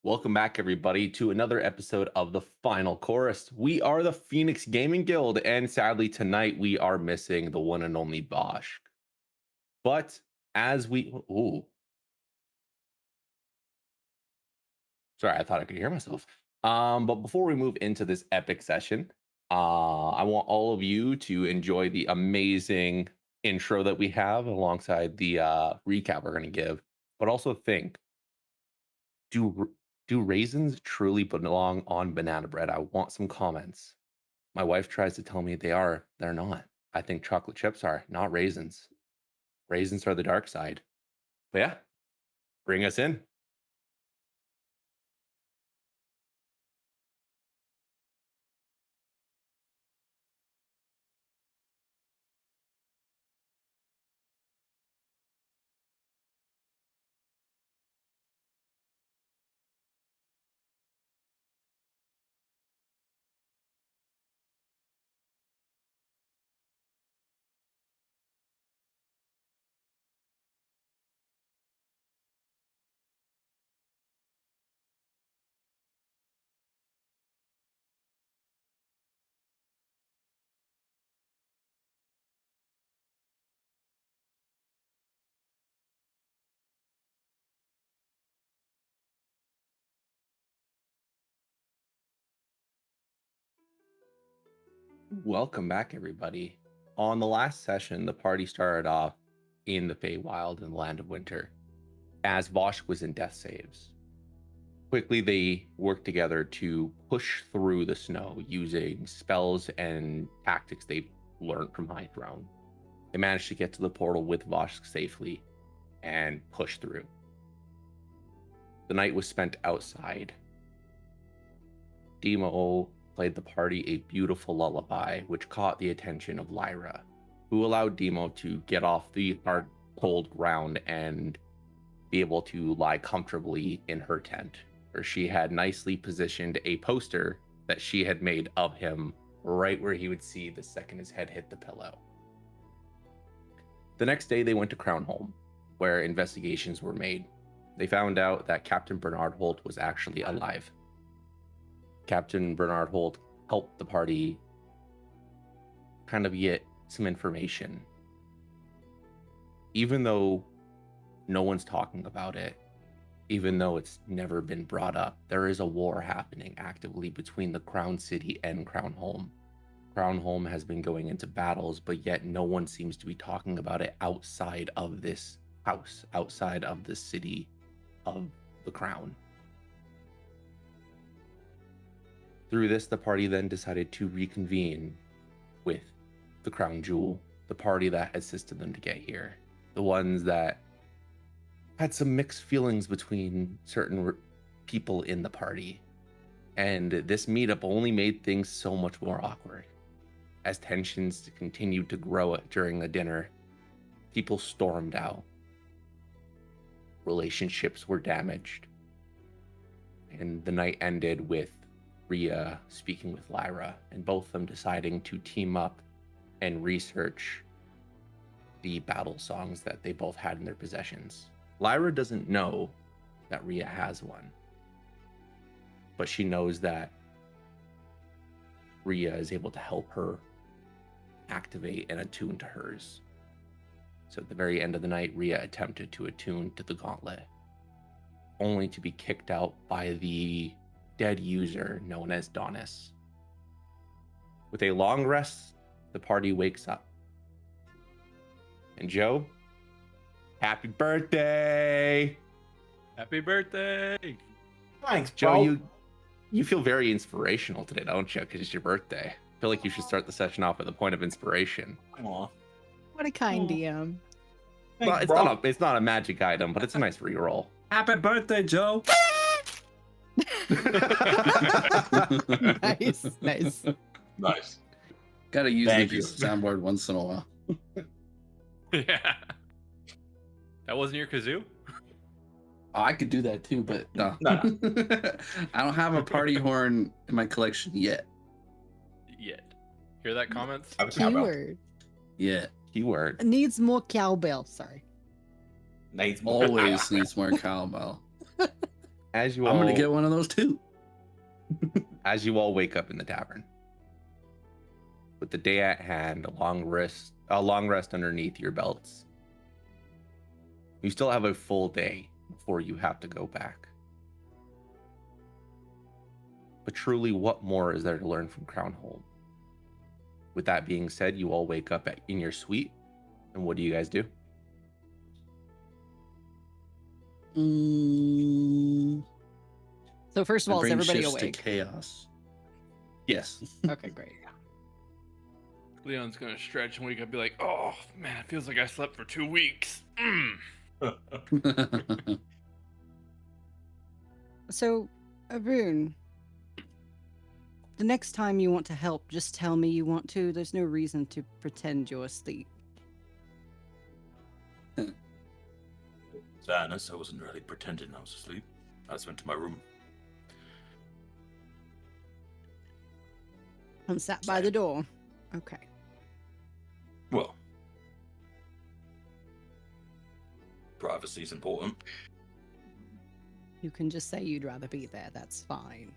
Welcome back, everybody, to another episode of the Final Chorus. We are the Phoenix Gaming Guild, and sadly, tonight we are missing the one and only Bosch. But as we... Ooh. Sorry, I thought I could hear myself. But before we move into this epic session, I want all of you to enjoy the amazing intro that we have alongside the recap we're going to give. But also think, do raisins truly belong on banana bread? I want some comments. My wife tries to tell me they're not. I think chocolate chips are, not raisins. Raisins are the dark side. But yeah, bring us in. Welcome back, everybody. On the last session, the party started off in the Feywild in the Land of Winter, as Vosh was in death saves. Quickly, they worked together to push through the snow using spells and tactics they learned from Highthrone. They managed to get to the portal with Vosh safely and push through. The night was spent outside. Demo played the party a beautiful lullaby, which caught the attention of Lyra, who allowed Demo to get off the hard, cold ground and be able to lie comfortably in her tent, where she had nicely positioned a poster that she had made of him right where he would see the second his head hit the pillow. The next day, they went to Crownholm, where investigations were made. They found out that Captain Bernard Holt was actually alive. Captain Bernard Holt helped the party kind of get some information. Even though no one's talking about it, even though it's never been brought up, there is a war happening actively between the Crown City and Crownholm. Crownholm has been going into battles, but yet no one seems to be talking about it outside of this house, outside of the city of the Crown. Through this, the party then decided to reconvene with the Crown Jewel, the party that assisted them to get here. The ones that had some mixed feelings between certain people in the party. And this meetup only made things so much more awkward. As tensions continued to grow during the dinner, people stormed out. Relationships were damaged. And the night ended with Rhia speaking with Lyra, and both of them deciding to team up and research the battle songs that they both had in their possessions. Lyra doesn't know that Rhia has one, but she knows that Rhia is able to help her activate and attune to hers. So at the very end of the night, Rhia attempted to attune to the gauntlet, only to be kicked out by the dead user known as Donis. With a long rest, the party wakes up. And Joe, happy birthday! Happy birthday! Thanks, Joe, bro. you feel very inspirational today, don't you? Because it's your birthday. I feel like you should start the session off with a point of inspiration. Aw. What a kind Aw. DM. Well, Thanks, bro. it's not a magic item, but it's a nice reroll. Happy birthday, Joe. Nice, nice. Nice. Gotta use Thank the you. soundboard once in a while. Yeah. That wasn't your kazoo? Oh, I could do that too, but no. No, I don't have a party horn in my collection yet. Yet. Hear that, comments? I have a cowbell. Keyword. Yet. Keyword. Needs more cowbell. Sorry. Needs more Always needs more cowbell. As you I'm all gonna get one of those too. as you all wake up in the tavern, with the day at hand, a long rest underneath your belts, you still have a full day before you have to go back. But truly, what more is there to learn from Crownholm? With that being said, you all wake up in your suite, and what do you guys do? So first of My all, is brain everybody shifts to awake? chaos. Yes. Okay, great. Leon's gonna stretch and wake up and be like, oh man, it feels like I slept for 2 weeks. So, Arun, the next time you want to help, just tell me you want to. There's no reason to pretend you're asleep. Fairness, I wasn't really pretending I was asleep. I just went to my room. And sat by the door. Okay. Well, privacy's important. You can just say you'd rather be there. That's fine.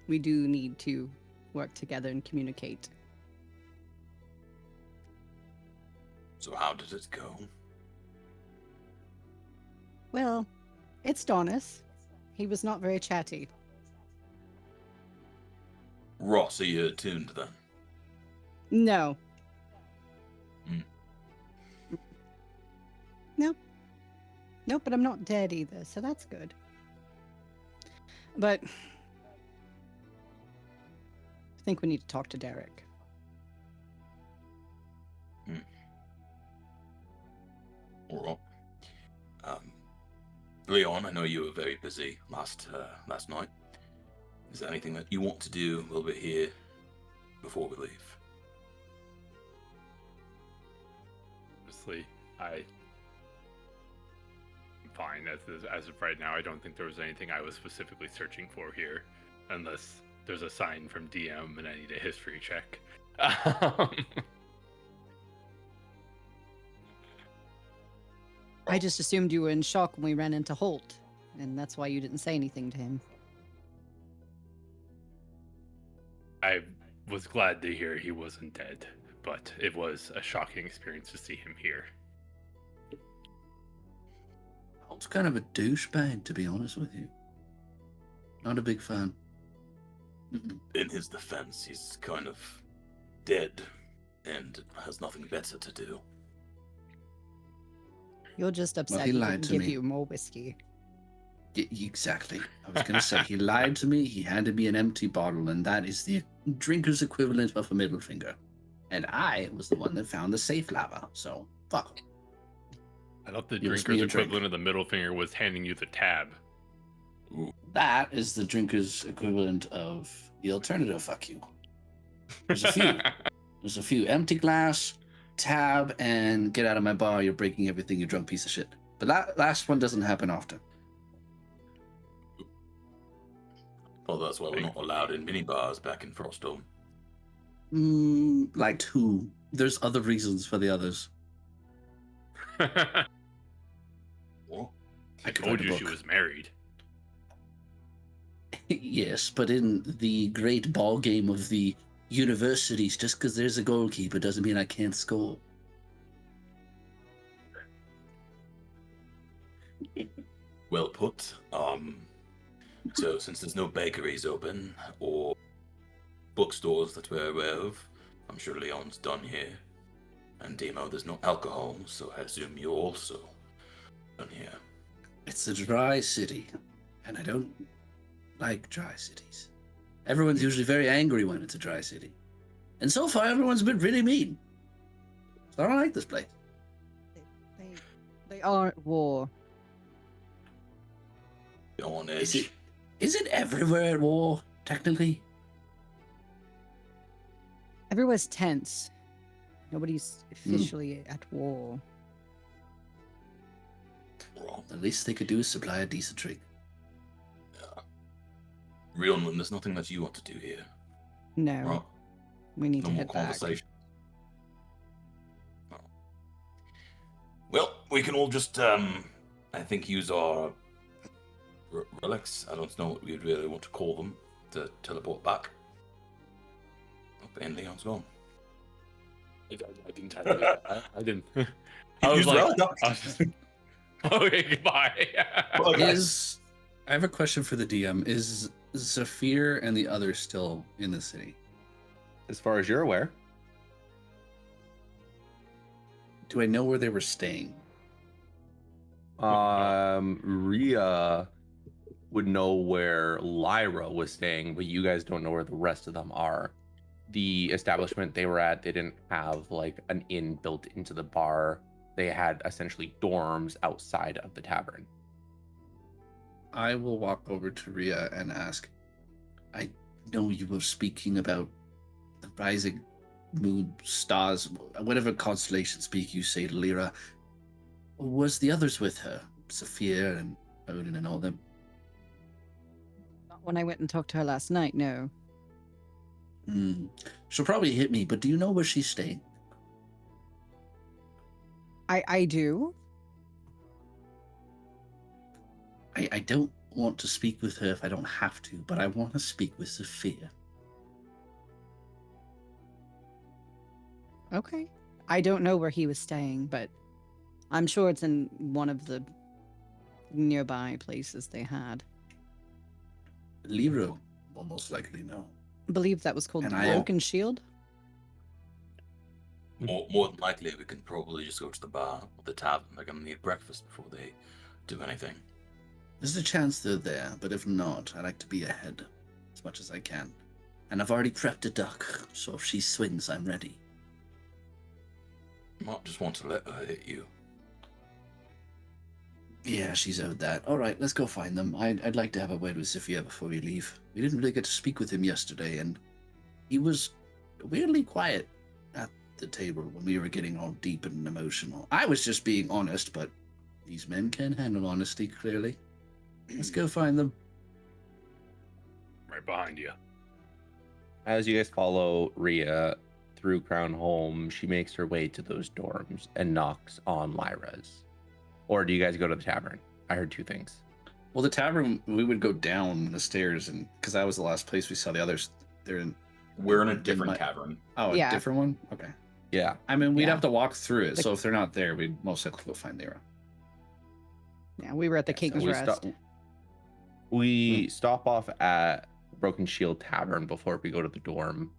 We do need to work together and communicate. So how did it go? Well, it's Donis. He was not very chatty. Ross, are you attuned then? No. Hmm. No. No, but I'm not dead either, so that's good. But I think we need to talk to Derek. All right. Leon, I know you were very busy last night. Is there anything that you want to do a little bit here before we leave? Honestly, I'm fine as of right now. I don't think there was anything I was specifically searching for here, unless there's a sign from DM and I need a history check. I just assumed you were in shock when we ran into Holt, and that's why you didn't say anything to him. I was glad to hear he wasn't dead, but it was a shocking experience to see him here. Holt's kind of a douchebag, to be honest with you. Not a big fan. In his defense, he's kind of dead and has nothing better to do. You're just upset he he lied didn't to give me. you more whiskey. Exactly. I was going to say, he lied to me, he handed me an empty bottle, and that is the drinker's equivalent of a middle finger. And I was the one that found the safe lava, so fuck. I thought the It was me drinker's a drink. equivalent of the middle finger was handing you the tab. That is the drinker's equivalent of the alternative fuck you. There's a few. There's a few. Empty glass, tab, and get out of my bar, you're breaking everything, you drunk piece of shit. But that last one doesn't happen often. Well, that's why we're not allowed in minibars back in Frostdome. Like two. There's other reasons for the others. What? I could Told write a you she book. was married. Yes, but in the great ball game of the universities, just because there's a goalkeeper doesn't mean I can't score. Well put. So since there's no bakeries open or bookstores that we're aware of, I'm sure Leon's done here. And Demo, there's no alcohol, so I assume you're also done here. It's a dry city, and I don't like dry cities. Everyone's usually very angry when it's a dry city. And so far, everyone's been really mean. So I don't like this place. They are at war. You're on Is edge. it everywhere at war, technically? Everywhere's tense. Nobody's officially at war. Wrong. The least they could do is supply a decent drink. Rionlin, there's nothing that you want to do here. No, Right? we need No to more head back. conversation. No. Well, we can all just, I think, use our relics. I don't know what we'd really want to call them to teleport back. And Leon's gone. I didn't tell you. I didn't. I You was used like, relic? I was- okay, goodbye. Okay. I have a question for the DM. Is Zephyr and the others still in the city? As far as you're aware, Do I know where they were staying? Rhia would know where Lyra was staying, but you guys don't know where the rest of them are. The establishment they were at, they didn't have like an inn built into the bar. They had essentially dorms outside of the tavern. I will walk over to Rhia and ask, I know you were speaking about the rising moon, stars, whatever constellation speak you say to Lyra. Was the others with her? Zephyr and Odin and all them? Not when I went and talked to her last night, no. She'll probably hit me, but do you know where she's staying? I do. I don't want to speak with her if I don't have to, but I want to speak with Zephyr. Okay. I don't know where he was staying, but I'm sure it's in one of the nearby places they had. Lyra will most likely know. I believe that was called And the I am- Broken Shield. More than likely, we can probably just go to the bar or the tavern. They're gonna need breakfast before they do anything. There's a chance they're there, but if not, I like to be ahead as much as I can. And I've already prepped a duck, so if she swings, I'm ready. Might just want to let her hit you. Yeah, she's owed that. All right, let's go find them. I'd like to have a word with Zephyr before we leave. We didn't really get to speak with him yesterday, and he was weirdly quiet at the table when we were getting all deep and emotional. I was just being honest, but these men can handle honesty, clearly. Let's go find them. Right behind you. As you guys follow Rhia through Crownholm, she makes her way to those dorms and knocks on Lyra's. Or do you guys go to the tavern? I heard two things. Well, the tavern, we would go down the stairs, and because that was the last place we saw the others. They're in. We're in a different my- tavern. Oh, Yeah. a different one? Okay. Yeah. I mean, we'd Yeah. have to walk through it, Like- so if they're not there, we'd most likely go find Lyra. Yeah, we were at the So King's we Rest. We stop off at Broken Shield Tavern before we go to the dorm.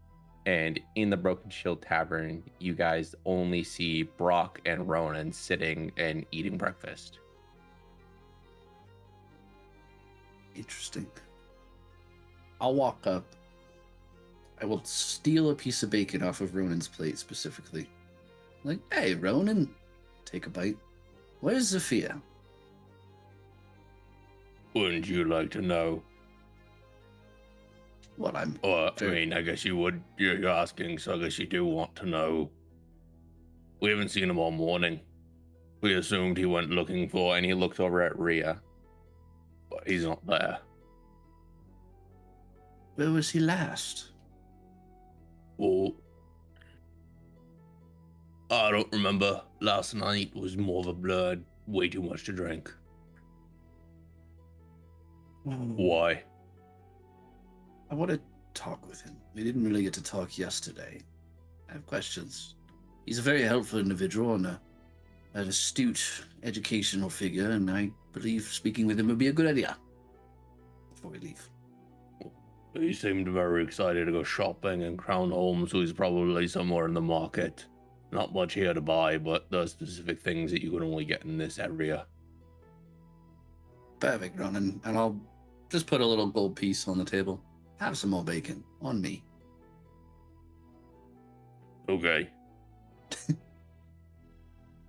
And in the Broken Shield Tavern, you guys only see Brock and Ronan sitting and eating breakfast. Interesting. I'll walk up. I will steal a piece of bacon off of Ronan's plate specifically. Like, hey, Ronan, take a bite. Where's Zephyr? Wouldn't you like to know? Well, I'm. Or, Sure. I guess you would. You're asking, so I guess you do want to know. We haven't seen him all morning. We assumed he went looking for, and he looked over at Rhia. But he's not there. Where was he last? Well, I don't remember. Last night was more of a blur. Way too much to drink. Why? I want to talk with him. We didn't really get to talk yesterday. I have questions. He's a very helpful individual and an astute educational figure, and I believe speaking with him would be a good idea before we leave. He seemed very excited to go shopping in Crownholm, so he's probably somewhere in the market. Not much here to buy, but there are specific things that you can only get in this area. Perfect, Ronan. And I'll just put a little gold piece on the table. Have some more bacon. On me. Okay.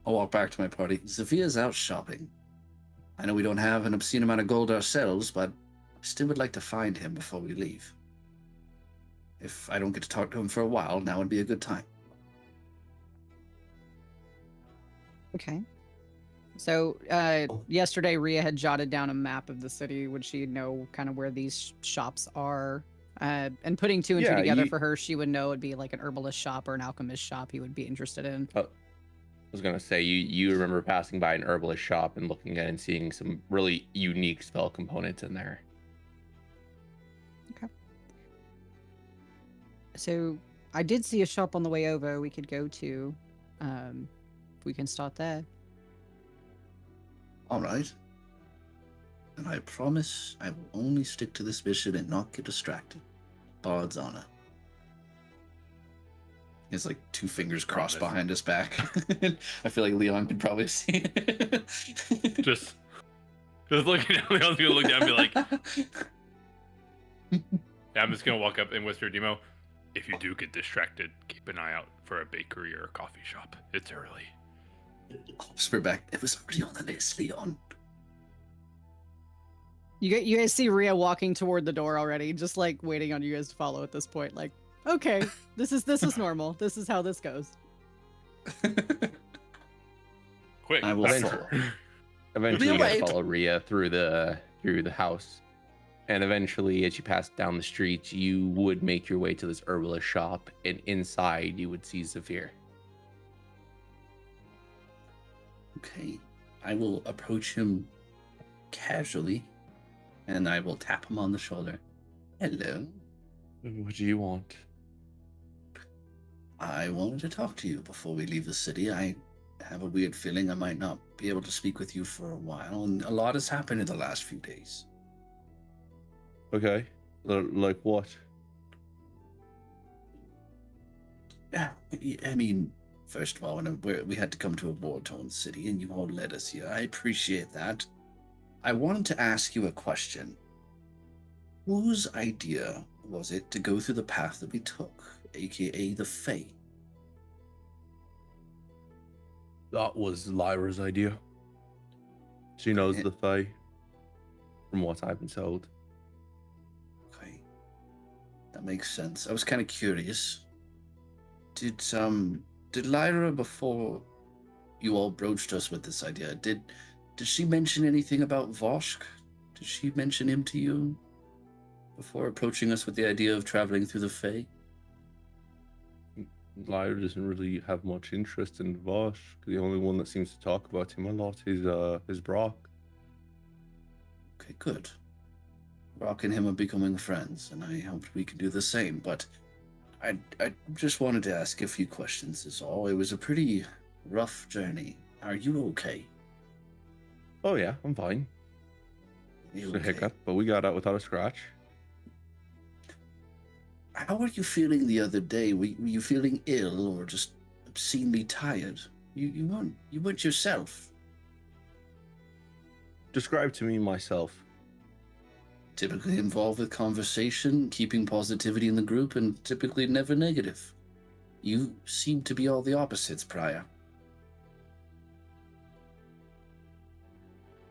I'll walk back to my party. Zephyr's out shopping. I know we don't have an obscene amount of gold ourselves, but I still would like to find him before we leave. If I don't get to talk to him for a while, now would be a good time. Okay. So yesterday, Rhia had jotted down a map of the city. Would she know kind of where these shops are? And putting two and two Yeah, together you- for her, she would know it'd be like an herbalist shop or an alchemist shop he would be interested in. was gonna say you remember passing by an herbalist shop and looking at it and seeing some really unique spell components in there. So I did see a shop on the way over we could go to. We can start there. All right. And I promise I will only stick to this mission and not get distracted. Bard's honor. He has like 2 fingers crossed Promise. behind his back. I feel like Leon could probably see it. Just looking down. Leon's gonna look down and be like, yeah, I'm just gonna walk up and whisper, Demo, if you do get distracted, keep an eye out for a bakery or a coffee shop. It's early. I'll whisper back. It was already on the list, Leon. You guys see Rhia walking toward the door already, just like waiting on you guys to follow at this point. Like, okay, this is normal. This is how this goes. Quick, I will faster. follow. Eventually, you Wait. guys follow Rhia through the house, and eventually, as you pass down the street, you would make your way to this herbalist shop, and inside you would see Zephyr. Okay. I will approach him casually, and I will tap him on the shoulder. Hello. What do you want? I wanted to talk to you before we leave the city. I have a weird feeling I might not be able to speak with you for a while, and a lot has happened in the last few days. Okay, like what? Yeah, I mean, first of all, we had to come to a war-torn city, and you all led us here. I appreciate that. I wanted to ask you a question. Whose idea was it to go through the path that we took, aka the Fae? That was Lyra's idea. She knows Okay. the Fae, from what I've been told. Okay, that makes sense. I was kind of curious. Did Lyra, before you all broached us with this idea, did she mention anything about Voshk? Did she mention him to you before approaching us with the idea of traveling through the Fae? Lyra doesn't really have much interest in Vosh. The only one that seems to talk about him a lot is Brock. Okay, good. Brock and him are becoming friends, and I hope we can do the same, but I just wanted to ask a few questions is all. It was a pretty rough journey. Are you okay? Oh yeah, I'm fine. You Just a okay? hiccup, but we got out without a scratch. How were you feeling the other day? Were you feeling ill or just obscenely tired? You weren't yourself. Describe to me myself. Typically involved with conversation, keeping positivity in the group, and typically never negative. You seem to be all the opposites, Prior.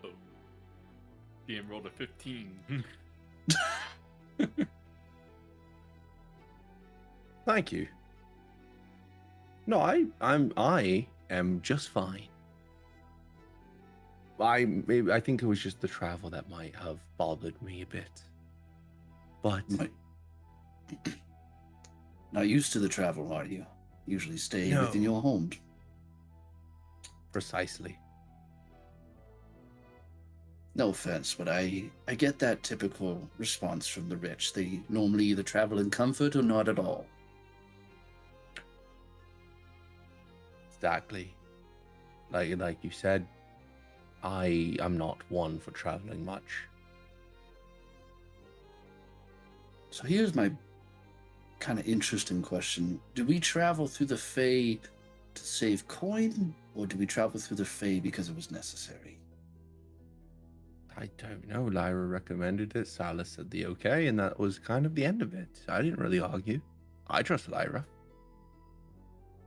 Oh. DM rolled a 15. Thank you. No, I am just fine. I think it was just the travel that might have bothered me a bit. But Right. Not used to the travel, are you? Usually stay No. within your home. precisely. No offense, but I get that typical response from the rich. They normally either travel in comfort or not at all. Exactly. Like you said, I am not one for traveling much. So here's my kind of interesting question. Do we travel through the Fae to save coin, or do we travel through the Fae because it was necessary? I don't know. Lyra recommended it. Silas said the okay, and that was kind of the end of it. I didn't really argue. I trust Lyra.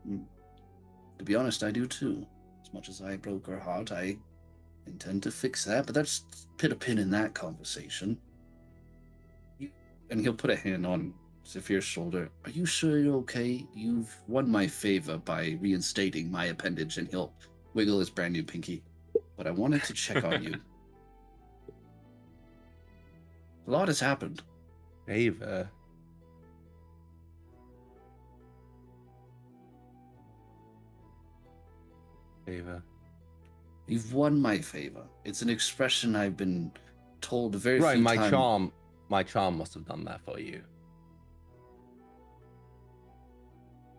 To be honest, I do too. As much as I broke her heart, I intend to fix that, but let's put a pin in that conversation. And he'll put a hand on Zephyr's shoulder. Are you sure you're okay? You've won my favor by reinstating my appendage, and he'll wiggle his brand new pinky. But I wanted to check on you. A lot has happened. Favor. Favor. You've won my favor. It's an expression I've been told very Right, few my times. charm must have done that for you.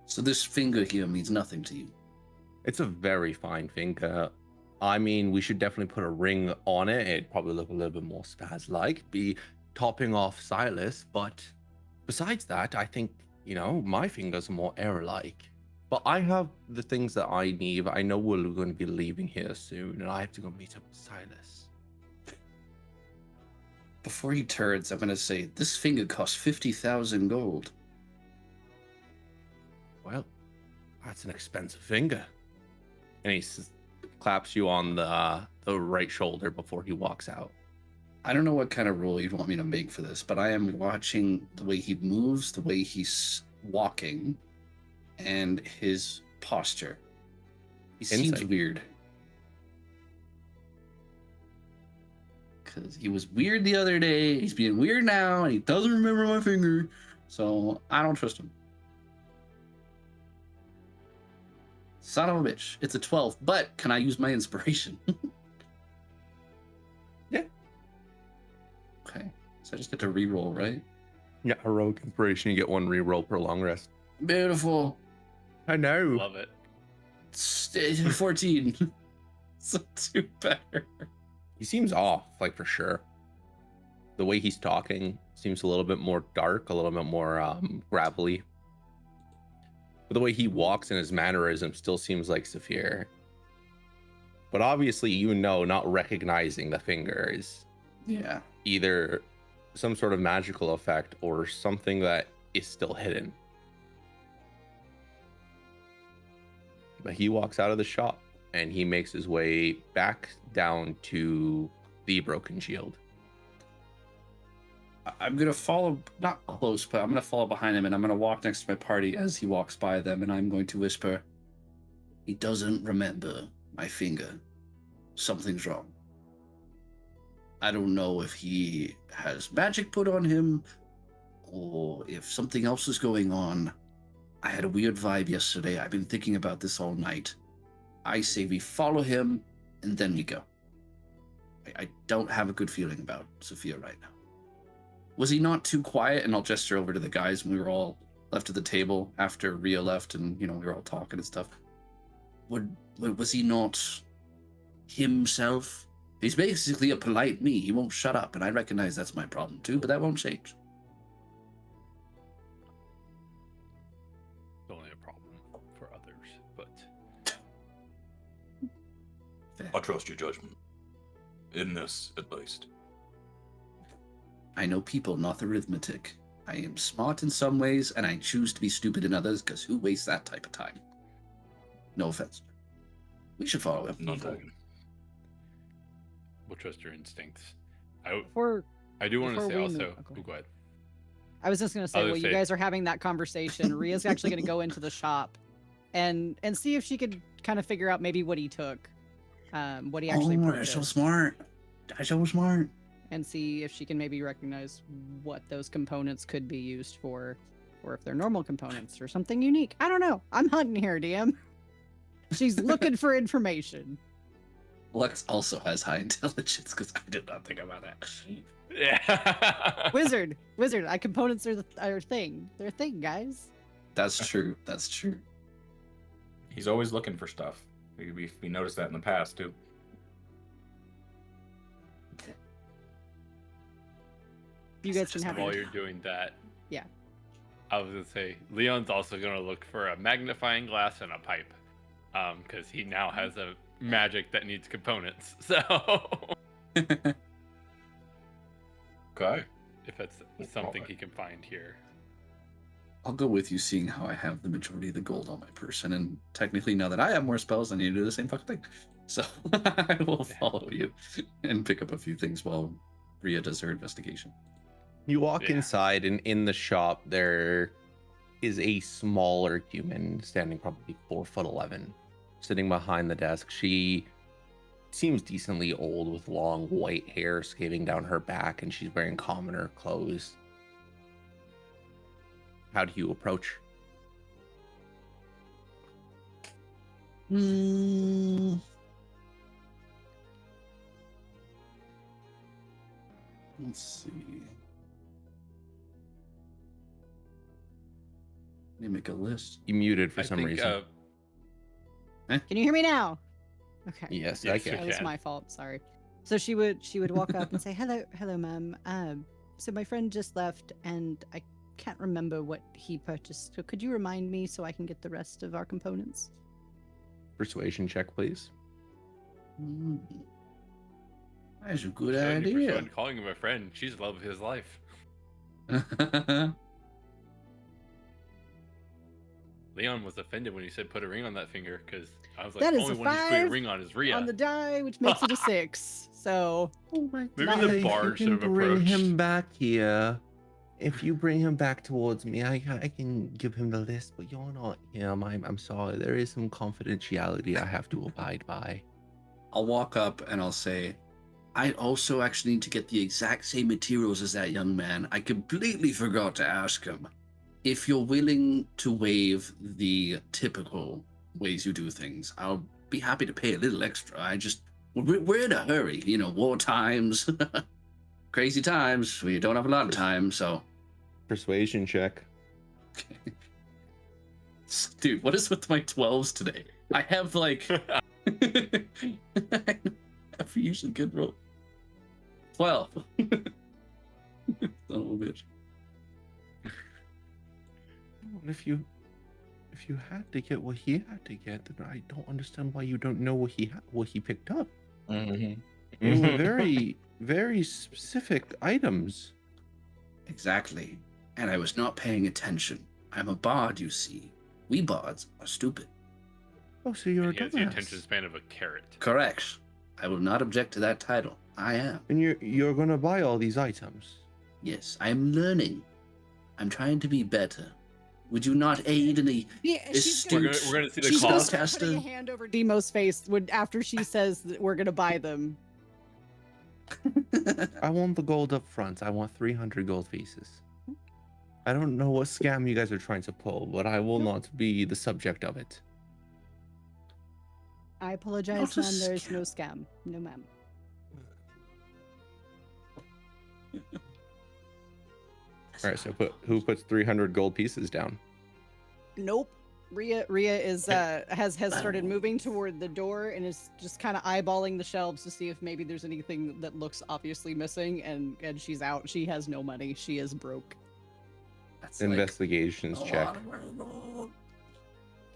So this finger here means nothing to you. It's a very fine finger. I mean, we should definitely put a ring on it. It'd probably look a little bit more spaz-like, be topping off Silas. But besides that, I think, my fingers are more air-like. But I have the things that I need. I know we're going to be leaving here soon, and I have to go meet up with Silas. Before he turns, I'm going to say, this finger costs 50,000 gold. Well, that's an expensive finger. And he claps you on the right shoulder before he walks out. I don't know what kind of rule you'd want me to make for this, but I am watching the way he moves, the way he's walking, and his posture. He seems Insight. weird. Because he was weird the other day, he's being weird now, and he doesn't remember my finger. So I don't trust him. Son of a bitch. It's a 12, but can I use my inspiration? Yeah. Okay. So I just get to reroll, right? Yeah, heroic inspiration. You get one reroll per long rest. Beautiful. I know. Love it. 14. So too better. He seems off, like for sure. The way he's talking seems a little bit more dark, a little bit more gravelly. But the way he walks and his mannerism still seems like Zephyr. But obviously, not recognizing the finger is Yeah. either some sort of magical effect or something that is still hidden. But he walks out of the shop and he makes his way back down to the broken shield. I'm going to follow, not close, but I'm going to follow behind him and I'm going to walk next to my party as he walks by them and I'm going to whisper, he doesn't remember my finger. Something's wrong. I don't know if he has magic put on him or if something else is going on. I had a weird vibe yesterday. I've been thinking about this all night. I say we follow him and then we go. I don't have a good feeling about Sophia right now. Was he not too quiet? And I'll gesture over to the guys when we were all left at the table after Rhia left and, we were all talking and stuff. Was he not himself? He's basically a polite me. He won't shut up, and I recognize that's my problem too, but that won't change. It's only a problem for others, but Fair. I trust your judgment. In this, at least. I know people, not arithmetic. I am smart in some ways, and I choose to be stupid in others, because who wastes that type of time? No offense. We should follow him. Not talking. we'll trust your instincts. I do want to before say we also. move- Oh, go ahead. I was just gonna say, I was while gonna you say- guys are having that conversation, Rhia's actually gonna go into the shop and see if she could kind of figure out maybe what he took, what he actually they're purchased, so smart. They're so smart. and see if she can maybe recognize what those components could be used for, or if they're normal components or something unique. I don't know. I'm hunting here, DM. She's looking for information. Lex also has high intelligence, because I did not think about that. Yeah. Wizard. Components are a thing. They're a thing, guys. That's true. That's true. He's always looking for stuff. We noticed that in the past too. You guys can Just have While it. you're doing that, Yeah. I was gonna say Leon's also gonna look for a magnifying glass and a pipe, because he now has a magic that needs components. So Okay. if it's something he can find here, I'll go with you, seeing how I have the majority of the gold on my person, and technically now that I have more spells, I need to do the same fucking thing. So I will follow you and pick up a few things while Rhia does her investigation. You walk Yeah. inside, and in the shop, there is a smaller human standing probably 4'11", sitting behind the desk. She seems decently old with long white hair scaling down her back, and she's wearing commoner clothes. How do you approach? Hmm. Let's see. Let me make a list. You muted for I some think, reason. Can you hear me now? Okay. Yes, I yes, can. we That was can. my fault. Sorry. So she would walk up and say, hello, ma'am. So my friend just left, and I can't remember what he purchased. So could you remind me so I can get the rest of our components? Persuasion check, please. Hmm. That's a good 70% idea. calling him a friend. She's the love of his life. Leon was offended when you said put a ring on that finger because I was like, That the is only a one you should put a 5 ring on is Rhia. on the die, which makes it a 6. So Oh my Maybe Not- the If bar you should can have bring approached. him back here. If you bring him back towards me, I can give him the list, but you're not him. I'm sorry. There is some confidentiality I have to abide by. I'll walk up and I'll say, I also actually need to get the exact same materials as that young man. I completely forgot to ask him. If you're willing to waive the typical ways you do things, I'll be happy to pay a little extra. We're in a hurry, war times, crazy times. We don't have a lot of time, so. Persuasion check. Dude, what is with my 12s today? I have like a usually good roll. 12. Son of a bitch. If you had to get what he had to get, then I don't understand why you don't know what he picked up. Mm-hmm. They were very, very specific items. Exactly. And I was not paying attention. I'm a bard, you see. We bards are stupid. Oh, so you're And a he has the dumbass. attention span of a carrot. Correct. I will not object to that title. I am. And you're gonna buy all these items. Yes, I am learning. I'm trying to be better. Would you not aid in the yeah, she's gonna, astute We're gonna see the she's gonna cost. start putting a spellcaster? hand over Demo's face after she says that we're gonna buy them. I want the gold up front. I want 300 gold pieces. I don't know what scam you guys are trying to pull, but I will not be the subject of it. I apologize, Not a ma'am. There's no scam. No, ma'am. All right, so who puts 300 gold pieces down? Nope. Rhia is has started moving toward the door and is just kind of eyeballing the shelves to see if maybe there's anything that looks obviously missing, and she's out. She has no money. She is broke. That's like Investigations a check. lot of work.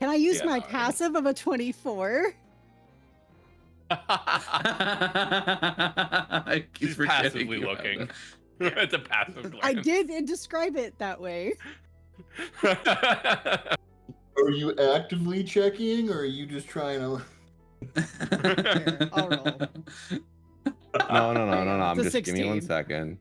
Can I use Yeah, my no, I mean- passive of a 24? I keep She's forgetting passively you have looking. that. It's a passive glance. I did describe it that way. Are you actively checking, or are you just trying to? Here, I'll roll. No. It's a Just give me 1 16. second.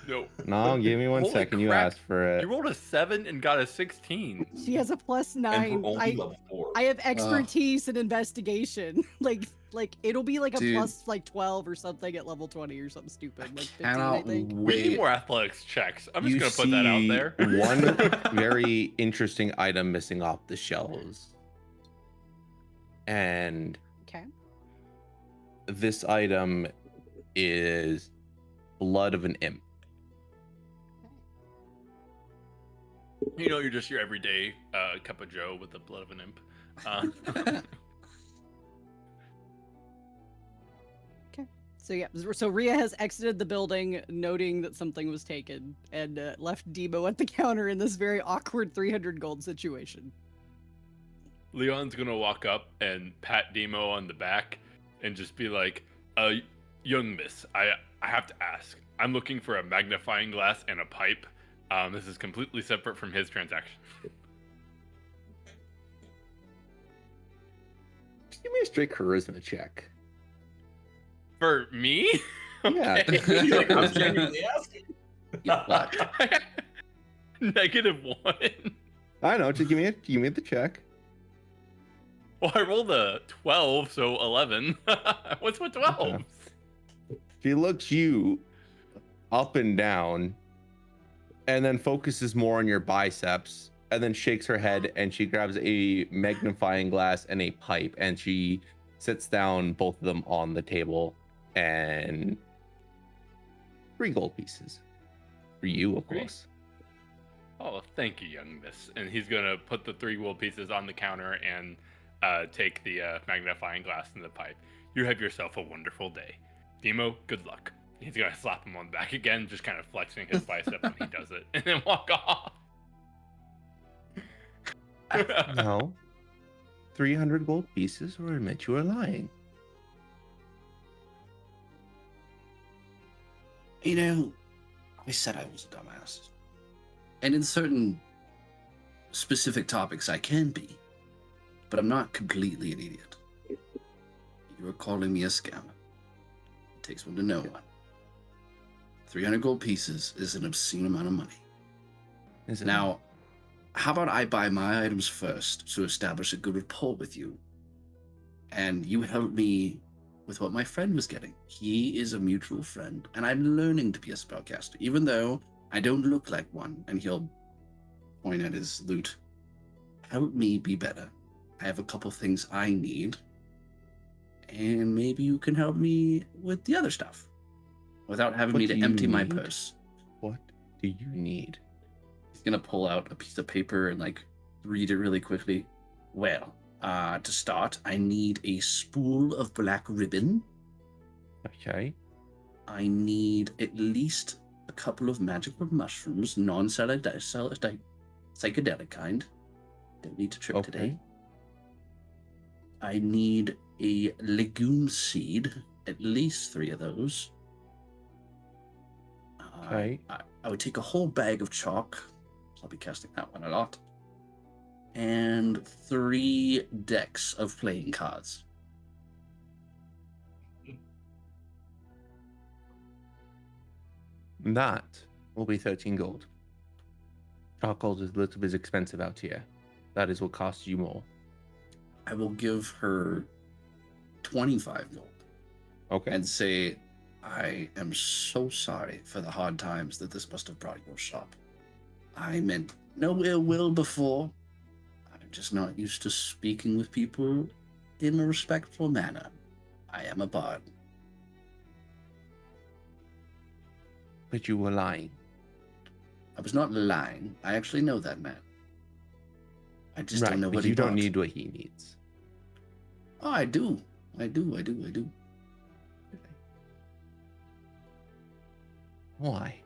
No. No, give me 1 Holy second. You crap. asked for it. You rolled a 7 and got a 16. She has a plus And 9. we're only level 4. I have expertise in investigation. like it'll be like a Dude. plus like 12 or something at level 20 or something stupid. Like 15, I Cannot think. We need wait. more athletics checks. I'm just You gonna put that out see there. one very interesting item missing off the shelves. And Okay. this item is blood of an imp. You know, you're just your everyday cup of Joe with the blood of an imp. So yeah, so Rhia has exited the building, noting that something was taken, and left Demo at the counter in this very awkward 300 gold situation. Leon's gonna walk up and pat Demo on the back and just be like, young miss, I have to ask. I'm looking for a magnifying glass and a pipe. This is completely separate from his transaction. Just give me a straight charisma check. For me? Yeah. Okay. I'm genuinely asking. -1. I know. Just give me the check. Well, I rolled a 12, so 11. What's with 12? Okay. She looks you up and down, and then focuses more on your biceps and then shakes her head, and she grabs a magnifying glass and a pipe, and she sits down both of them on the table, and 3 gold pieces for you, of Three? course. Oh, thank you, young miss. And he's gonna put the 3 gold pieces on the counter and take the magnifying glass and the pipe. You have yourself a wonderful day. Demo, good luck. He's gonna slap him on the back again, just kind of flexing his bicep when he does it, and then walk off. No. 300 gold pieces, or admit you are lying. You know, I said I was a dumbass. And in certain specific topics, I can be. But I'm not completely an idiot. You are calling me a scammer. It takes one to know one. 300 gold pieces is an obscene amount of money. Is it? Now, how about I buy my items first to establish a good rapport with you? And you help me with what my friend was getting. He is a mutual friend, and I'm learning to be a spellcaster, even though I don't look like one. And he'll point at his loot. Help me be better. I have a couple things I need, and maybe you can help me with the other stuff without having What me do to you empty my need? purse. What do you need? He's gonna pull out a piece of paper and like read it really quickly. Well, to start, I need a spool of black ribbon. Okay. I need at least a couple of magical mushrooms, psychedelic kind. Don't need to trip Okay. today. I need a legume seed, at least 3 of those. Okay. I would take a whole bag of chalk. I'll be casting that one a lot. And 3 decks of playing cards. That will be 13 gold. Charcoal is a little bit expensive out here. That is what costs you more. I will give her 25 gold Okay. and say, I am so sorry for the hard times that this must have brought your shop. I meant no ill will before. I'm just not used to speaking with people in a respectful manner. I am a bard. But you were lying. I was not lying. I actually know that man. I just Right, don't know but what you he don't bought. need what he needs. Oh, I do. I do. Why?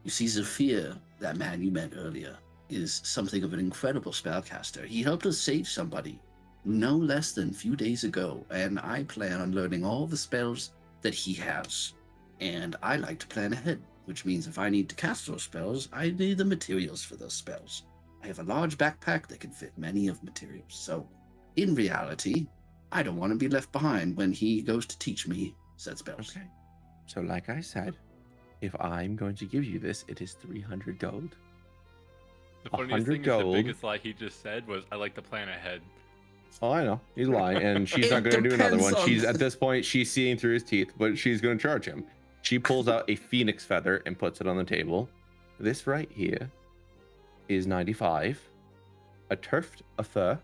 You see, Zephyr, that man you met earlier, is something of an incredible spellcaster. He helped us save somebody no less than a few days ago, and I plan on learning all the spells that he has. And I like to plan ahead, which means if I need to cast those spells, I need the materials for those spells. I have a large backpack that can fit many of materials, so in reality, I don't want to be left behind when he goes to teach me said spells. Okay. So like I said, if I'm going to give you this, it is 300 gold. The funniest 100 thing is the gold. biggest lie he just said was, "I like to plan ahead." Oh, I know. He's lying, and she's not It going to do another depends one. on- She's at this point, she's seeing through his teeth, but she's going to charge him. She pulls out a phoenix feather and puts it on the table. This right here is 95. A tuft of fur,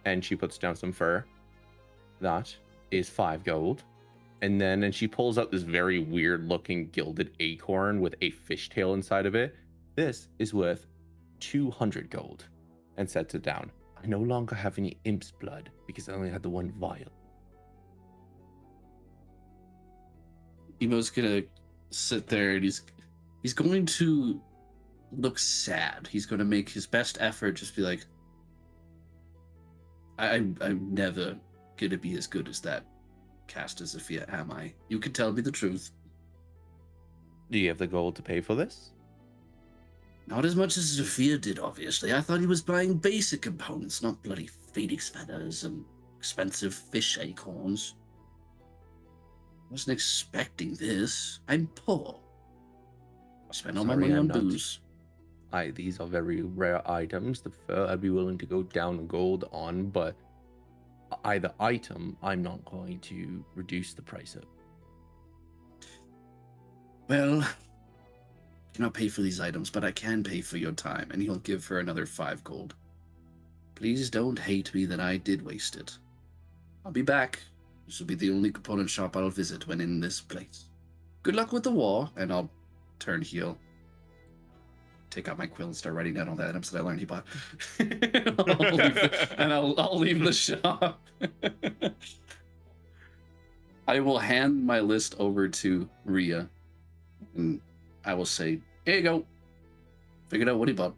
and she puts down some fur. That is 5 gold. And she pulls out this very weird looking gilded acorn with a fishtail inside of it. This is worth 200 gold, and sets it down. I no longer have any imp's blood because I only had the 1 vial. Emo's gonna sit there and he's going to look sad. He's gonna make his best effort, just be like, I'm never gonna be as good as that caster Zephyr, am I? You can tell me the truth. Do you have the gold to pay for this? Not as much as Zephyr did, obviously. I thought he was buying basic components, not bloody phoenix feathers and expensive fish acorns. Wasn't expecting this. I'm poor. I spend all my Sorry, money I'm on not. booze. These are very rare items. The fur I'd be willing to go down gold on, but either item, I'm not going to reduce the price up. Well, cannot pay for these items, but I can pay for your time. And he'll give her another 5 gold. Please don't hate me that I did waste it. I'll be back. This will be the only component shop I'll visit when in this place. Good luck with the war, and I'll turn heel. Take out my quill and start writing down all the items that I learned he bought. I'll leave the shop. I will hand my list over to Rhia, and I will say, here you go. Figured out what he bought.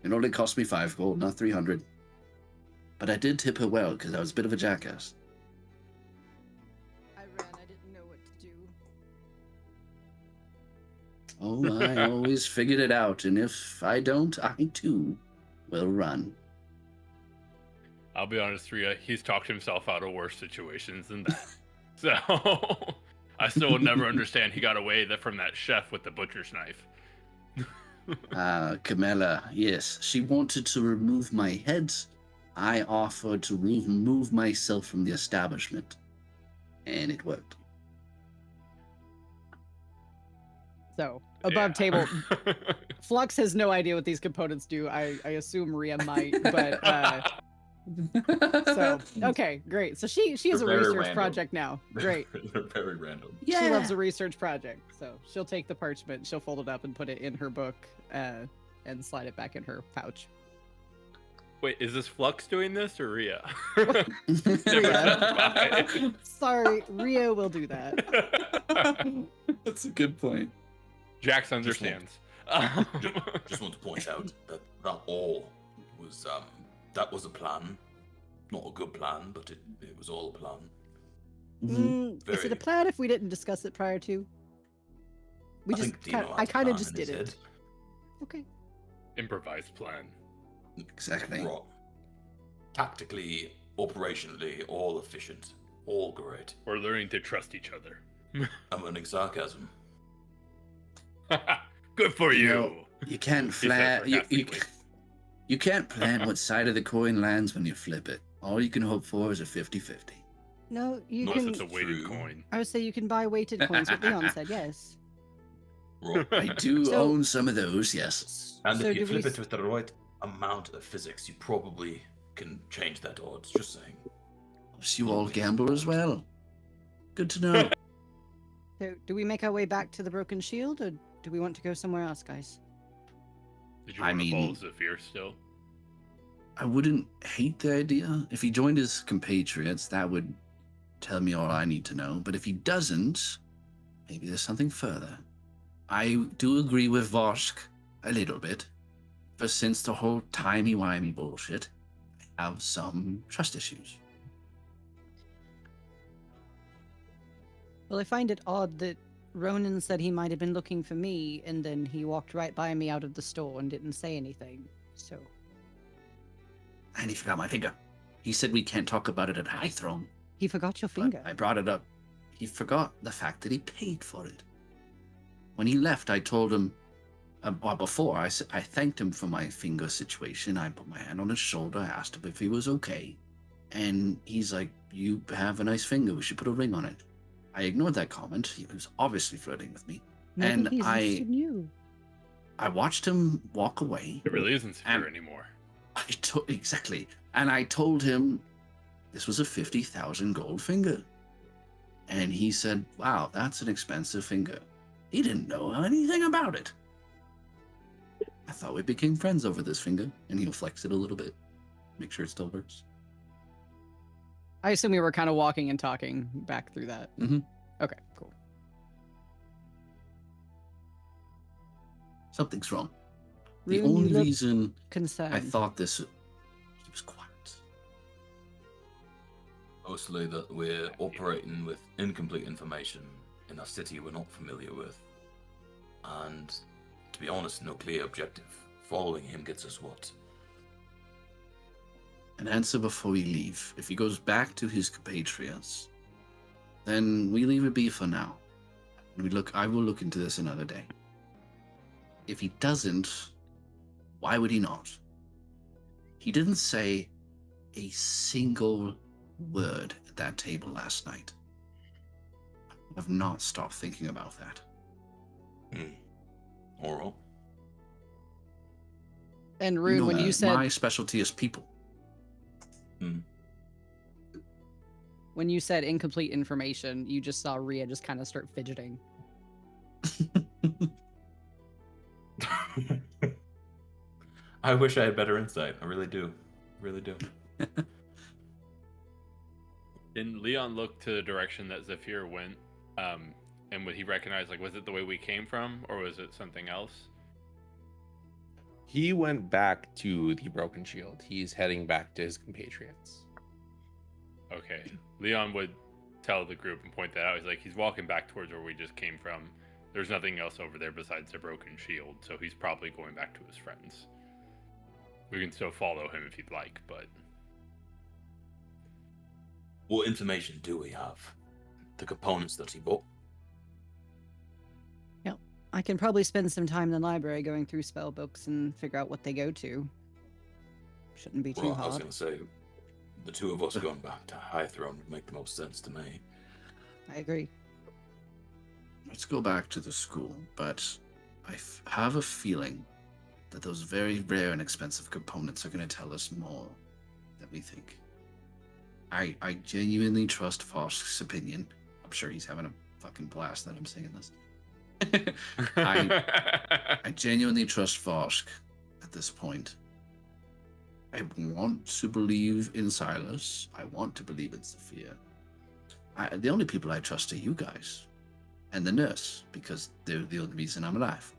It only cost me 5 gold, not 300. But I did tip her well, because I was a bit of a jackass. I ran. I didn't know what to do. Oh, I always figured it out, and if I don't, I too will run. I'll be honest, Rhia, he's talked himself out of worse situations than that. So I still will never understand he got away from that chef with the butcher's knife. Camilla, yes, she wanted to remove my head. I offered to remove myself from the establishment, and it worked. So, above table, Flux has no idea what these components do. I assume Rhia might, but so okay, great. So she has a They're very research random. project now. Great. They're very random. Yeah. She loves a research project. So she'll take the parchment, she'll fold it up and put it in her book, and slide it back in her pouch. Wait, is this Flux doing this or Rhia? Rhia. Sorry, Rhia will do that. That's a good point. Jax understands. Just want to point out that all was that was a plan. Not a good plan, but it was all a plan. Is it a Very- plan if we didn't discuss it prior to? We I just think Dino kind had I a kind of plan just in his did it. head. Okay. Improvised plan. Exactly. Right. Tactically, operationally, all efficient, all great. We're learning to trust each other. I'm earning sarcasm. Good for you. You know, you can't He said sarcastically. you can't plan what side of the coin lands when you flip it. All you can hope for is a 50-50. No, you Unless can. it's a weighted True. coin. I would say you can buy weighted coins. What Leon said, yes. Right. I do So- own some of those, yes. And So if you do we flip it with the right amount of physics, you probably can change that odds. Just saying. You all gamble as well. Good to know. So, do we make our way back to the Broken Shield, or do we want to go somewhere else, guys? Did you I want to mean- bowl Zephyr still? I wouldn't hate the idea. If he joined his compatriots, that would tell me all I need to know. But if he doesn't, maybe there's something further. I do agree with Vosk a little bit. But since the whole timey-wimey bullshit, I have some trust issues. Well, I find it odd that Ronan said he might have been looking for me, and then he walked right by me out of the store and didn't say anything. So, And he forgot my finger. He said we can't talk about it at Highthrone. he forgot your But finger. I brought it up. He forgot the fact that he paid for it. When he left, I told him, before, I thanked him for my finger situation. I put my hand on his shoulder, I asked him if he was okay. And he's like, you have a nice finger, we should put a ring on it. I ignored that comment. He was obviously flirting with me. Maybe and he's interested in you. I watched him walk away. It really isn't Zephyr And- anymore. Exactly. And I told him this was a 50,000 gold finger. And he said, wow, that's an expensive finger. He didn't know anything about it. I thought we became friends over this finger. And he'll flex it a little bit. Make sure it still works. I assume we were kind of walking and talking back through that. Mhm. Okay, cool. Something's wrong. The Rune, you only look reason concerned. I thought this... He was quiet. Mostly that we're operating with incomplete information in a city we're not familiar with. And to be honest, no clear objective. Following him gets us what? An answer before we leave. If he goes back to his compatriots, then we leave it be for now. And I will look into this another day. If he doesn't, why would he not? He didn't say a single word at that table last night. I've not stopped thinking about that. Oral. And Rune, when you said my specialty is people. when you said incomplete information, you just saw Rhia just kind of start fidgeting. I wish I had better insight. I really do. Really do. Didn't Leon look to the direction that Zephyr went? And would he recognize, like, was it the way we came from, or was it something else? He went back to the Broken Shield. He's heading back to his compatriots. Okay. Leon would tell the group and point that out. He's like, he's walking back towards where we just came from. There's nothing else over there besides the Broken Shield, so he's probably going back to his friends. We can still follow him if you'd like, but... What information do we have? The components that he bought? I can probably spend some time in the library going through spell books and figure out what they go to. Shouldn't be too Well, I was hard. going to say, the two of us going back to Highthrone would make the most sense to me. I agree. Let's go back to the school, but I have a feeling that those very rare and expensive components are going to tell us more than we think. I genuinely trust Fosk's opinion. I'm sure he's having a fucking blast that I'm saying this. I genuinely trust Fosk at this point. I want to believe in Silas. I want to believe in Zephyr. The only people I trust are you guys and the nurse, because they're the only reason I'm alive.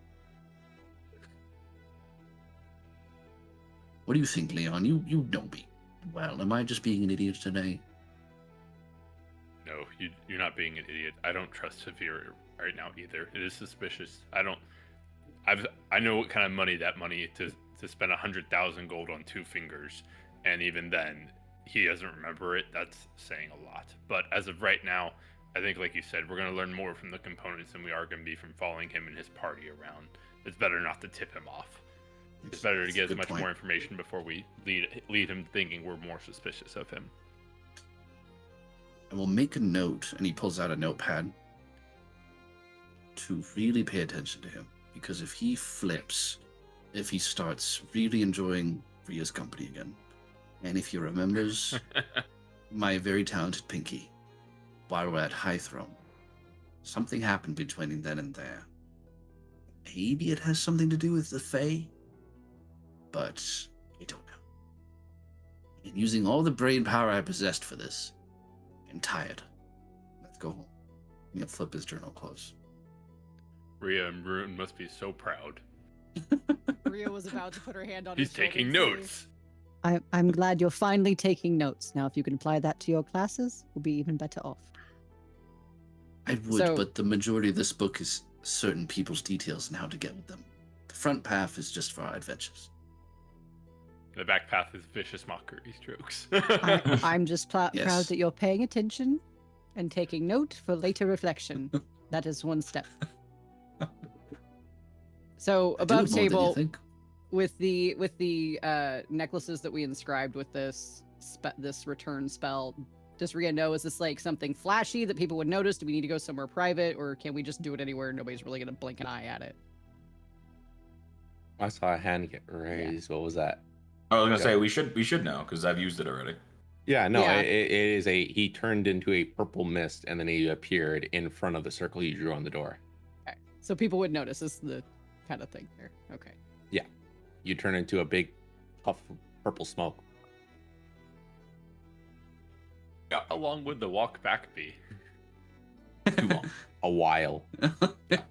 What do you think, Leon? You know me well. Am I just being an idiot today? No, you're not being an idiot. I don't trust Zephyr right now either. It is suspicious. I know what kind of money to spend 100,000 gold on 2 fingers, and even then he doesn't remember it. That's saying a lot. But as of right now, I think, like you said, we're going to learn more from the components than we are going to be from following him and his party around. It's better not to tip him off. It's better to get as much more information before we lead him thinking we're more suspicious of him. I will make a note, and he pulls out a notepad, to really pay attention to him. Because if he flips, if he starts really enjoying Rhea's company again, and if he remembers my very talented Pinky while we're at Highthrone, something happened between then and there. Maybe it has something to do with the Fae, but I don't know. And using all the brain power I possessed for this, I'm tired. Let's go home. He'll flip his journal close. Rhia and Rune must be so proud. Rhia was about to put her hand on He's his shoulder taking and say, notes. I'm glad you're finally taking notes. Now, if you can apply that to your classes, we'll be even better off. I would, So- but the majority of this book is certain people's details and how to get with them. The front path is just for our adventures. The back path is vicious mockery strokes. I'm just proud Yes. that you're paying attention and taking note for later reflection. That is one step. So I do above it more than you table, think. with the necklaces that we inscribed with this return spell, does Rhia know, is this like something flashy that people would notice? Do we need to go somewhere private, or can we just do it anywhere? Nobody's really gonna blink an eye at it. I saw a hand get raised. What was that? I was gonna say we should know because I've used it already. Yeah, no, Yeah. it is he turned into a purple mist and then he appeared in front of the circle you drew on the door. Okay. So people would notice. This is the kind of thing here. Okay. You turn into a big puff of purple smoke. How long would the walk back be? Too long. A while.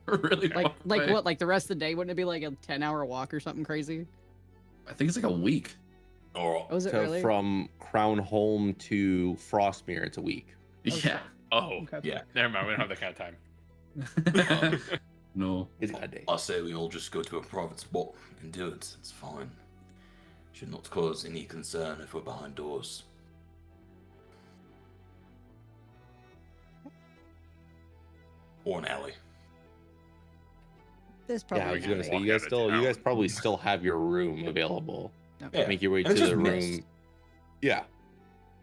Really? Like long like way. what? Like the rest of the day? Wouldn't it be like a 10-hour walk or something crazy? I think it's like a week. Or Was it So really? from Crownholm to Frostmere, it's a week. Yeah. Oh, Okay. Yeah. never mind. We don't have that kind of time. No. It's got a day. I say we all just go to a private spot and do it. It's fine. Should not cause any concern if we're behind doors. Or an alley. There's probably. Yeah, I was can gonna say walk you out of guys town. probably still have your room available. Okay. Yeah. Make your way And to it's the just room. mist. Yeah.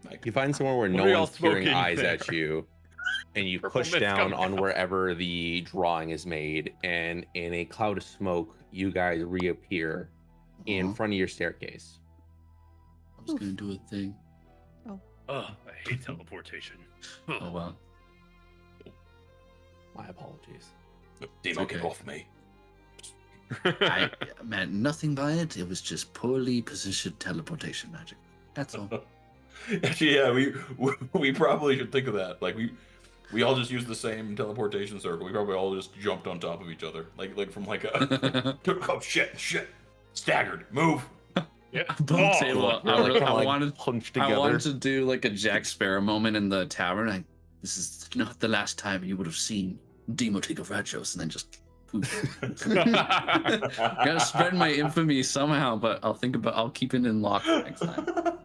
Like, You find somewhere where What no are y'all one's peering smoking eyes there? at you. and you Purple push mist down coming on out. wherever the drawing is made, and in a cloud of smoke, you guys reappear in Uh-huh. front of your staircase. I was gonna do a thing. Oh, I hate teleportation. Oh well. My apologies. Demo, okay. get off me. I meant nothing by it. It was just poorly positioned teleportation magic. That's all. Actually, yeah, we probably should think of that. Like we all just used the same teleportation circle. We probably all just jumped on top of each other, like from like a oh shit, staggered, move. Yeah. Don't Oh, say what. You're like, kinda I like wanted. hunched I together. wanted to do like a Jack Sparrow moment in the tavern. This is not the last time you would have seen Demo take a Ratchos and then just poof. Gotta spread my infamy somehow, but I'll keep it in lock for next time.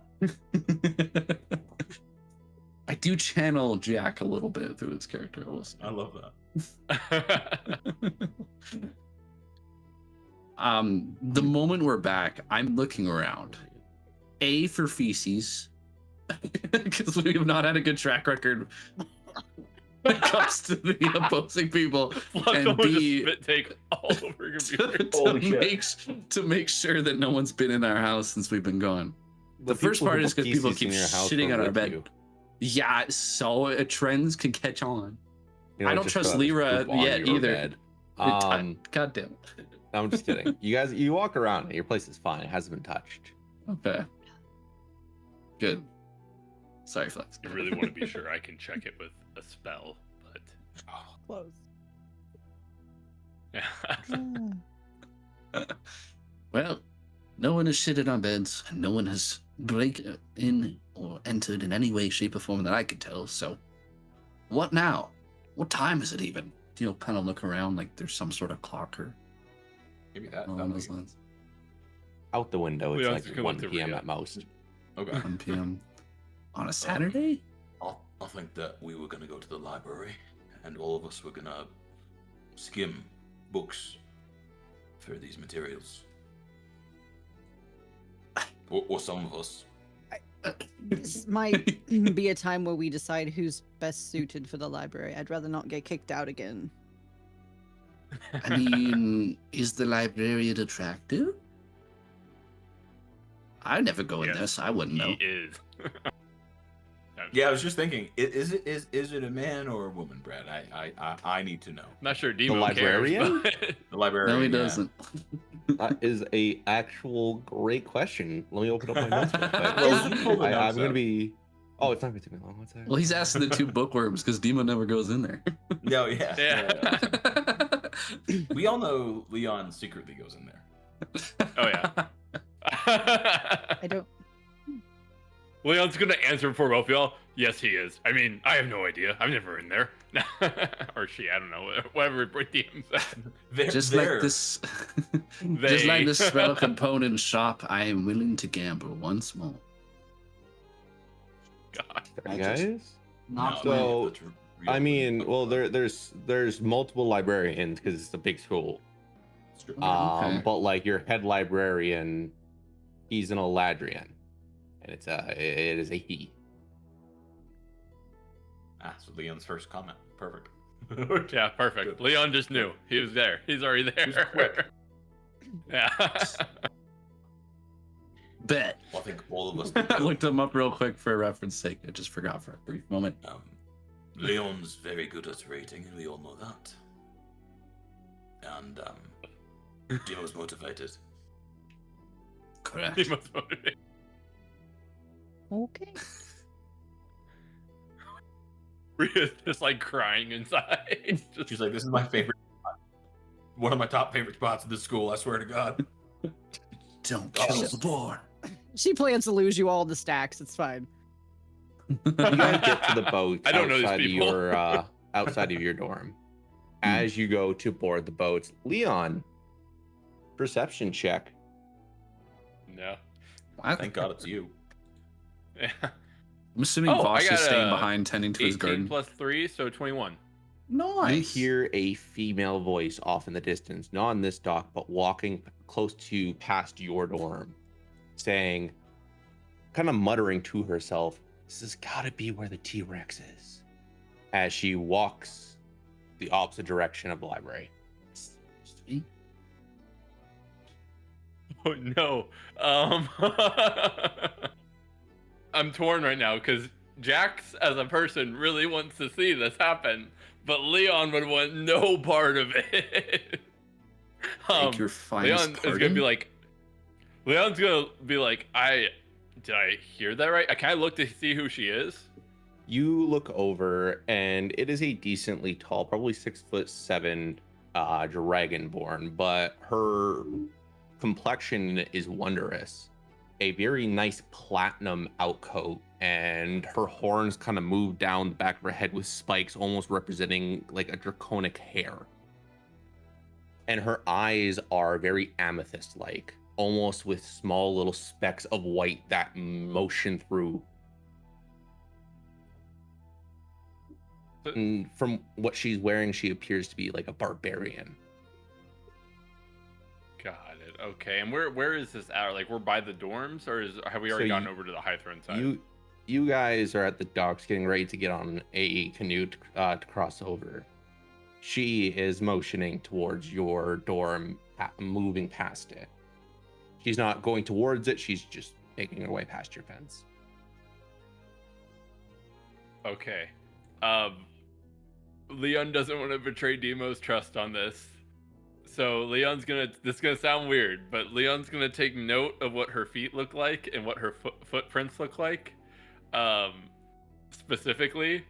I do channel Jack a little bit through his character. I will say. I love that. The moment we're back, I'm looking around. A for feces, because we have not had a good track record when it comes to the opposing people. And Flacco just B, spit take all over your computer. to make sure that no one's been in our house since we've been gone. The first people part who is put because people feces keep in your house shitting were on our with bed. you. Yeah, so trends can catch on. You know, I don't just trust throw this Lyra poop on yet your either. bed. God damn it. I'm just kidding. You walk around it. Your place is fine. It hasn't been touched. Okay. Good. Sorry, Flex. I really want to be sure I can check it with a spell, but Close. yeah. Well, no one has shitted on beds, and no one has break in or entered in any way, shape, or form that I could tell. So, what now? What time is it even? Do you kind of look around like there's some sort of clock or Maybe that. along those lines? Out the window, it's Yeah, like it's gonna 1 look to p.m. Rhia. at most. Okay. 1 p.m. on a Saturday? I think that we were gonna go to the library, and all of us were gonna skim books for these materials, or some of us. This might be a time where we decide who's best suited for the library. I'd rather not get kicked out again. I mean, is the librarian attractive? I'd never go in Yes, there, so I wouldn't know. He is. Yeah, I was just thinking, is it a man or a woman, Brad? I need to know. Not sure Demo librarian? cares, but The librarian. No, he yeah. doesn't. That is a actual great question. Let me open up my notes real quick. Well, you pulled the I'm notes gonna up. be. Oh, it's not gonna take me long. What's that? Well, he's asking the two bookworms because Demo never goes in there. No, yeah. Yeah. We all know Leon secretly goes in there. oh yeah. I don't. Leon's gonna answer for both y'all. Yes, he is. I mean, I have no idea. I'm never in there. Or she, I don't know. Whatever DM said. They're Just there. like this, just They. like this spell component shop, I am willing to gamble once more. God. Sorry, I just- guys. Not No, So, that's real I mean, quick. well, there's multiple librarians because it's a big school. It's true. Okay. But like your head librarian, he's an Eladrian, and it is a he. So Leon's first comment. Perfect. Yeah, perfect. Good. Leon just knew. He was there. He's already there. He was quick. Yeah. Bet. Well, I think all of us. I looked him up real quick for reference sake. I just forgot for a brief moment. Leon's very good at rating, and we all know that. And Demo's motivated. Correct. He must motivate. Okay. Rhea's just like crying inside. Just, She's like, "This is my favorite spot. One of my top favorite spots in this school. I swear to God." Don't kill the boar. She plans to lose you all the stacks. It's fine. You guys get to the boat I don't know these outside of people. your outside of your dorm. As you go to board the boats, Leon, perception check. no. Thank God it's you. Yeah. I'm assuming Oh, Voss I got is staying a behind tending to his 18 garden. plus 3, so 21. You Nice. hear a female voice off in the distance, not on this dock, but walking close to past your dorm, saying, kind of muttering to herself, "This has got to be where the T-Rex is." as she walks the opposite direction of the library. Oh no. I'm torn right now because Jax, as a person, really wants to see this happen, but Leon would want no part of it. Take your finest Leon is gonna be like, did I hear that right? Can I look to see who she is? You look over, and it is a decently tall, probably 6'7", dragonborn, but her complexion is wondrous. A very nice platinum outcoat, and her horns kind of move down the back of her head with spikes, almost representing like a draconic hair. And her eyes are very amethyst-like, almost with small little specks of white that motion through. And from what she's wearing, she appears to be like a barbarian. Got it. Okay. And where is this at? Like, we're by the dorms, or have we already gotten over to the Highthrone side? You guys are at the docks getting ready to get on a canoe to cross over. She is motioning towards your dorm, moving past it. She's not going towards it. She's just making her way past your fence. Okay. Leon doesn't want to betray Demo's trust on this. So Leon's this is gonna sound weird, but Leon's gonna take note of what her feet look like and what her footprints look like, specifically,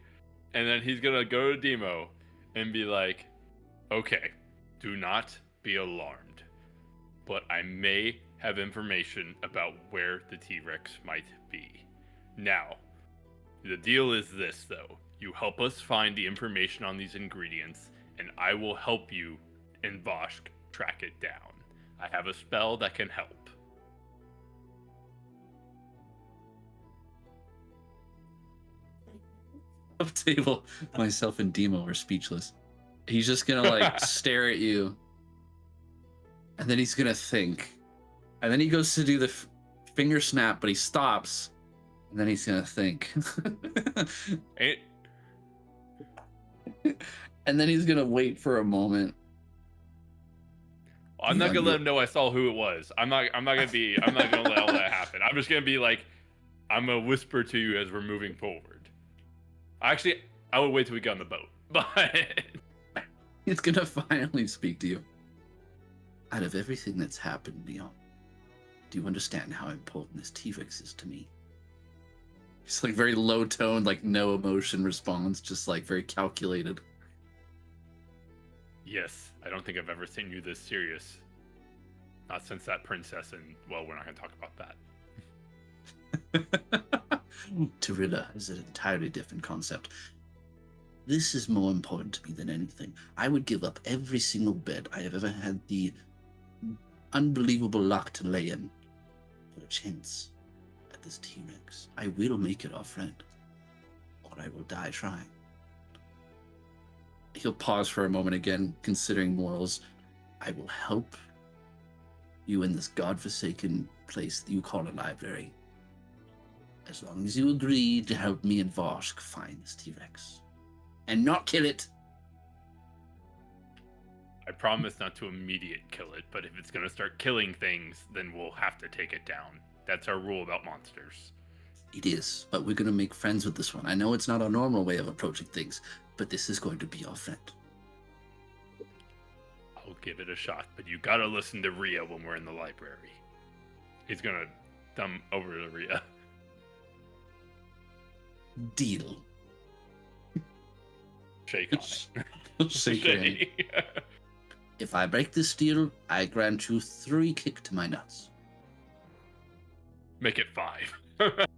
and then he's gonna go to Demo and be like, okay, do not be alarmed, but I may have information about where the T-Rex might be. Now, the deal is this though. You help us find the information on these ingredients, and I will help you and Voshk track it down. I have a spell that can help. Up table, myself and Demo are speechless. He's just gonna like stare at you, and then he's gonna think, and then he goes to do the finger snap, but he stops, and then he's gonna think. And then he's gonna wait for a moment. I'm not gonna let him know I saw who it was. I'm not gonna let all that happen. I'm just gonna be like, I'm gonna whisper to you as we're moving forward. Actually, I would wait till we get on the boat. But he's gonna finally speak to you. Out of everything that's happened, Leon, do you understand how important this T-Rex is to me? It's like very low tone, like no emotion response, just like very calculated. Yes, I don't think I've ever seen you this serious. Not since that princess, and well, we're not going to talk about that. Tarilla is an entirely different concept. This is more important to me than anything. I would give up every single bed I have ever had the unbelievable luck to lay in for a chance at this T-Rex. I will make it our friend, or I will die trying. He'll pause for a moment again, considering morals. I will help you in this godforsaken place that you call a library, as long as you agree to help me and Voshk find this T-Rex and not kill it. I promise not to immediate kill it, but if it's going to start killing things, then we'll have to take it down. That's our rule about monsters. It is, but we're going to make friends with this one. I know it's not our normal way of approaching things, but this is going to be our friend. I'll give it a shot, but you gotta listen to Rhia when we're in the library. He's gonna thumb over to Rhia. Deal. Shake on it. Shake hand. If I break this deal, I grant you 3 kick to my nuts. Make it 5.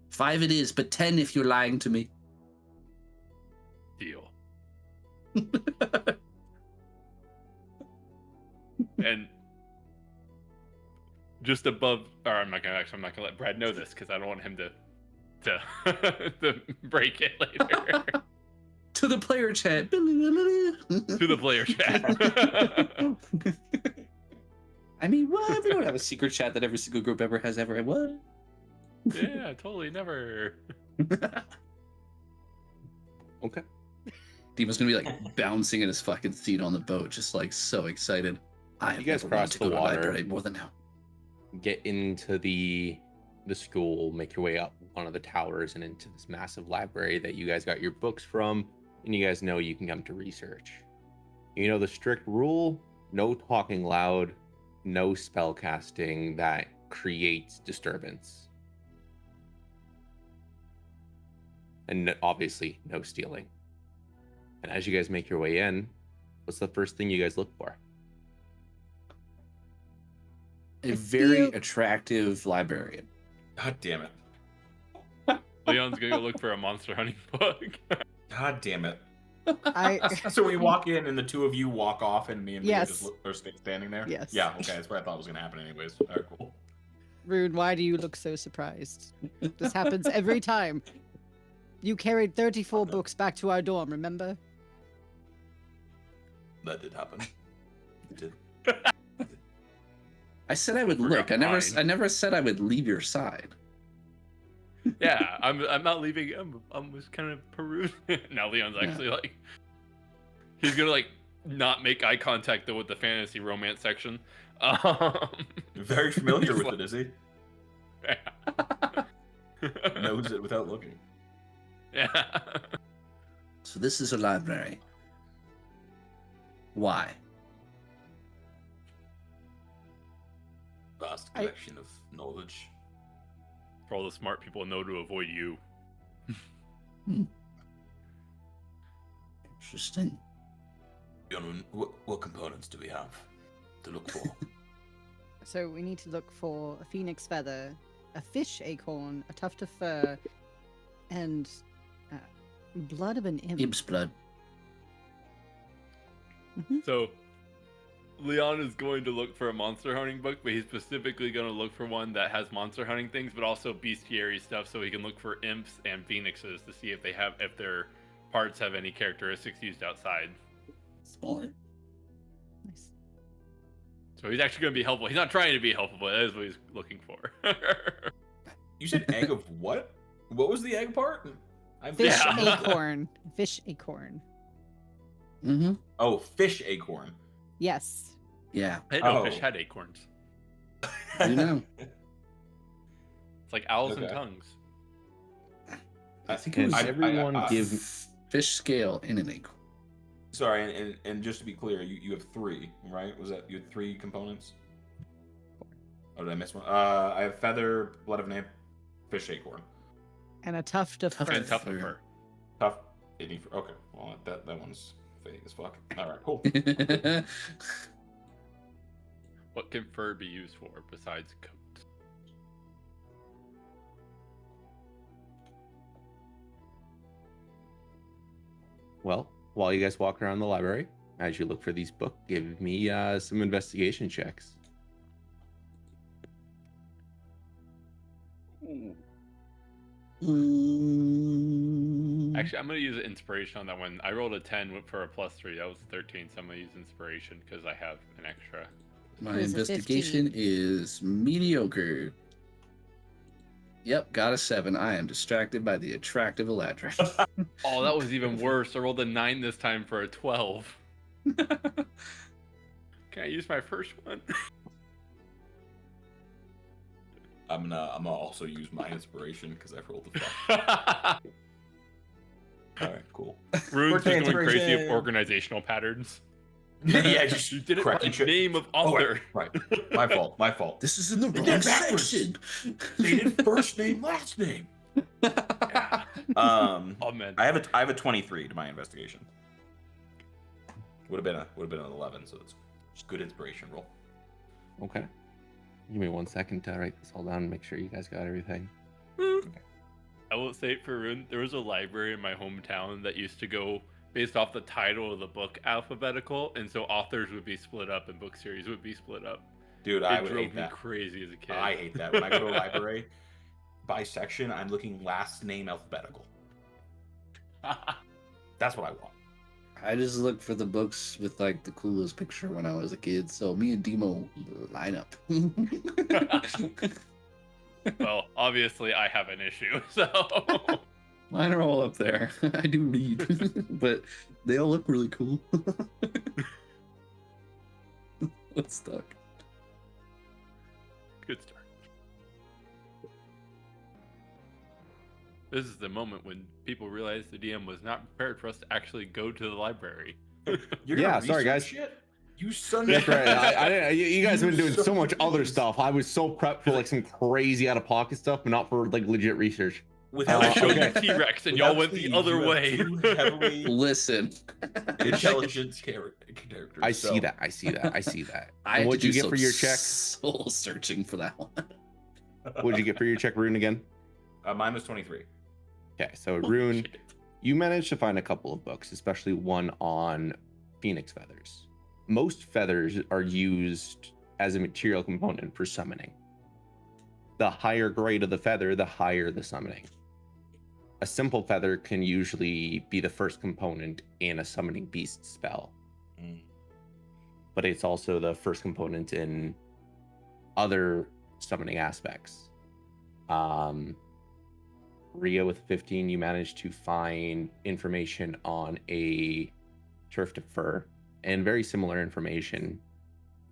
5 it is, but 10 if you're lying to me. Deal. And just above, or I'm not gonna let Brad know this because I don't want him to to break it later. To the player chat. To the player chat. I mean, what? We don't have a secret chat that every single group ever has ever. What? Yeah, totally never. Okay. Demon's gonna be like bouncing in his fucking seat on the boat, just like so excited. I have You guys never wanted cross to the go to a water. library more than now. Get into the school, make your way up one of the towers and into this massive library that you guys got your books from, and you guys know you can come to research. You know the strict rule: no talking loud, no spell casting that creates disturbance, and obviously no stealing. And as you guys make your way in, what's the first thing you guys look for? A I very feel- attractive librarian. God damn it. Leon's gonna go look for a monster hunting book. God damn it. I So when you walk in and the two of you walk off and me and Rhia Yes. just are standing there? Yes. Yeah, okay, that's what I thought was going to happen anyways. All right, cool. Rude, why do you look so surprised? This happens every time. You carried 34 books back to our dorm, remember? That did happen. It did. I said I would Forgot look. I never mine. said I would leave your side. Yeah, I'm not leaving. I'm just kind of perusing. Now Leon's Yeah. actually like, he's gonna like not make eye contact though with the fantasy romance section. Very familiar He's with it, is he? Yeah. Knows it without looking. Yeah. So this is a library. Why? Vast collection of knowledge. For all the smart people know to avoid you. Interesting. Bjorn, what components do we have to look for? So we need to look for a phoenix feather, a fish acorn, a tuft of fur, and blood of an imp. Imp's blood. So, Leon is going to look for a monster hunting book, but he's specifically going to look for one that has monster hunting things, but also bestiary stuff, so he can look for imps and phoenixes to see if their parts have any characteristics used outside. Smaller. Nice. So he's actually going to be helpful. He's not trying to be helpful, but that is what he's looking for. You said egg of what? What was the egg part? Fish Yeah. acorn. Fish acorn. Mm-hmm. Oh, fish acorn. Yes. Yeah. I didn't know Oh. fish had acorns. You know. It's like owls and Okay. tongues. I think it And was everyone give fish scale in an acorn. Sorry, and just to be clear, you have three, right? Was that you had three components? Oh, did I miss one? I have feather, blood of an imp, fish acorn, And a tuft of Tuft fur. And tough of Fur. fur. tough. Okay, well that one's fake as fuck. All right, cool. What can fur be used for besides coats? Well, while you guys walk around the library, as you look for these books, give me some investigation checks. Actually, I'm going to use inspiration on that one. I rolled a 10 for a +3. That was 13, so I'm going to use inspiration because I have an extra. My Where's the investigation is mediocre. Yep, got a 7. I am distracted by the attractive Eladrin. Oh, that was even worse. I rolled a 9 this time for a 12. Can I use my first one? I'm gonna also use my inspiration because I rolled the fuck. All right, cool. Rune's Birthday just going crazy of inspiration. organizational patterns. Yeah, just You did it correct by and shit. name of Oh, author. right. My fault. My fault. This is in the They wrong did backwards. section. They did first name, last name. Yeah. Oh man. I have a 23 to my investigation. Would have been an 11, so it's good inspiration roll. Okay. Give me 1 second to write this all down and make sure you guys got everything. I will say it for Rune, there was a library in my hometown that used to go based off the title of the book alphabetical, and so authors would be split up and book series would be split up. Dude, I It would drove hate me that. crazy as a kid. I hate that. When I go to a library, by section, I'm looking last name alphabetical. That's what I want. I just look for the books with like the coolest picture when I was a kid. So me and Demo line up. Well, obviously I have an issue, so Mine are all up there. I do read, but they all look really cool. What's stuck? Good start. This is the moment when people realize the DM was not prepared for us to actually go to the library. You're Yeah, gonna sorry, research guys. Shit? You son of That's right. I didn't, you guys have been doing You so much son of other bitches. stuff. I was so prepped for like some crazy out of pocket stuff, but not for like legit research. Without I showed okay. the T-Rex and y'all Without went the please, other you have way. two heavily Listen, intelligent characters. I see so- that. I see that. I see that. I And had what'd to you do get for your some check? soul searching for that one. What'd you get for your check, Rune, again? Mine was 23. Okay, so Holy Rune, shit. you managed to find a couple of books, especially one on phoenix feathers. Most feathers are used as a material component for summoning. The higher grade of the feather, the higher the summoning. A simple feather can usually be the first component in a summoning beast spell, but it's also the first component in other summoning aspects. Rhia with 15, you managed to find information on a turf to fur, and very similar information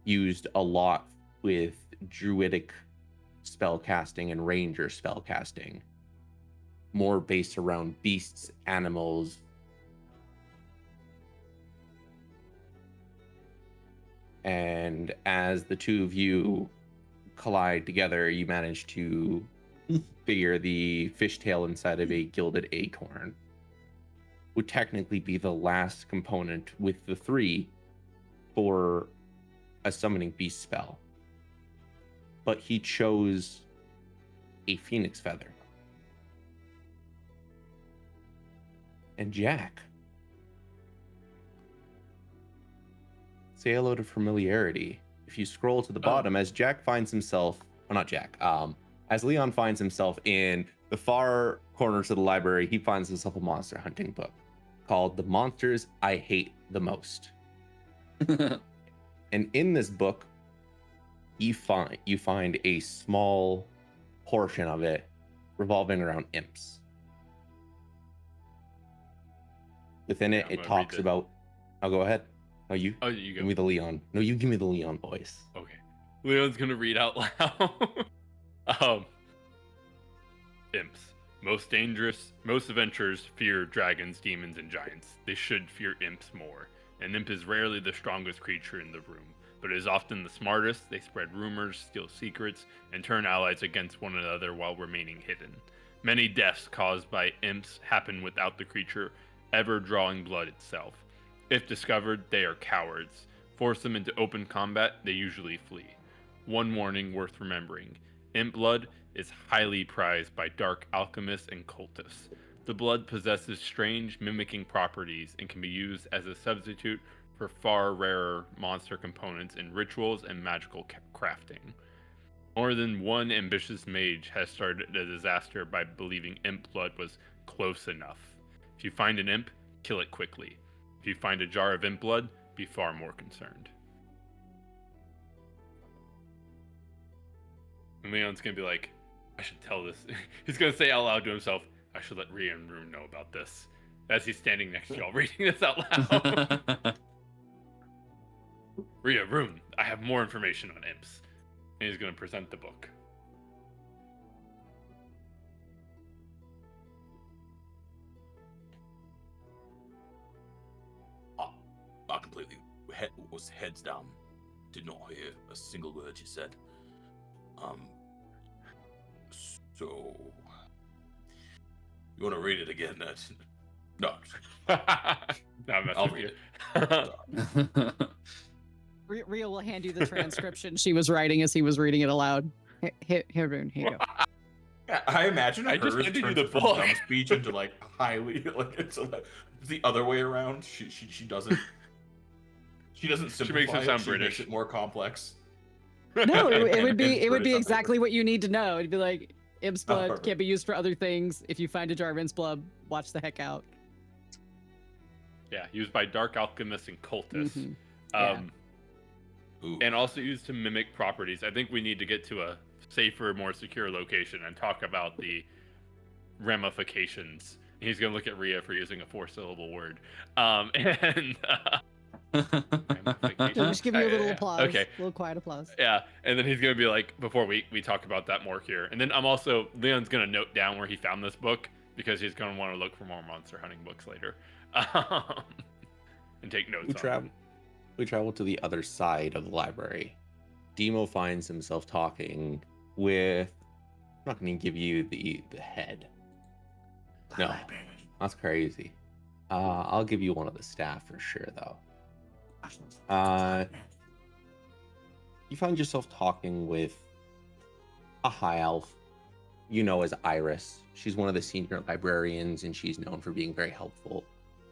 used a lot with druidic spell casting and ranger spell casting, more based around beasts, animals. And as the two of you collide together, you manage to figure the fishtail inside of a gilded acorn would technically be the last component with the three for a summoning beast spell. But he chose a phoenix feather. And Jack, say hello to familiarity. If you scroll to the bottom, as Jack finds himself, well, not Jack, as Leon finds himself in the far corners of the library, he finds himself a monster hunting book called The Monsters I Hate the Most. And in this book, you find a small portion of it revolving around imps. Within it, I'm it gonna read talks this. about. Oh, go ahead. Oh, you. Oh, you Give go. me the Leon. No, you give me the Leon voice. Okay. Leon's gonna read out loud. Imps. Most dangerous. Most adventurers fear dragons, demons, and giants. They should fear imps more. An imp is rarely the strongest creature in the room, but is often the smartest. They spread rumors, steal secrets, and turn allies against one another while remaining hidden. Many deaths caused by imps happen without the creature ever drawing blood itself. If discovered, they are cowards. Force them into open combat, they usually flee. One warning worth remembering. Imp blood is highly prized by dark alchemists and cultists. The blood possesses strange mimicking properties and can be used as a substitute for far rarer monster components in rituals and magical crafting. More than one ambitious mage has started a disaster by believing imp blood was close enough. If you find an imp, kill it quickly. If you find a jar of imp blood, be far more concerned. And Leon's gonna be like, I should tell this. He's gonna say out loud to himself, I should let Rhia and Rune know about this. As he's standing next to y'all reading this out loud. Rhia, Rune, I have more information on imps. And he's gonna present the book. I completely was heads down. Did not hear a single word you said. So you want to read it again? No. No, I'm I'll messing read with it. you. Rhea will hand you the transcription she was writing as he was reading it aloud. Here, Rune, here you go. Yeah, I imagine I just hers handed you turns the from book. dumb speech into like highly like it's the other way around. She doesn't. She doesn't simplify makes it sound She British. makes it more complex. No, it would be It's British on exactly paper. what you need to know. It'd be like imp's blood perfect. can't be used for other things. If you find a jar of imp's blood, watch the heck out. Yeah, used by dark alchemists and cultists. Mhm. Yeah. Ooh. And also used to mimic properties. I think we need to get to a safer, more secure location and talk about the ramifications He's gonna look at Rhia for using a 4-syllable word. We'll just give you a little applause. Okay. A little quiet applause. Yeah, and then he's gonna be like, before we talk about that more here, and then Leon's gonna note down where he found this book because he's gonna want to look for more monster hunting books later, and take notes. We travel to the other side of the library. Demo finds himself talking with. I'm not going to give you the head. No, that's crazy. I'll give you one of the staff for sure, though. You find yourself talking with a high elf, you know as Iris. She's one of the senior librarians, and she's known for being very helpful.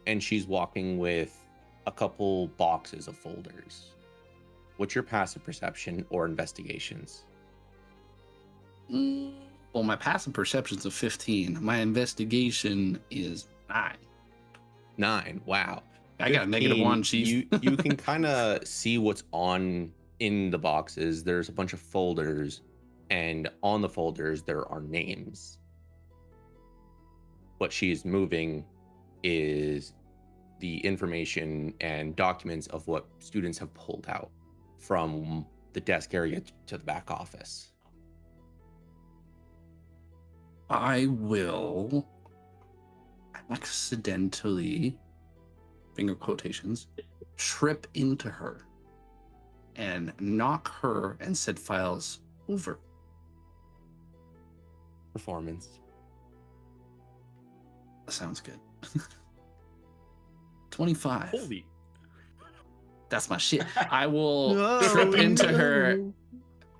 And she's walking with a couple boxes of folders. What's your passive perception or investigations? Well, my passive perception's a 15. My investigation is 9. 9. Wow. I got a -1, chief. You can kind of see what's in the boxes. There's a bunch of folders, and on the folders there are names. What she is moving is the information and documents of what students have pulled out from the desk area to the back office. I will accidentally, finger quotations, trip into her and knock her and said files over. Performance. Sounds good. 25. Holy. That's my shit. I will trip into her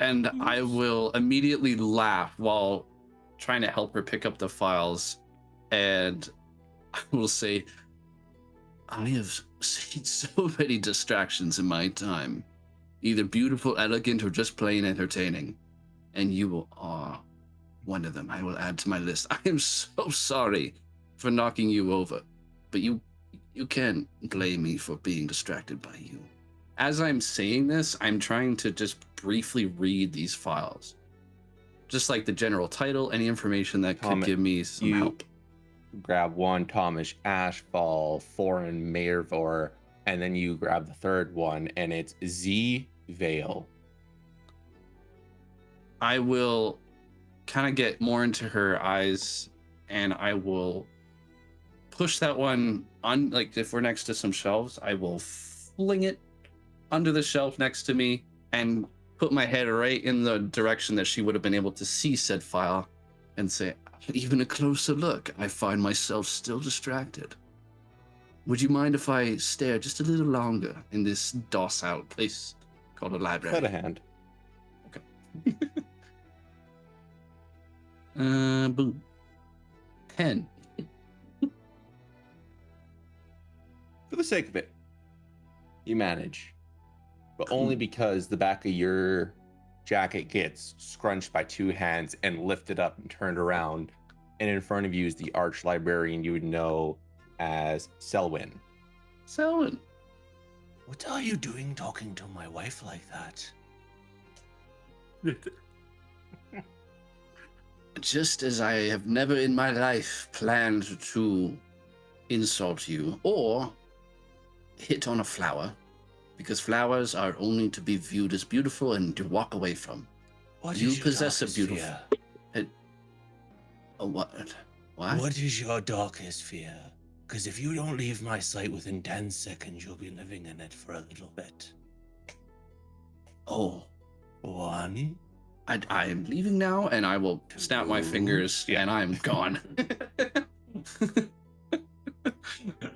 and I will immediately laugh while trying to help her pick up the files. And I will say, I have seen so many distractions in my time, either beautiful, elegant, or just plain entertaining. And you are one of them. I will add to my list. I am so sorry for knocking you over, but you can't blame me for being distracted by you. As I'm saying this, I'm trying to just briefly read these files. Just like the general title, any information that could give me some help. Grab one, Thomas Ashfall, Foreign Mayorvor, and then you grab the third one, and it's Z Vale. I will kind of get more into her eyes, and I will push that one on, like if we're next to some shelves, I will fling it under the shelf next to me and put my head right in the direction that she would have been able to see said file and say, even a closer look, I find myself still distracted. Would you mind if I stare just a little longer in this docile place called a library? Cut a hand. Okay. Boom. 10. For the sake of it, you manage. But only because the back of your jacket gets scrunched by two hands and lifted up and turned around. And in front of you is the arch librarian you would know as Selwyn. Selwyn. What are you doing talking to my wife like that? Just as I have never in my life planned to insult you or hit on a flower, because flowers are only to be viewed as beautiful and to walk away from. What you is your possess a darkest beautiful. fear? What? What is your darkest fear? Because if you don't leave my sight within 10 seconds, you'll be living in it for a little bit. Oh. 1. I am leaving now, and I will snap my fingers, and I'm gone.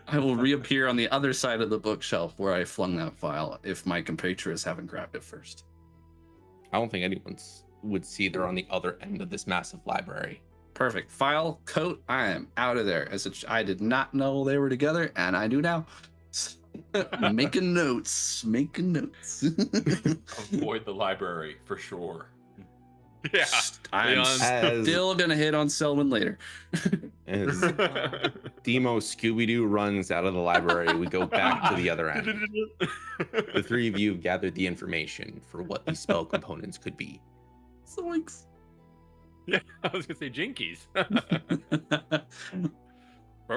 I will reappear on the other side of the bookshelf where I flung that file if my compatriots haven't grabbed it first. I don't think anyone would see they're on the other end of this massive library. Perfect. File, coat, I am out of there. I did not know they were together, and I do now. Making notes. Avoid the library for sure. Yeah. I'm still going to hit on Selwyn later. As Demo Scooby-Doo runs out of the library, we go back to the other end. The three of you have gathered the information for what these spell components could be. Zoinks. Yeah, I was gonna say jinkies.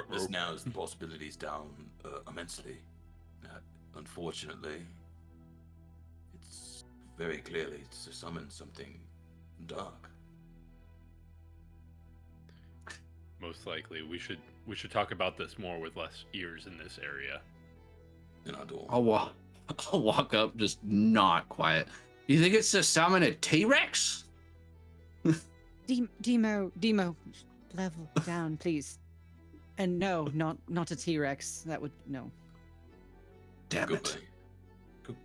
This narrows the possibilities down immensely. Unfortunately, it's very clearly to summon something dark. Most likely, we should talk about this more with less ears in this area. In our door. I'll walk up, just not quiet. You think it's to summon a T-Rex? Demo, level down, please. And no, not a T-Rex. That would no. Damn it.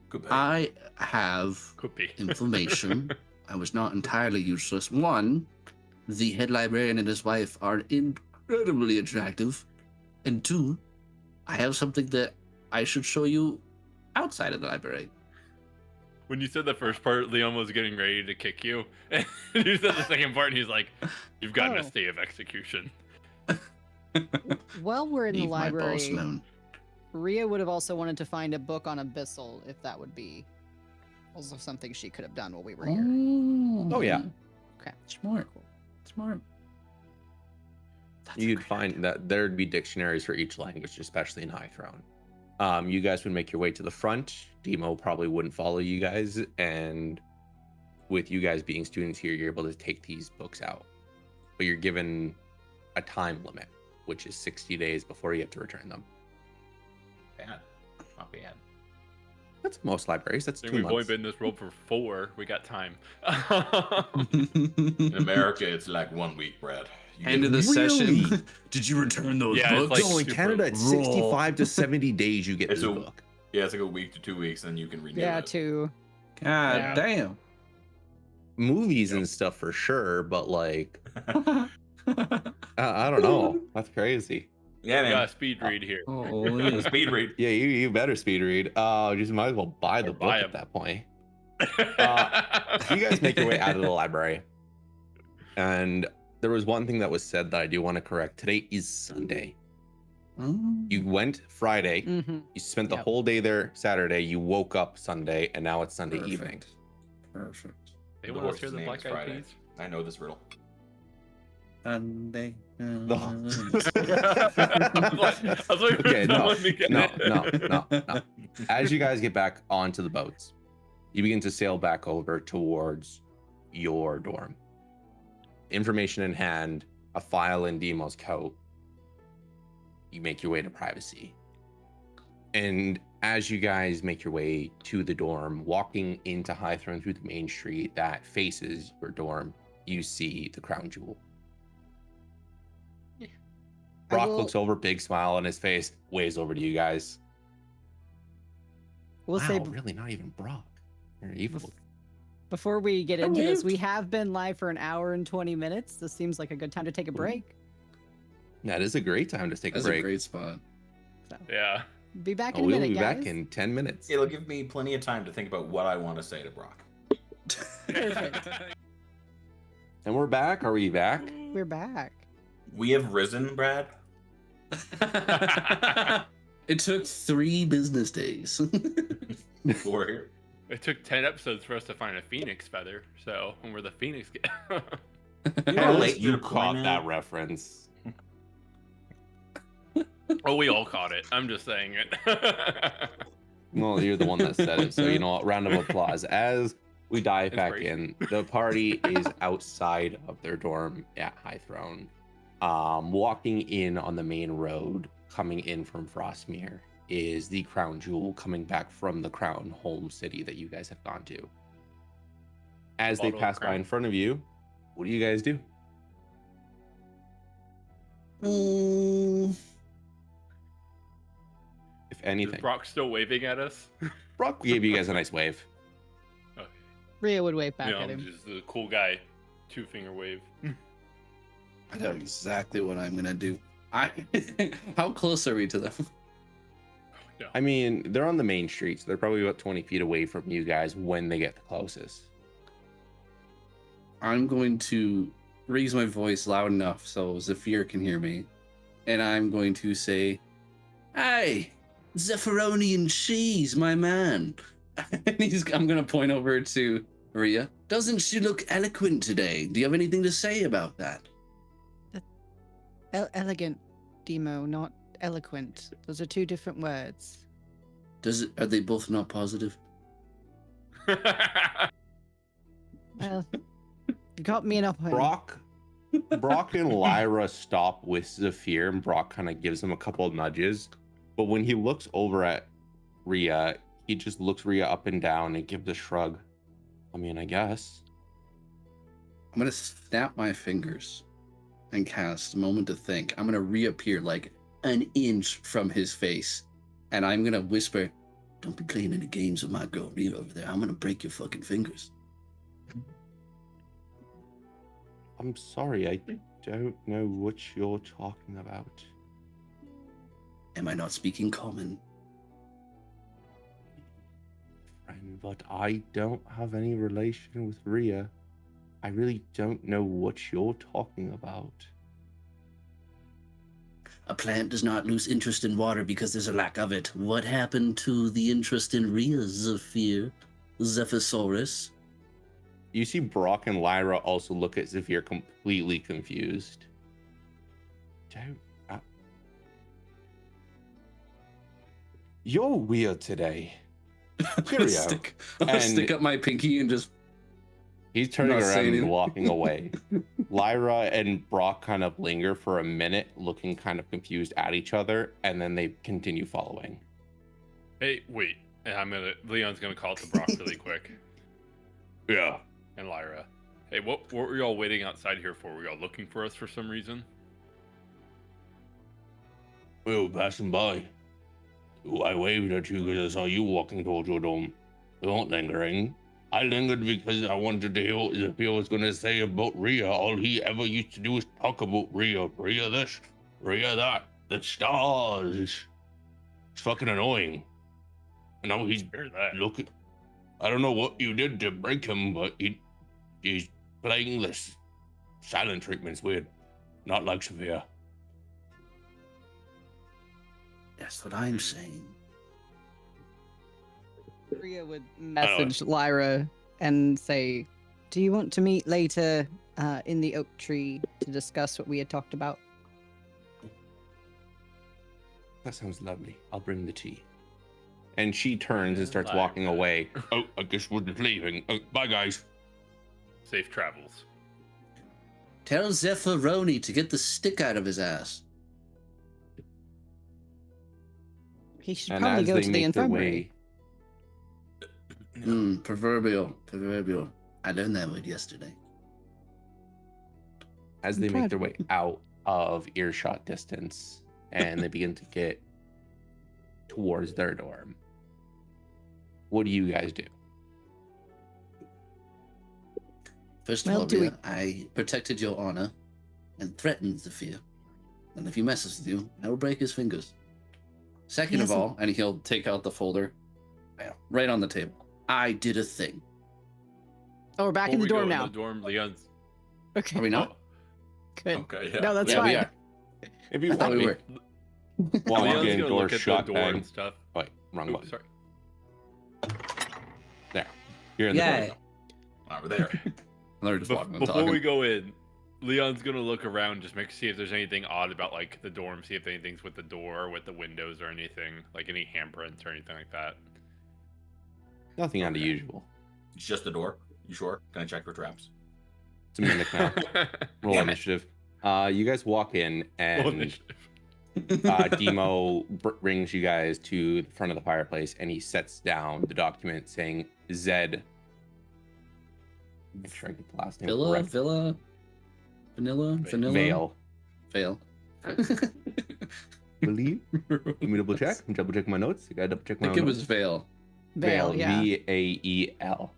Goodbye. I have Could be. information. I was not entirely useless. One, the head librarian and his wife are incredibly attractive. And two, I have something that I should show you outside of the library. When you said the first part, Leon was getting ready to kick you. And you said the second part, and he's like, "You've gotten a Oh. stay of execution." While we're in the Leave my boss library, alone. Rhia would have also wanted to find a book on Abyssal, if that would be also something she could have done while we were here. Oh, yeah. Okay. Smart. Smart. That's a You'd great find idea. that there'd be dictionaries for each language, especially in Highthrone. You guys would make your way to the front. Demo probably wouldn't follow you guys, and with you guys being students here, you're able to take these books out. But you're given a time limit, which is 60 days before you have to return them. Bad. Not bad. That's most libraries. That's I think 2 we've only months. been in this world for 4. We got time. In America, it's like 1 week, Brad. You End get- of the Really? session. Did you return those Yeah, it's books? like No, in super Canada, it's raw. 65 to 70 days you get It's this a- book. Yeah, it's like a week to 2 weeks, and you can renew Yeah, it. too. God Yeah. damn. Movies and stuff for sure, but like, I don't know. That's crazy. Yeah, We got a man. speed read here. Oh, yeah. Speed read. Yeah, you better speed read. Just might as well buy the Or book buy at 'em. that point. You guys make your way out of the library, and there was one thing that was said that I do want to correct. Today is Sunday. You went Friday. Mm-hmm. You spent the Yep. whole day there Saturday. You woke up Sunday, and now it's Sunday evening. Perfect. Anyone The else hear horse's the name Black is Eyed Friday. Peas? I know this riddle. Sunday. No. I was waiting for Okay, no, someone to get it. no. As you guys get back onto the boats, you begin to sail back over towards your dorm. Information in hand, a file in Demo's coat. You make your way to privacy. And as you guys make your way to the dorm, walking into Highthrone through the main street that faces your dorm, you see the crown jewel. Brock looks over, big smile on his face, waves over to you guys. We'll Wow, say really not even Brock. You're evil. before we get into this, waved. we have been live for an hour and 20 minutes. This seems like a good time to take a break. That is a great time to take That's a break. a great spot. So Yeah. be back Oh, in a we'll minute, be guys. back in 10 minutes. It'll give me plenty of time to think about what I want to say to Brock. Perfect. And we're back. Are we back? We're back. We have risen, Brad. It took 3 business days. We're here. It took 10 episodes for us to find a phoenix feather, so when we're the phoenix You know At how least late you you're caught playing that now? reference. Oh, we all caught it. I'm just saying it. Well, you're the one that said it. So, you know what? Round of applause. As we dive back in, Inspiration. the party is outside of their dorm at Highthrone. Walking in on the main road, coming in from Frostmere, is the crown jewel coming back from the Crownholm city that you guys have gone to. As they Bottle of pass by crown. in front of you, what do you guys do? If Is anything, Brock still waving at us? Brock gave you guys a nice wave. Okay. Rhea would wave back You know, at him. just a cool guy. 2-finger wave. I know exactly what I'm gonna do. How close are we to them? No. I mean, they're on the main street, so they're probably about 20 feet away from you guys when they get the closest. I'm going to raise my voice loud enough so Zephyr can hear me, and I'm going to say, "Hey, Zephyronian cheese, my man." And I'm going to point over to Rhia. Doesn't she look eloquent today? Do you have anything to say about that? Elegant. Demo, not eloquent. Those are two different words. Are they both not positive? Well, you got me an upper. Brock and Lyra stop with Zephyr, and Brock kind of gives him a couple of nudges. But when he looks over at Rhia, he just looks Rhia up and down and gives a shrug. I mean, I guess. I'm gonna snap my fingers and cast a moment to think. I'm gonna reappear like an inch from his face, and I'm gonna whisper, "Don't be playing any games with my girl Rhia over there. I'm gonna break your fucking fingers." I'm sorry, I don't know what you're talking about. Am I not speaking common? Friend, but I don't have any relation with Rhia. I really don't know what you're talking about. A plant does not lose interest in water because there's a lack of it. What happened to the interest in Rhia, Zephyr? Zephysaurus? You see Brock and Lyra also look at Zephyr completely confused. You're weird today. Cheerio. I'm gonna stick up my pinky and just... He's turning Not saying around and anything. walking away. Lyra and Brock kind of linger for a minute, looking kind of confused at each other, and then they continue following. Hey, wait. Leon's gonna call to Brock really quick. Yeah. And Lyra. Hey, what were y'all waiting outside here for? Were y'all looking for us for some reason? We were passing by. I waved at you because I saw you walking towards your dome. We weren't lingering. I lingered because I wanted to hear what Zephyr was going to say about Rhia. All he ever used to do was talk about Rhia. Rhia this, Rhia that, the stars. It's fucking annoying. And now he's looking. I don't know what you did to break him, but he's playing this silent treatment's weird. Not like Zephyr. That's what I'm saying. Rhia would message Lyra and say, "Do you want to meet later in the oak tree to discuss what we had talked about?" That sounds lovely. I'll bring the tea. And she turns and starts walking away. Oh, I guess we're just leaving. Bye, guys. Safe travels. Tell Zephyroni to get the stick out of his ass. He should And probably as go they to the make their infirmary. way, Proverbial. I learned that word yesterday. as I'm they make proud their of way you. out of earshot distance, and they begin to get towards their dorm, what do you guys do? First of Well, all, do we- Rhia, I protected your honor and threatened Zephyr. And if he messes with you, I will break his fingers. Second of hasn't- all, and he'll take out the folder, right on the table. I did a thing. Oh, we're back in the Before we dorm go now. In the dorm, Leon's. Okay, Are we not? good. Okay, yeah. No, that's Yeah, we fine. are. If you I thought want we me, were. walk Leon's in, gonna door look at shut, the door bang. and stuff. Wait, wrong Oops, button. sorry. There, you're in the Yeah. door. Over there. They're just walking and Before talking. we go in, Leon's gonna look around, just see if there's anything odd about like the dorm, see if anything's with the door, with the windows, or anything like any handprints or anything like that. Nothing out of usual. It's just the door. You sure? Can I check for traps? It's a mimic now. Roll Damn it. initiative. You guys walk in, Roll and initiative. Demo brings you guys to the front of the fireplace, and he sets down the document saying Zed. Make sure I get the last name correct. Vanilla? Vale. Fail. Believe. Let me double check. I'm double checking my notes. I gotta double check I my think it notes. was Vale. Vale, yeah. Vael.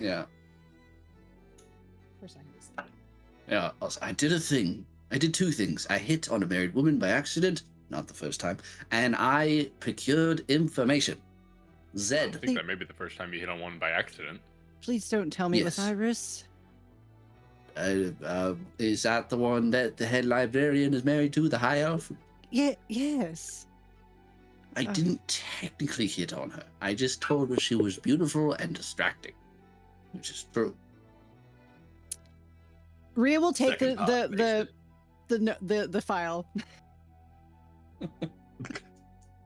Yeah. Of course I understand. Yeah. Also, I did a thing. I did two things. I hit on a married woman by accident, not the first time, and I procured information. I Zed. think that may be the first time you hit on one by accident. Please don't tell me it was Yes. Iris. Is that the one that the head librarian is married to, the high elf? Yeah, yes. I didn't technically hit on her. I just told her she was beautiful and distracting, which is true. Rhia will take Second the half makes it. the file.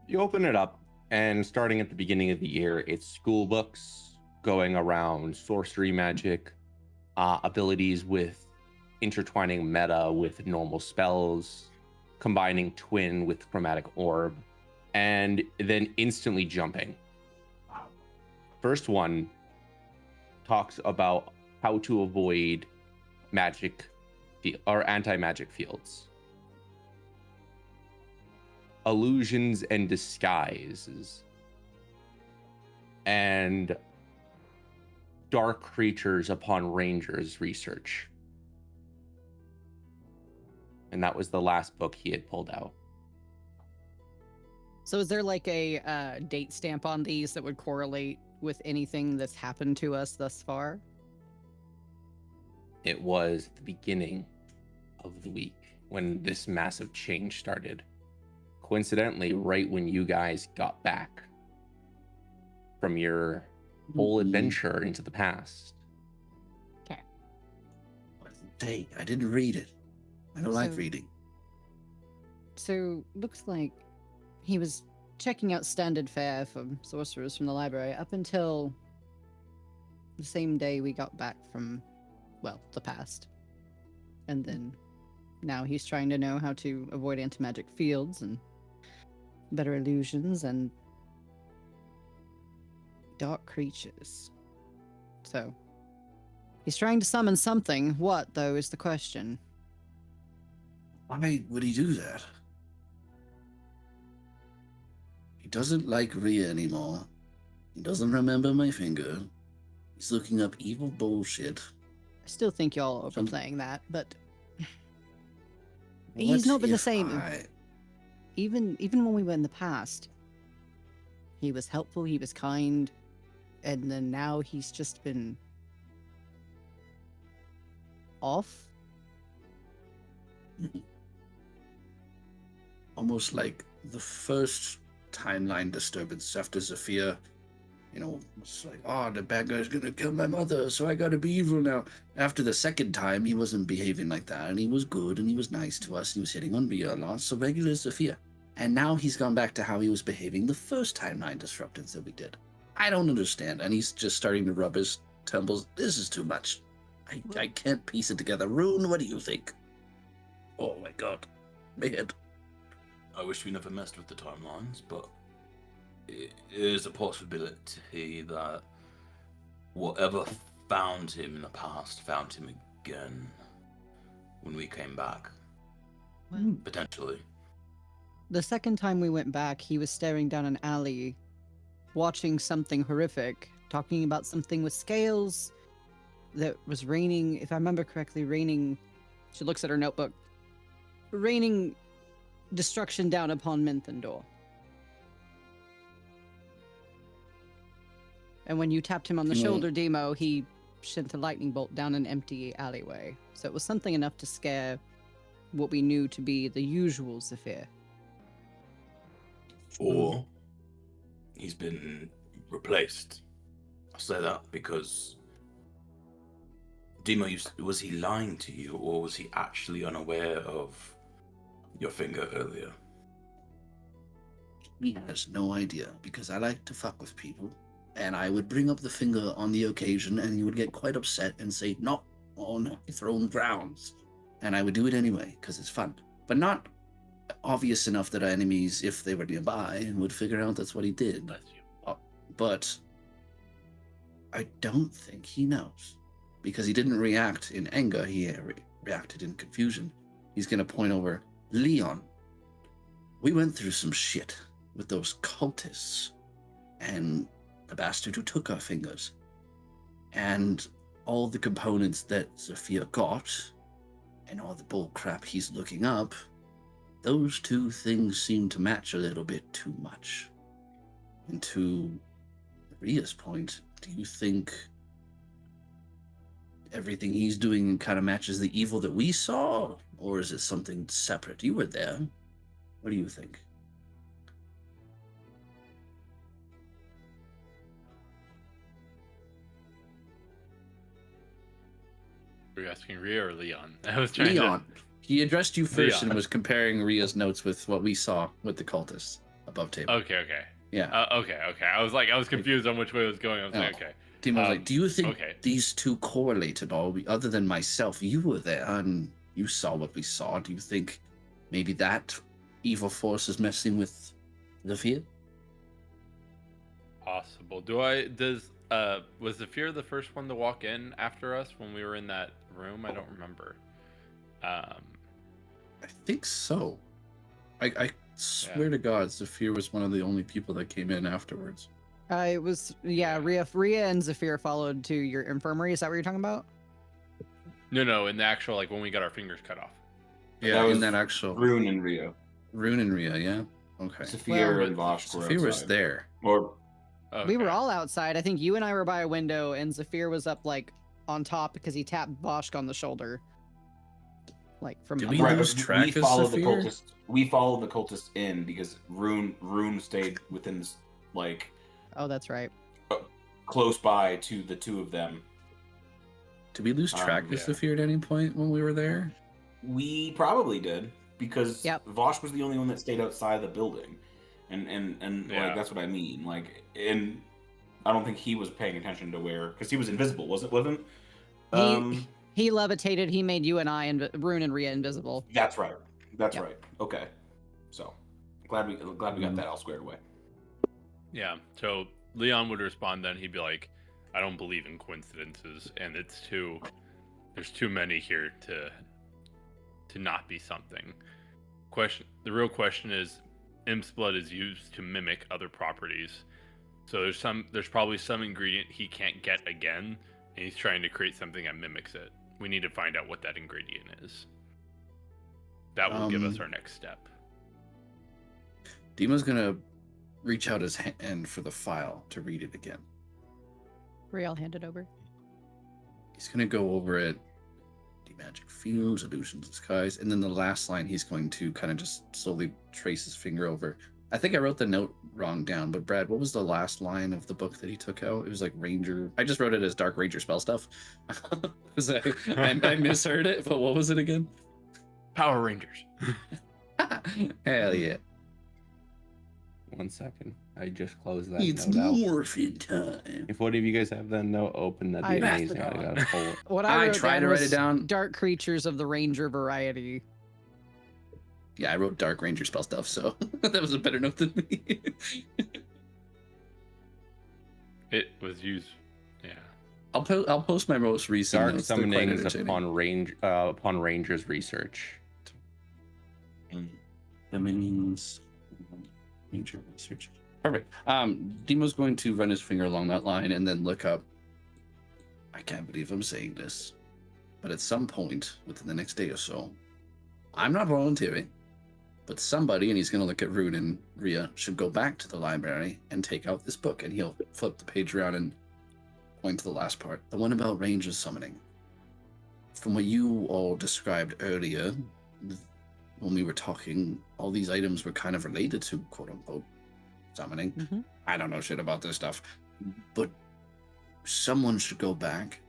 You open it up, and starting at the beginning of the year, it's school books going around sorcery magic, abilities with intertwining meta with normal spells, combining twin with chromatic orb, and then instantly jumping. First one talks about how to avoid magic or anti-magic fields, illusions and disguises, and dark creatures upon rangers research. And that was the last book he had pulled out. So is there like a date stamp on these that would correlate with anything that's happened to us thus far? It was the beginning of the week when this massive change started. Coincidentally, right when you guys got back from your whole adventure into the past. Hey, I didn't read it. I don't like So- reading. So looks like he was checking out standard fare for sorcerers from the library up until the same day we got back from, well, the past. And then now he's trying to know how to avoid anti-magic fields and better illusions and dark creatures. So he's trying to summon something. What, though, is the question. Why would he do that? He doesn't like Rhia anymore. He doesn't remember my finger. He's looking up evil bullshit. I still think y'all are Some- overplaying that, but he's not been the if same. I- Even when we were in the past, he was helpful, he was kind, and then now he's just been off. Almost like the first timeline disturbance after Zephyr, it's like, oh, the bad guy's gonna kill my mother, so I gotta be evil now. After the second time, he wasn't behaving like that, and he was good, and he was nice to us, and he was hitting on Rhia a lot, so regular Zephyr. And now he's gone back to how he was behaving the first timeline disruptance that we did. I don't understand, and he's just starting to rub his temples. This is too much. I can't piece it together. Rune, what do you think? Oh my god. My head. I wish we never messed with the timelines, but it is a possibility that whatever found him in the past found him again when we came back. Potentially. The second time we went back, he was staring down an alley, watching something horrific, talking about something with scales that was raining, if I remember correctly, she looks at her notebook, raining destruction down upon Minthendor. And when you tapped him on the shoulder, Demo, he sent a lightning bolt down an empty alleyway. So it was something enough to scare what we knew to be the usual Zephyr. Or he's been replaced. I say that because Demo, was he lying to you, or was he actually unaware of your finger earlier? He has no idea, because I like to fuck with people, and I would bring up the finger on the occasion, and he would get quite upset and say, not on throne grounds. And I would do it anyway, because it's fun. But not obvious enough that our enemies, if they were nearby, would figure out that's what he did. Bless you. But I don't think he knows, because he didn't react in anger, he reacted in confusion. He's going to point over, Leon, we went through some shit with those cultists and the bastard who took our fingers, and all the components that Zephyr got and all the bull crap he's looking up. Those two things seem to match a little bit too much. And to Rhea's point, do you think everything he's doing kind of matches the evil that we saw? Or is it something separate? You were there. What do you think? Were you asking Rhia or Leon? I was trying Leon. He addressed you first Leon. and was comparing Rhia's notes with what we saw with the cultists above table. Okay. Yeah. Okay. I was confused on which way it was going. I was like, Oh. okay. Timo was like, do you think okay. these two correlate at all? Other than myself, you were there and you saw what we saw. Do you think maybe that evil force is messing with Zephyr? Possible. Was Zephyr the first one to walk in after us when we were in that room? I don't remember. I think so. I swear to God, Zephyr was one of the only people that came in afterwards. It was Rhia and Zephyr followed to your infirmary. Is that what you're talking about? No, in the actual like when we got our fingers cut off. Yeah, That in was that actual Rune and Rhia. Rune and Rhia, yeah. Okay. Zephyr Well, and Vosh were Zephyr was outside. there. Or We were Okay. all outside. I think you and I were by a window, and Zephyr was up like on top because he tapped Boschk on the shoulder. Like from Did up we above. right, lose but track we of followed the Zephyr? cultists. We followed the cultists in because Rune stayed within this, like Oh, that's right. close by to the two of them. Did we lose track of yeah. Zephyr at any point when we were there? We probably did because Yep. Vosh was the only one that stayed outside the building, and Yeah. like that's what I mean. Like, and I don't think he was paying attention to where because he was invisible, wasn't? He levitated. He made you and I and Rune and Rhia invisible. That's right. That's Yep. right. Okay. So glad we got that all squared away. Yeah. So Leon would respond then. He'd be like, "I don't believe in coincidences, and there's too many here to not be something." The real question is, Imp's blood is used to mimic other properties. So there's probably some ingredient he can't get again, and he's trying to create something that mimics it. We need to find out what that ingredient is. That will give us our next step. Dima's gonna reach out his hand for the file to read it again. Rhia, I'll hand it over. He's gonna go over it. The magic fields, illusions of skies, and then the last line he's going to kind of just slowly trace his finger over. I think I wrote the note wrong down, but Brad, what was the last line of the book that he took out? It was like Ranger. I just wrote it as Dark Ranger spell stuff. Because I misheard it, but what was it again? Power Rangers. Hell yeah. 1 second. I just closed that It's note out. morphin time. If one of you guys have that note open, that'd be I amazing. I forgot. gotta pull it. What I I wrote tried down to write was it down. Dark creatures of the Ranger variety. Yeah, I wrote Dark Ranger spell stuff, so that was a better note than me. It was used. Yeah. I'll post my most recent Dark notes. They're quite summonings entertaining. upon Ranger's research. Summonings. Ranger research. Perfect. Demo's going to run his finger along that line and then look up. I can't believe I'm saying this, but at some point within the next day or so, I'm not volunteering, but somebody, and he's going to look at Rune and Rhia, should go back to the library and take out this book, and he'll flip the page around and point to the last part, the one about Ranger's summoning. From what you all described earlier, when we were talking, all these items were kind of related to quote-unquote summoning. Mm-hmm. I don't know shit about this stuff, but someone should go back.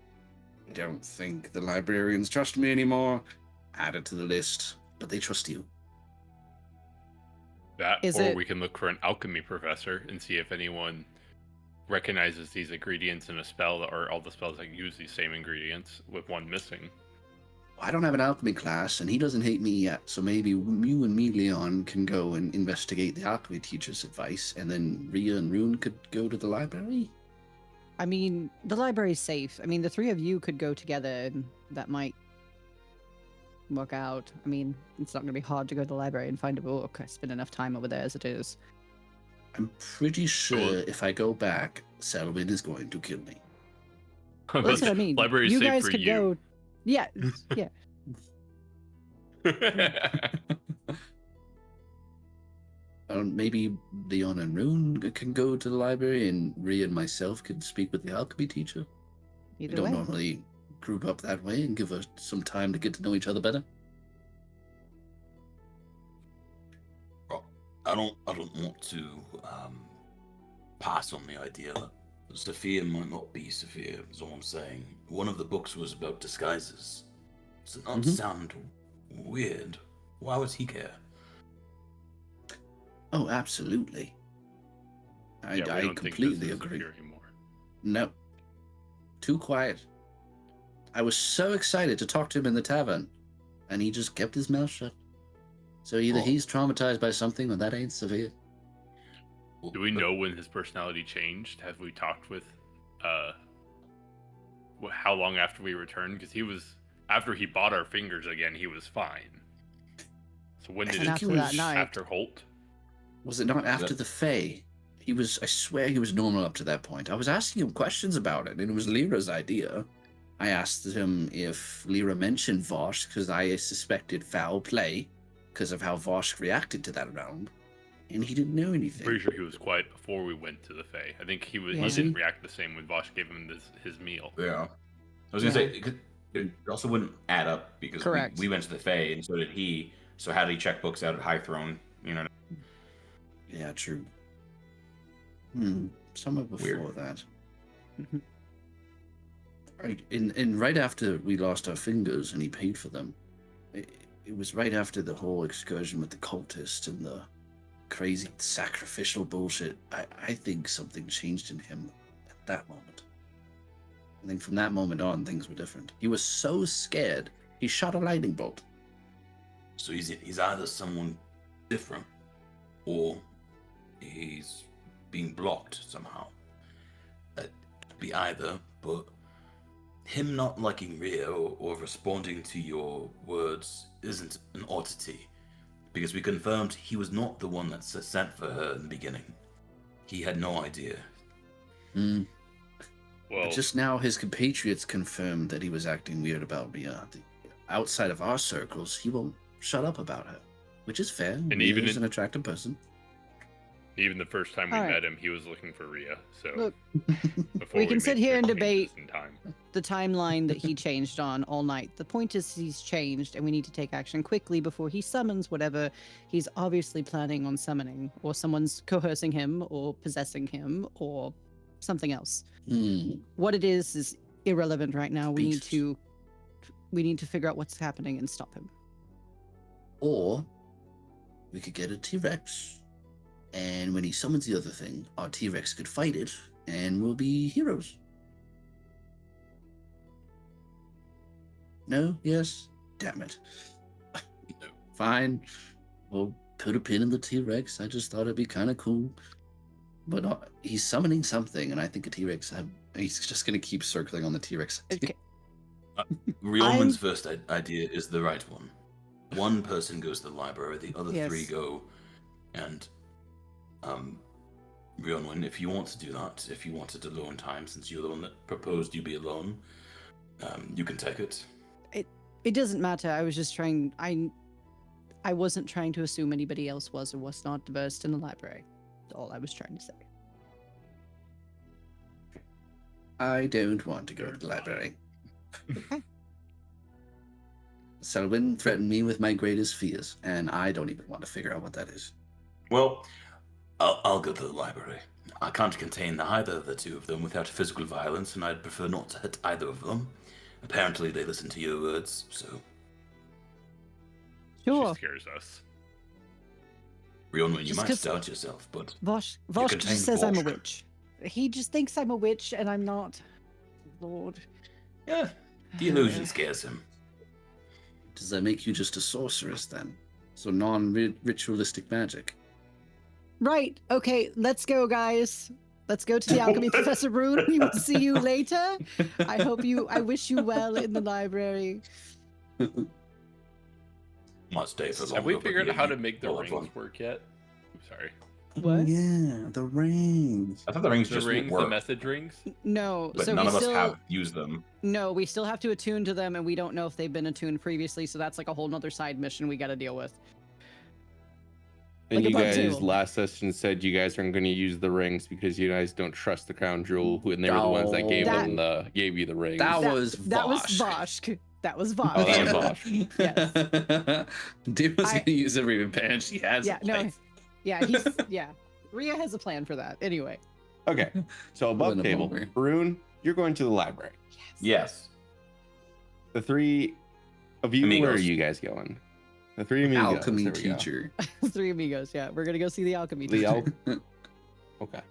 I don't think the librarians trust me anymore. Add it to the list, but they trust you. That, Is or it- we can look for an alchemy professor and see if anyone recognizes these ingredients in a spell, or all the spells that use these same ingredients with one missing. I don't have an alchemy class, and he doesn't hate me yet, so maybe you and me, Leon, can go and investigate the alchemy teacher's advice, and then Rhia and Rune could go to the library? I mean, the library's safe. I mean, the three of you could go together, and that might work out. I mean, it's not going to be hard to go to the library and find a book. I spend enough time over there as it is. I'm pretty sure if I go back, Selwyn is going to kill me. Well, that's what I mean. Library's you safe guys for could you. go. Yeah, yeah. Maybe Leon and Rune can go to the library, and Rhia and myself could speak with the alchemy teacher. We Either don't way. normally group up that way and give us some time to get to know each other better. I don't want to pass on the idea that Zephyr might not be Zephyr, is all I'm saying. One of the books was about disguises. Does it not Mhm. sound Weird. Why would he care? Oh, absolutely. I Yeah, we don't think completely this is agree. Zephyr anymore. No. Too quiet. I was so excited to talk to him in the tavern, and he just kept his mouth shut. So either Oh. he's traumatized by something or that ain't severe. Do we know when his personality changed? Have we talked with how long after we returned? Because he was, after he bought our fingers again, he was fine. So when I did think it after it that was night. after Holt? Was it not after that- the Fae? He was, I swear he was normal up to that point. I was asking him questions about it, and it was Lyra's idea. I asked him if Lyra mentioned Vosh, because I suspected foul play, because of how Vosh reacted to that round. And he didn't know anything. Pretty sure he was quiet before we went to the Fae. I think he was. Was he he? didn't react the same when Vosh gave him his meal. Yeah. I was gonna say 'cause it also wouldn't add up because Correct. we went to the Fae and so did he. So how did he check books out at Highthrone? You know. Yeah, true. Somewhere before Weird. that. Mhm. Right, in right after we lost our fingers and he paid for them, it was right after the whole excursion with the cultist and the crazy sacrificial bullshit. I think something changed in him at that moment. I think from that moment on, things were different. He was so scared, he shot a lightning bolt. So he's either someone different, or he's being blocked somehow. That could be either, but him not liking Rhia or responding to your words isn't an oddity, because we confirmed he was not the one that sent for her in the beginning. He had no idea. Hmm. Well, But just now, his compatriots confirmed that he was acting weird about Rhia. Outside of our circles, he won't shut up about her, which is fair. And Rhia even is in- an attractive person. even the first time we All right. met him, he was looking for Rhia. So Look, before we can made sit here and changes debate in time. the timeline that he changed on all night. The point is he's changed and we need to take action quickly before he summons whatever he's obviously planning on summoning, or someone's coercing him or possessing him or something else. What it is irrelevant right now. We Beasts. need to figure out what's happening and stop him. Or we could get a T-Rex, and when he summons the other thing, our T-Rex could fight it, and we'll be heroes. No? Yes? Damn it. No. Fine. We'll put a pin in the T-Rex. I just thought it'd be kind of cool. But he's summoning something, and I think a T-Rex, he's just going to keep circling on the T-Rex. Okay. Rionman's first idea is the right one. One person goes to the library, the other Yes. three go, and Rionman, if you want to do that, if you wanted alone time, since you're the one that proposed you be alone, you can take it. It doesn't matter. I was just trying. I wasn't trying to assume anybody else was or was not versed in the library. That's all I was trying to say. I don't want to go to the library. Selwyn threatened me with my greatest fears, and I don't even want to figure out what that is. Well, I'll go to the library. I can't contain either of the two of them without physical violence, and I'd prefer not to hit either of them. Apparently, they listen to your words, so Sure. She scares us. Rionman, you Just might 'cause- doubt yourself, but Vosh contain just says I'm a Vosh. witch. He just thinks I'm a witch and I'm not. Lord. yeah, the illusion scares him. Does that make you just a sorceress then? So non-ritualistic magic? Right. Okay, let's go, guys. Let's go to the alchemy professor room. We will see you later. I wish you well in the library. Might stay for longer. Have we but figured out yeah, how to make the you'll have rings fun. work yet? I'm sorry. What? Yeah, the rings. I thought the rings The just rings, the work, message rings. No, but so none we of us still have used them. no, we still have to attune to them, and we don't know if they've been attuned previously. So that's like a whole nother side mission we got to deal with. And Like a you bug guys too. last session said you guys aren't going to use the rings because you guys don't trust the crown jewel, and they were the ones that gave gave you the rings. That That was that was Vosh. Vosh. That was Vosh. Oh, that was Vosh. Yes. Dude was I- gonna use every advantage he has. Yeah, in no, life. yeah, yeah. Rhia has a plan for that. Anyway. Okay, so above Win 'em table, over. Barun, you're going to the library. Yes. The three of you, where are Amigos. you guys going? The three amigos. Alchemy there we go. teacher. Three amigos. Yeah, we're gonna go see the alchemy. The teacher. Okay.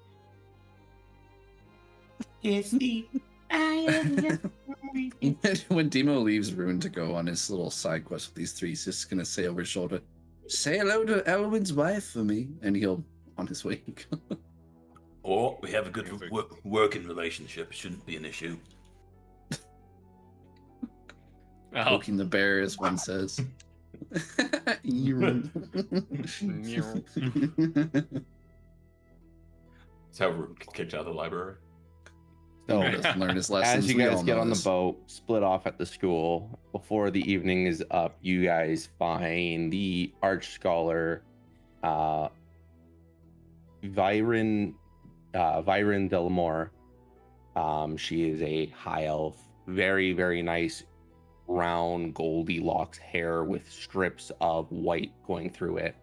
When Demo leaves Ruin to go on his little side quest with these three, he's just gonna say over his shoulder, "Say hello to Elwin's wife for me," and he'll on his way. Or we have a good working relationship. Shouldn't be an issue. Oh, Poking the bear, as one says. That's how Rube gets kicked out of the library. So, Doesn't learn his lessons. as you We guys all get know on the this. boat, split off at the school, before the evening is up, you guys find the arch scholar, Viren Delamore. She is a high elf, very, very nice, brown, Goldilocks hair with strips of white going through it.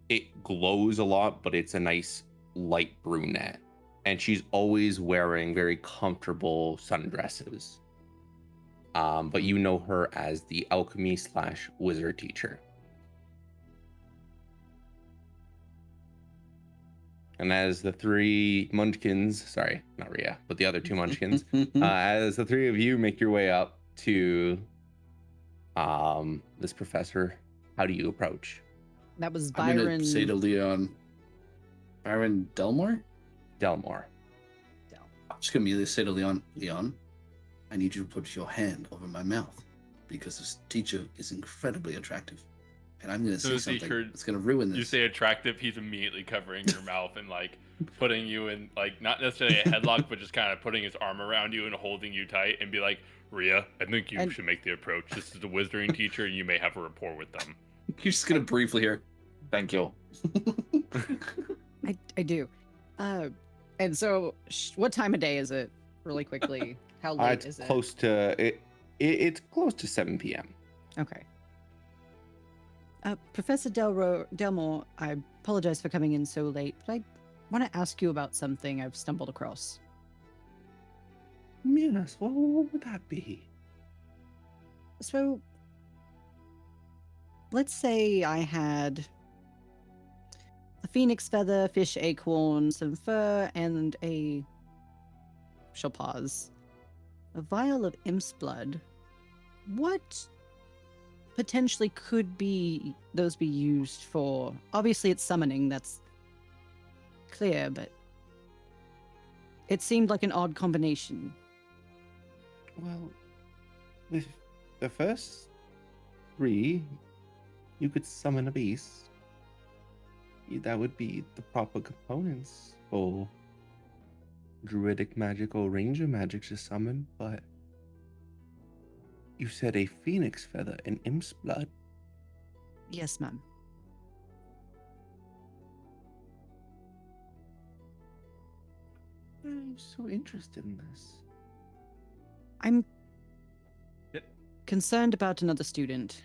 It glows a lot, but it's a nice light brunette. And she's always wearing very comfortable sundresses. But you know her as the alchemy / wizard teacher. And as the three munchkins, sorry, not Rhia, but the other two munchkins, as the three of you make your way up to this professor, how do you approach? That was I'm gonna Byron. say to Leon, Byron Delmore? Delmore. I'm just gonna immediately say to Leon, I need you to put your hand over my mouth because this teacher is incredibly attractive. And I'm gonna So say is he something that's gonna ruin this. you say attractive, he's immediately covering your mouth and like putting you in like not necessarily a headlock, but just kind of putting his arm around you and holding you tight and be like, Rhia, I think you And- should make the approach. This is the wizarding teacher, and you may have a rapport with them. You're just gonna briefly hear, thank you. I do. And so, what time of day is it? Really quickly, how late It's is it? close to it. It's close to 7 p.m. Okay. Professor Delmore, I apologize for coming in so late, but I want to ask you about something I've stumbled across. Yes, what would that be? So, let's say I had a phoenix feather, fish acorn, some fur, and she'll pause. A vial of imp's blood. What potentially could those be used for? Obviously, it's summoning, that's clear, but it seemed like an odd combination. Well, with the first 3, you could summon a beast. That would be the proper components for druidic magic or ranger magic to summon, but you said a phoenix feather and imp's blood. Yes, ma'am. I'm so interested in this. I'm Yep. concerned about another student.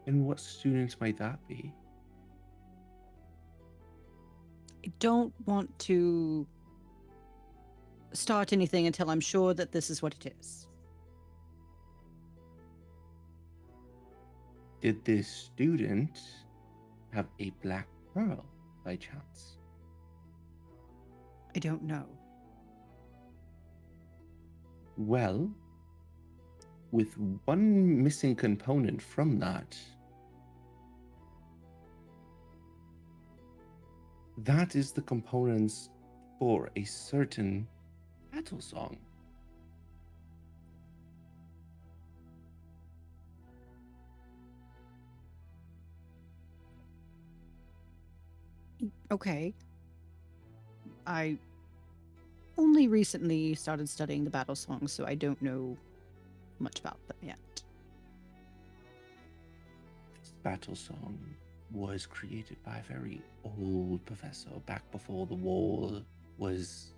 And what students might that be? I don't want to start anything until I'm sure that this is what it is. Did this student have a black pearl by chance? I don't know. Well, with one missing component from that is the components for a certain battle song. Okay. I only recently started studying the battle songs, so I don't know much about them yet. This battle song was created by a very old professor back before the war was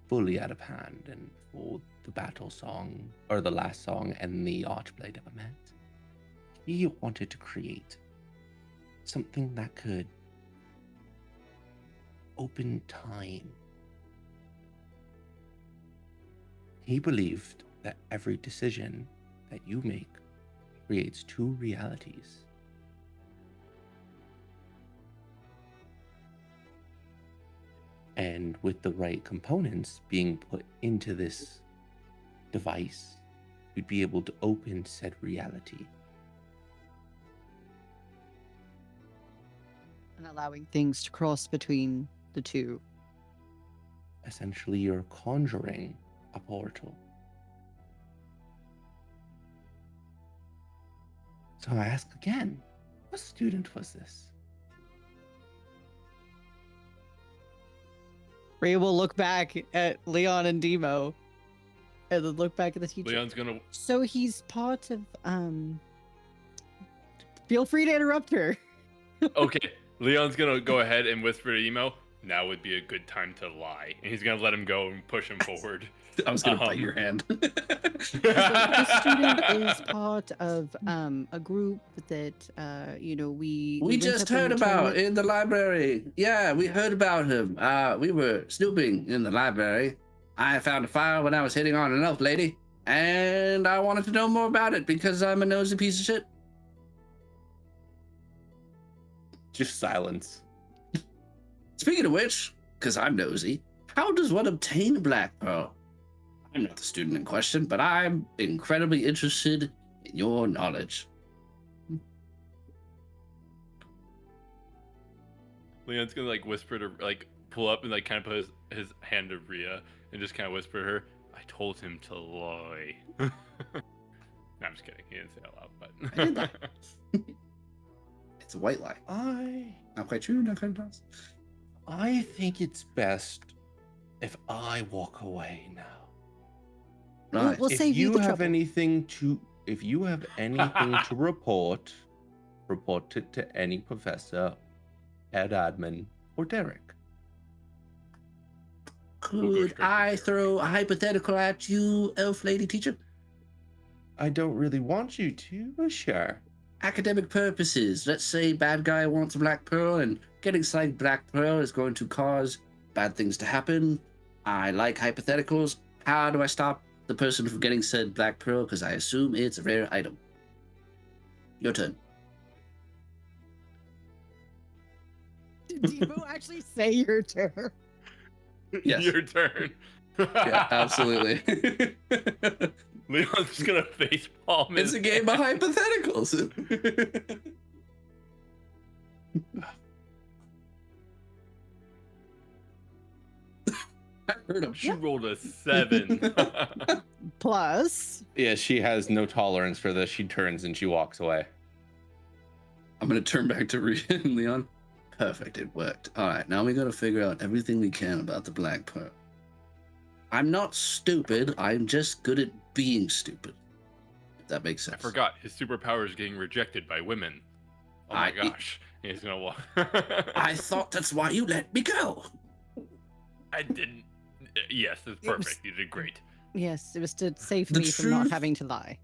fully out of hand and before the battle song, or the last song, and the Archblade ever met. He wanted to create something that could open time. He believed that every decision that you make creates two realities. And with the right components being put into this device, you'd be able to open said reality. And allowing things to cross between the two. Essentially, you're conjuring a portal. So I ask again, what student was this? Rhia will look back at Leon and Demo, and then look back at the teacher. Leon's gonna. So he's part of Feel free to interrupt her. Okay, Leon's gonna go ahead and whisper to Emo. Now would be a good time to lie, and he's gonna let him go and push him forward. I was gonna bite your hand. So this student is part of a group that we We went just up in heard the about tournament. in the library. Yeah, we heard about him. We were snooping in the library. I found a file when I was hitting on an elf lady, and I wanted to know more about it because I'm a nosy piece of shit. Just silence. Speaking of which, because I'm nosy, how does one obtain a black pearl? I'm not the student in question, but I'm incredibly interested in your knowledge. Leon's gonna whisper to pull up and kind of put his hand to Rhia and just kind of whisper to her. I told him to lie. No, I'm just kidding. He didn't say it out loud, I did but that. It's a white lie. Not quite true, not quite false. I think it's best if I walk away now. Right. We'll if save you you the have trouble. anything to report it to any professor, head admin, or Derek. We'll go Could straight to I Derek. throw a hypothetical at you, elf lady teacher? I don't really want you to, but sure. Academic purposes. Let's say bad guy wants a black pearl, and getting said black pearl is going to cause bad things to happen. I like hypotheticals. How do I stop the person from getting said black pearl? Because I assume it's a rare item. Your turn. Did Demo actually say your turn? Yes. Your turn. Yeah, absolutely. Leon's just gonna face palm. It's a game of hypotheticals. I heard him. She rolled a 7. Plus, Yeah, she has no tolerance for this. She turns and she walks away. I'm gonna turn back to Rhia and Leon. Perfect, it worked. All right, now we gotta figure out everything we can about the Black Pearl. I'm not stupid. I'm just good at being stupid. If that makes I sense. forgot his superpower is getting rejected by women. Oh my gosh. He's gonna walk. I thought that's why you let me go. I didn't. Yes, it's It was- perfect. You did great. yes, it was to save The me from not truth- having to lie.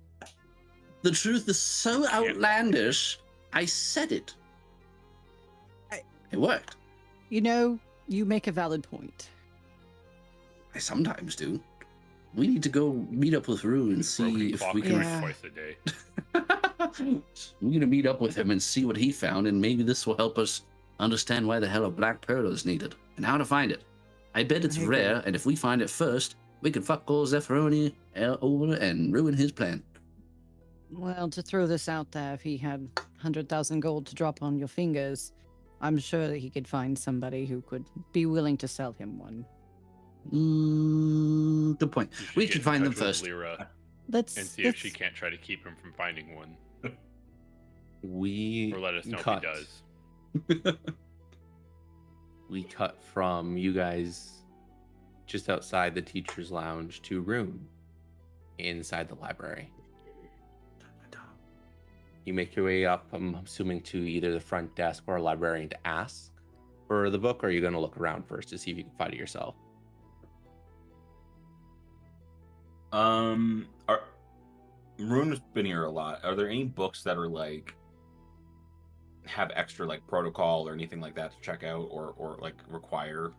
The truth is so outlandish. I said it. It worked. You make a valid point. I sometimes do. We need to go meet up with Rue and Broken see if clock we can. Yeah. twice a day. We're gonna meet up with him and see what he found, and maybe this will help us understand why the hell a black pearl is needed and how to find it. I bet it's I agree. rare, and if we find it first, we can fuck old Zephyr over and ruin his plan. Well, to throw this out there, if he had 100,000 gold to drop on your fingers, I'm sure that he could find somebody who could be willing to sell him one. Good point. You We get should in find them touch with first. Lyra Let's and see if she can't try to keep him from finding one, We or let us know cut. if he does. We cut from you guys just outside the teacher's lounge to Rune inside the library. You make your way up, I'm assuming, to either the front desk or a librarian to ask for the book, or are you going to look around first to see if you can find it yourself? Rune has been here a lot. Are there any books that are have extra protocol or anything like that to check out, or require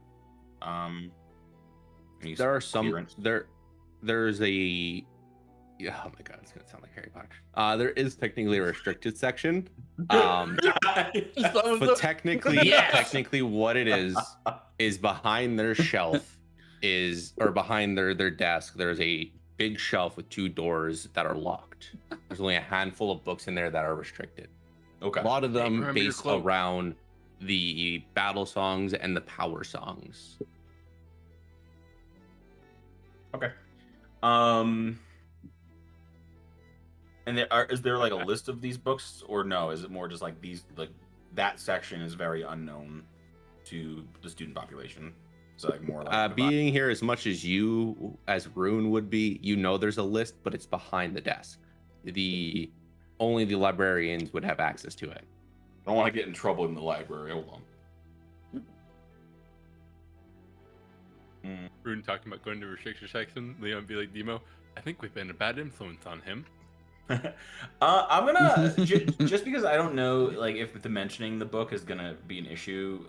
any There are some clearance? there's a Yeah, oh my god, it's gonna sound like Harry Potter. There is technically a restricted section. But technically what it is behind their shelf or behind their desk, there's a big shelf with 2 doors that are locked. There's only a handful of books in there that are restricted. Okay. A lot of them remember your based cloak. around the battle songs and the power songs. Okay. And is there like a list of these books, or no? Is it more just like these, like that section is very unknown to the student population? So like more like Being here as much as Rune would be, there's a list, but it's behind the desk. Only the librarians would have access to it. I don't want to get in trouble in the library. Hold on. Rune talking about going to restriction section. Leon be like, Demo, I think we've been a bad influence on him. I'm gonna just because I don't know like if the mentioning the book is gonna be an issue.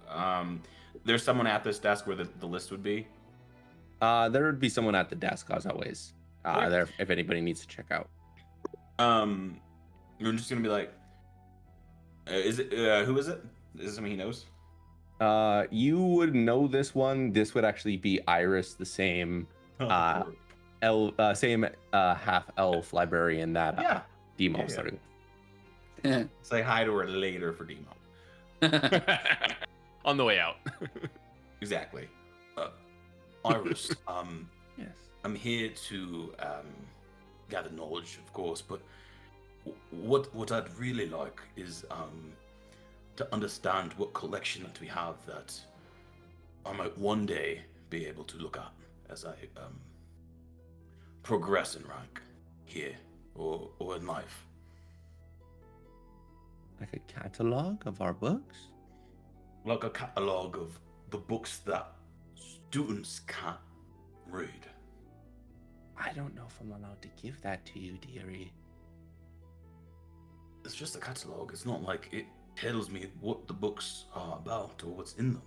There's someone at this desk where the list would be. There would be someone at the desk as always. Okay. There if anybody needs to check out. We're just gonna be like, is it who is it? Is it someone he knows? You would know this one. This would actually be Iris, the same half elf librarian that Demo started. Say hi to her later for Demo. On the way out. Exactly. Iris, Yes. I'm here to gather knowledge, of course, but what I'd really like is to understand what collection that we have that I might one day be able to look at as I progress in rank here or in life. Like a catalog of our books? Like a catalogue of the books that students can't read. I don't know if I'm allowed to give that to you, dearie. It's just a catalogue. It's not like it tells me what the books are about or what's in them.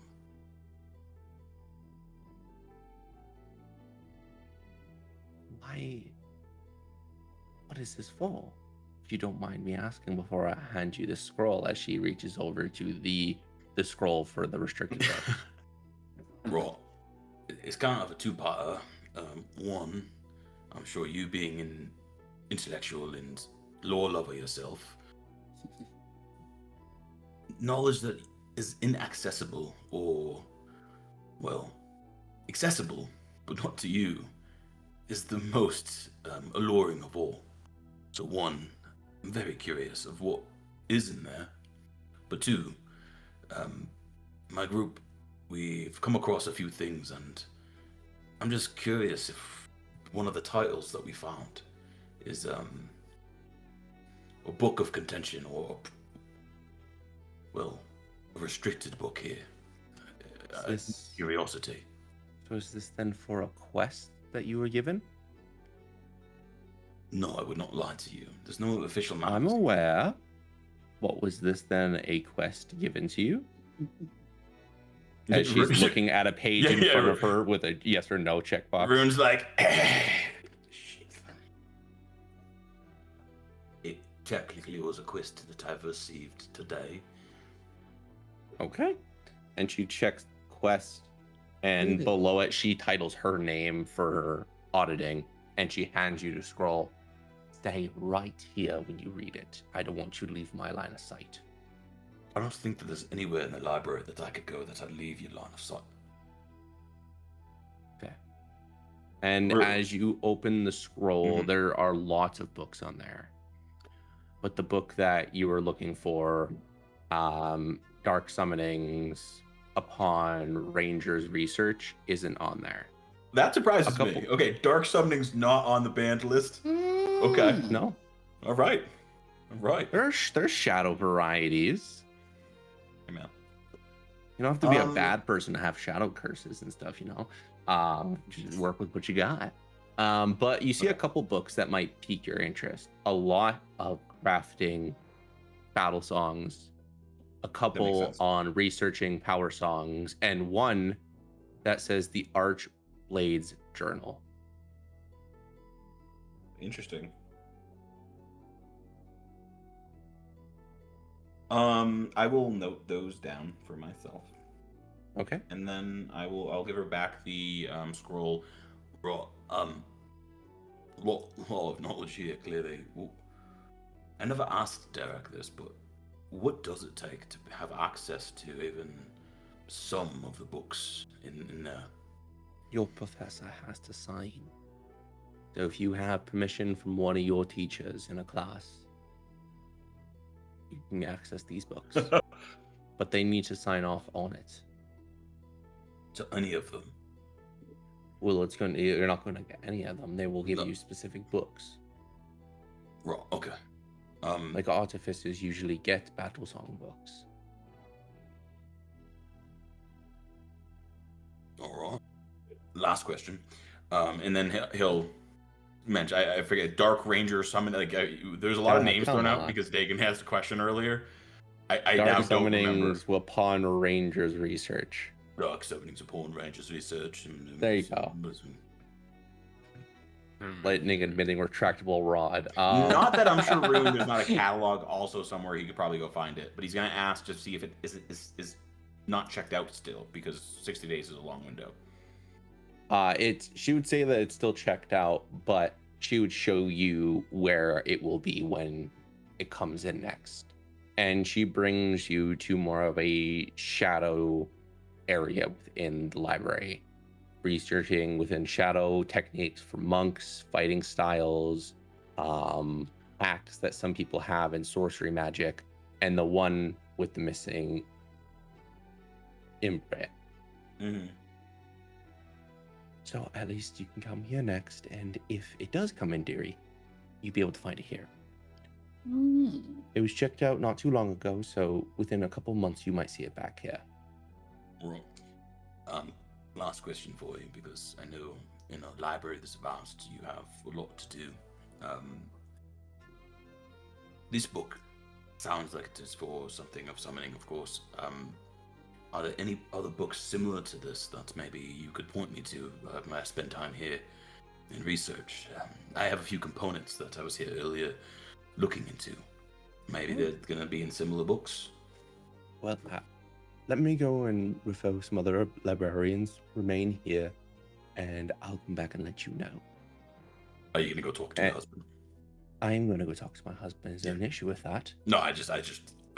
Why? What is this for? If you don't mind me asking before I hand you the scroll, as she reaches over to the scroll for the restricted book. Right. It's kind of a two-parter. One, I'm sure you being an intellectual and lore lover yourself, knowledge that is inaccessible or, well, accessible, but not to you, is the most alluring of all. So one, I'm very curious of what is in there. But two, my group, we've come across a few things, and I'm just curious if one of the titles that we found is a book of contention or, well, a restricted book here. Curiosity. So is this then for a quest that you were given? No, I would not lie to you. There's no official map. I'm aware. What was this then a quest given to you? As she's looking at a page in front of her with a yes or no checkbox. Rune's like, It technically was a quest that I've received today. Okay. And she checks quest, and below it she titles her name for auditing, and she hands you the scroll. Stay right here when you read it. I don't want you to leave my line of sight. I don't think that there's anywhere in the library that I could go that I'd leave your line of sight. Okay. And as you open the scroll, there are lots of books on there. But the book that you were looking for, Dark Summonings upon Ranger's Research, isn't on there. that surprises me. Okay, Dark Summoning's not on the banned list. Okay. No. All right. There's shadow varieties. Hey, man. You don't have to be a bad person to have shadow curses and stuff, you know. Just work with what you got. But you see a couple books that might pique your interest. A lot of crafting battle songs, a couple on researching power songs, and one that says the Archblade's Journal. Interesting. I will note those down for myself, Okay. and then I'll give her back the scroll. Right. Lot of knowledge here, clearly. Well, I never asked Derek this, but what does it take to have access to even some of the books in there? Your professor has to sign. So if you have permission from one of your teachers in a class, you can access these books. But they need to sign off on it. To any of them? Well, you're not going to get any of them. They will give No. you specific books. Right, okay. Like artificers usually get battle song books. All right. Last question, and then he'll mention. I forget Dark Ranger or something. Like there's a lot of names Come thrown out on. because Dagan asked a question earlier. I Dark now don't remember. summonings will pawn Rangers research. Dark summonings upon Rangers research. There you go. Hmm. Lightning admitting retractable rod. Not that I'm sure Rune, there's not a catalog also somewhere he could probably go find it, but he's gonna ask to see if it is not checked out still because 60 days is a long window. She would say that it's still checked out, but she would show you where it will be when it comes in next. And she brings you to more of a shadow area within the library, researching within shadow techniques for monks, fighting styles, hacks that some people have in sorcery magic, and the one with the missing imprint. Mm-hmm. So at least you can come here next, and if it does come in Deary, you'll be able to find it here. It was checked out not too long ago, so within a couple months you might see it back here. Right. Last question for you, because I know in a library this vast you have a lot to do. This book sounds like it is for something of summoning, of course. Are there any other books similar to this that maybe you could point me to when I spend time here in research? I have a few components that I was here earlier looking into. Maybe they're going to be in similar books. Well, let me go and refer some other librarians. Remain here, and I'll come back and let you know. Are you going to go talk to your husband? I'm going to go talk to my husband. Is there an issue with that? No, I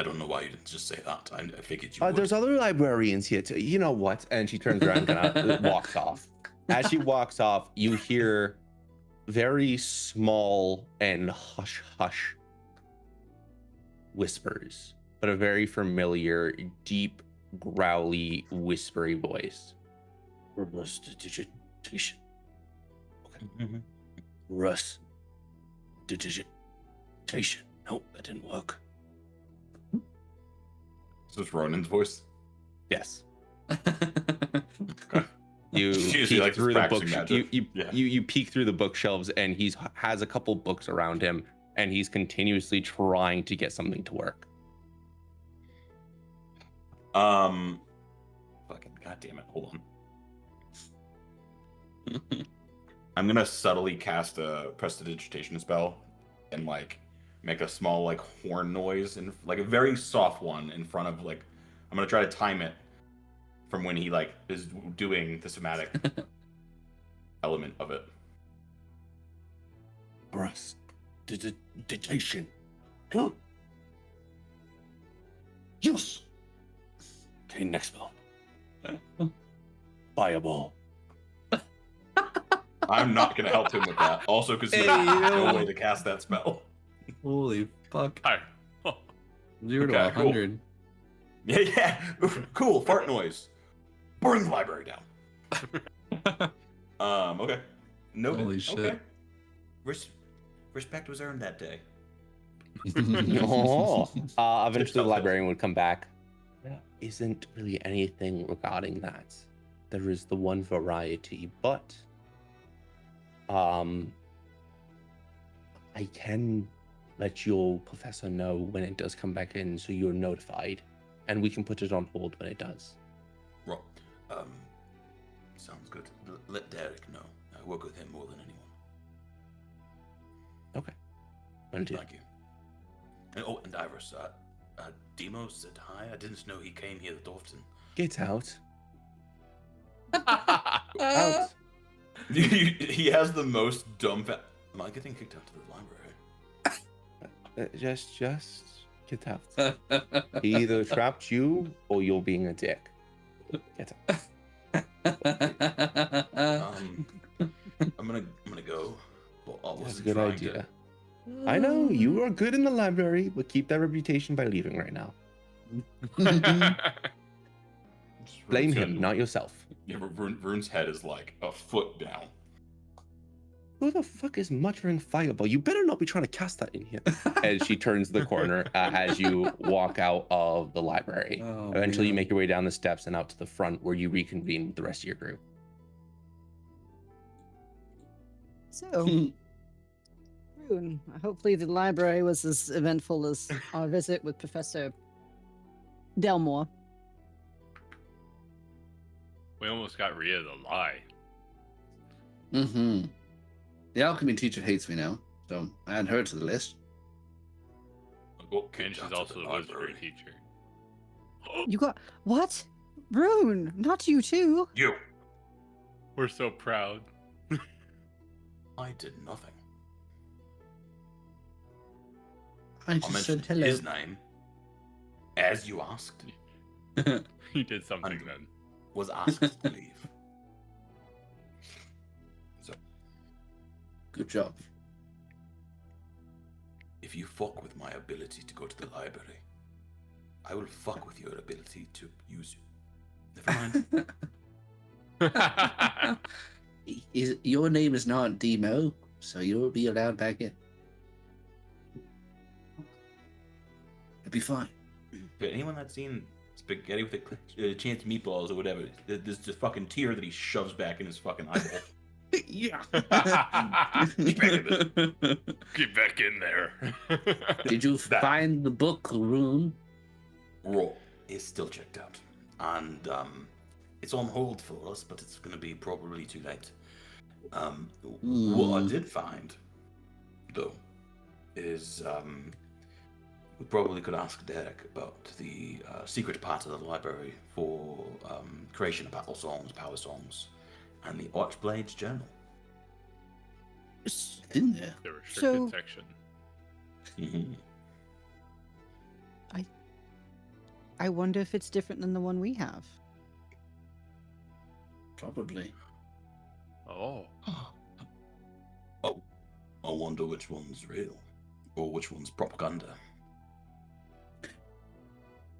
don't know why you didn't just say that. I figured you would. There's other librarians here too. You know what? And she turns around and walks off. As she walks off, you hear very small and hush whispers, but a very familiar, deep, growly, whispery voice. Prestidigitation. Mm-hmm. Russ. Digitation. Nope, that didn't work. Is this Ronan's voice? Yes. Okay. You She peek likes through the practicing book. magic. You Yeah. you peek through the bookshelves, and he has a couple books around him, and he's continuously trying to get something to work. Fucking goddamn it! Hold on. I'm gonna subtly cast a prestidigitation spell, and like make a small like horn noise and like a very soft one in front of like. I'm gonna try to time it from when he like is doing the somatic element of it. Prestidigitation. Yes. Okay, next spell. Fireball. I'm not gonna help him with that. Also, because there's no way to cast that spell. Holy fuck. Hi. 0 to Okay, cool. 100. Yeah. Cool. Fart noise. Burn the library down. Okay. No. Holy shit. Okay. Respect was earned that day. Eventually the librarian would come back. There isn't really anything regarding that. There is the one variety, but I can let your professor know when it does come back in, so you're notified, and we can put it on hold when it does. Right. Sounds good. Let Derek know. I work with him more than anyone. Okay. Until Thank you. And Iris, Demo said hi. I didn't know he came here that often. get out. Out. He has the most dumb. Am I getting kicked out to the library? Just get out. He either trapped you or you're being a dick. Get out. I'm gonna go. But I That's a wasn't good trying idea. I know you are good in the library, but keep that reputation by leaving right now. Blame him, not yourself. Yeah, Rune's head is like a foot down. Who the fuck is muttering fireball? You better not be trying to cast that in here. As she turns the corner as you walk out of the library. Oh, Eventually, you man. make your way down the steps and out to the front where you reconvene with the rest of your group. So, Rune, hopefully the library was as eventful as our visit with Professor Delmore. We almost got Rhia to lie. Mm-hmm. The alchemy teacher hates me now, so add her to the list. I got And kicked she's out to also the the wizardry library. teacher. You got what? Rune, not you too. You. We're so proud. I did nothing. I I just mentioned said hello. his name, as you asked. He did something Andrew. then. Was asked to leave. So, Good job. If you fuck with my ability to go to the library, I will fuck with your ability to use you. Never mind. Your name is not Demo, so you'll be allowed back in. It'll be fine. but anyone that's seen spaghetti with a chance meatballs or whatever, there's just fucking tear that he shoves back in his fucking eyeball. Yeah. Get back in there. Did you That- find the book, Rune? Raw is still checked out. And it's on hold for us, but it's going to be probably too late. What I did find, though, is we probably could ask Derek about the secret part of the library for creation of battle songs, power songs, and the Archblade's journal. In there. The restricted So- section. Mhm. I wonder if it's different than the one we have. Probably. Oh. Oh, I wonder which one's real, or which one's propaganda.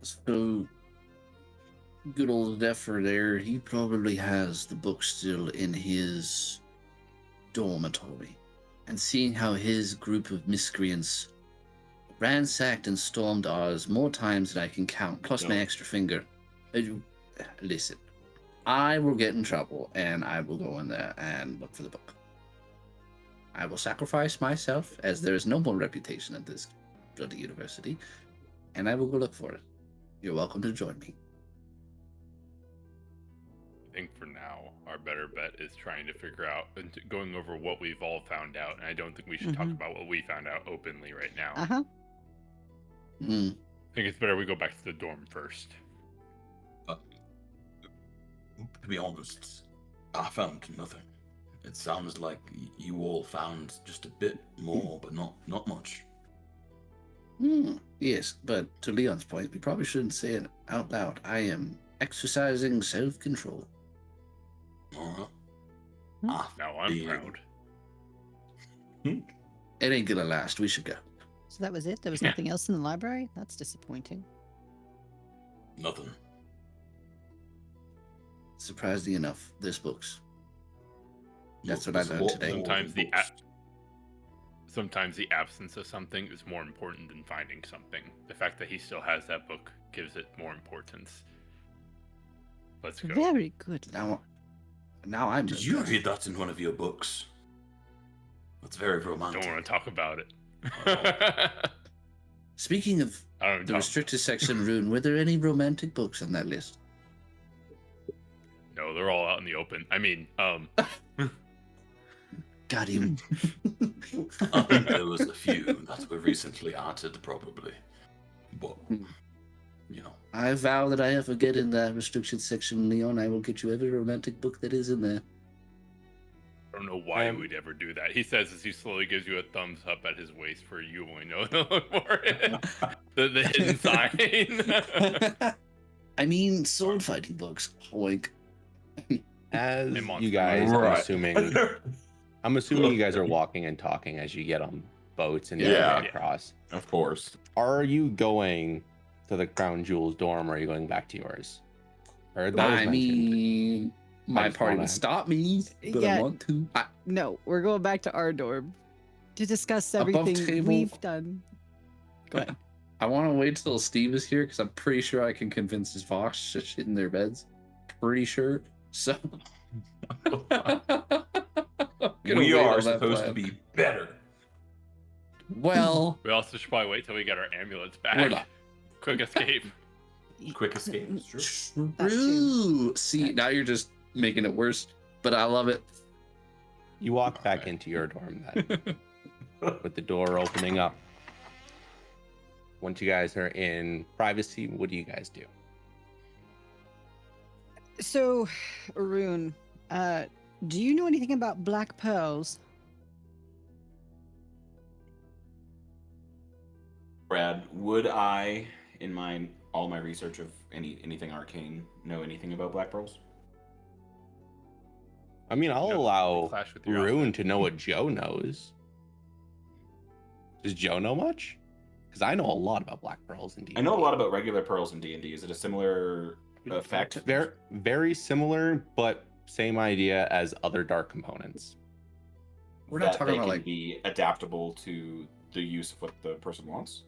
So, good old Zephyr there, he probably has the book still in his dormitory. And seeing how his group of miscreants ransacked and stormed ours more times than I can count, plus my No. extra finger. Listen, I will get in trouble and I will go in there and look for the book. I will sacrifice myself, as there is no more reputation at this bloody university, and I will go look for it. You're welcome to join me. I think for now, our better bet is trying to figure out and going over what we've all found out. And I don't think we should talk Mhm. about what we found out openly right now. Uh huh. Mm. I think it's better we go back to the dorm first. To be honest, I found nothing. It sounds like you all found just a bit more, but not much. Yes, but to Leon's point, we probably shouldn't say it out loud. I am exercising self-control. Uh-huh. Hmm. Now I'm Yeah. proud. It ain't gonna last. We should go. So that was it? There was Yeah. nothing else in the library? That's disappointing. Nothing. Surprisingly enough, there's books. That's Look, what I there's learned a lot today. more Sometimes than the books. Sometimes the absence of something is more important than finding something. The fact that he still has that book gives it more importance. Let's go. Very good. Now I'm. Did you impressed. read that in one of your books? That's very romantic. Don't want to talk about it. Speaking of I don't the talk. restricted section, Rune, were there any romantic books on that list? No, they're all out in the open. I mean, Damn Got him. I think there was a few that were recently added, probably. But, you know. I vow that I ever get in that restricted section, Leon, I will get you every romantic book that is in there. I don't know why we'd ever do that. He says as he slowly gives you a thumbs up at his waist for you only know to look for it. The hidden sign. I mean, sword fighting books. Oink. As And you monster guys, Right. I'm assuming you guys are walking and talking as you get on boats and making Yeah. it across. Of course. Are you going to the Crown Jewels dorm, or are you going back to yours? Or that was I mentioned. mean, my just party wanna- would stop me, but Yeah. I want to. No, we're going back to our dorm to discuss Above everything table. we've done. Go ahead. I want to wait till Steve is here because I'm pretty sure I can convince his Vox to shit in their beds. Pretty sure. So. We are supposed to be better. Well, We also should probably wait till we get our ambulance we're back. not. Quick escape. Quick escape. It's true. That True. See, now you're just making it worse, but I love it. You walk back into your dorm then, with the door opening up. Once you guys are in privacy, what do you guys do? So, Arun, do you know anything about black pearls? Brad, would I, in all my research of anything arcane, know anything about black pearls? I mean, I'll No, allow clash with your Rune outfit. to know what Joe knows. Does Joe know much? Because I know a lot about black pearls in D&D. I know a lot about regular pearls in D&D. Is it a similar effect? Very, very similar, but same idea as other dark components. We're not that talking they about can like be adaptable to the use of what the person wants.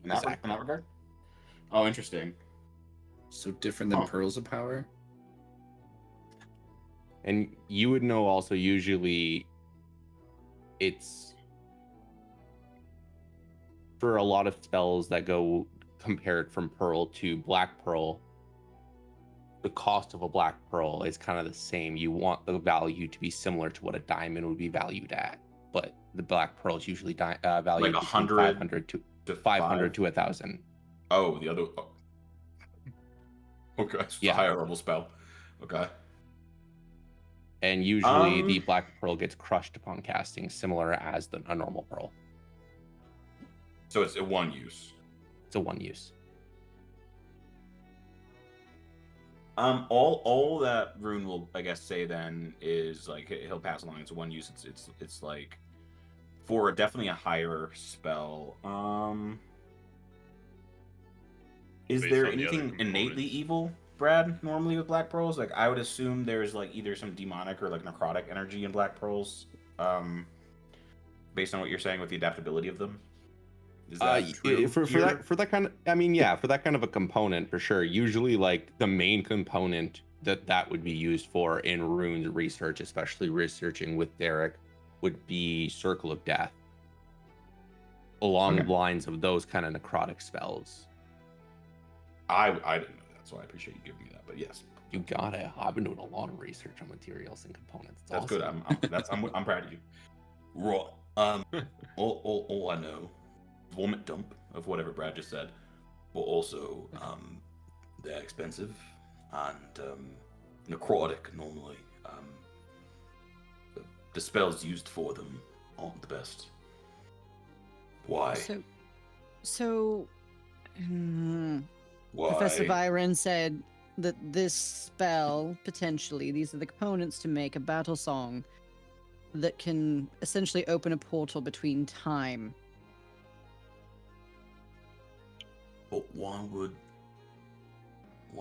In that, Exactly. in that regard. Oh, interesting. so different than Huh. pearls of power. And you would know also usually it's for a lot of spells that go compared from pearl to black pearl, the cost of a black pearl is kind of the same. You want the value to be similar to what a diamond would be valued at, but the black pearl is usually valued Like between 100 500 to To 500 to 1,000. Oh, the other. Oh. Okay, so it's Yeah. a higher level spell. Okay. And usually Um, the black pearl gets crushed upon casting, similar as a normal pearl. So it's a one use. It's a one use. All that Rune will, I guess, say then is like he'll pass along. It's one use. It's like for definitely a higher spell. Is Based there on the other anything innately components. evil, Brad? Normally with black pearls, like I would assume there's like either some demonic or like necrotic energy in black pearls. Based on what you're saying with the adaptability of them. Is that true? for here? that kind of, I mean, yeah, for that kind of a component, for sure. Usually, like the main component that would be used for in Rune's research, especially researching with Derek, would be Circle of Death, along Okay. the lines of those kind of necrotic spells. I didn't know that, so I appreciate you giving me that. But yes, You got it. I've been doing a lot of research on materials and components. It's that's awesome. good. I'm proud of you. Right. All I know, vomit dump of whatever Brad just said, but also they're expensive and necrotic normally. The spells used for them aren't the best. Why? So, Why? Professor Byron said that this spell, potentially, these are the components to make a battle song that can essentially open a portal between time. But why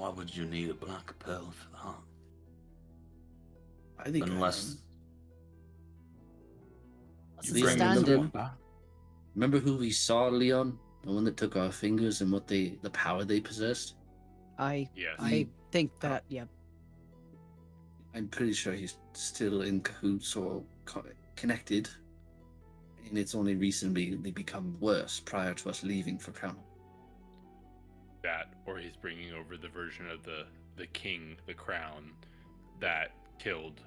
would you need a black pearl for that? I think Unless It's you the bring standard. Remember who we saw, Leon? The one that took our fingers and the power they possessed? Yes. I think that, yeah. I'm pretty sure he's still in cahoots or connected. And it's only recently they become worse prior to us leaving for Crown. That, or he's bringing over the version of the king, the crown, that killed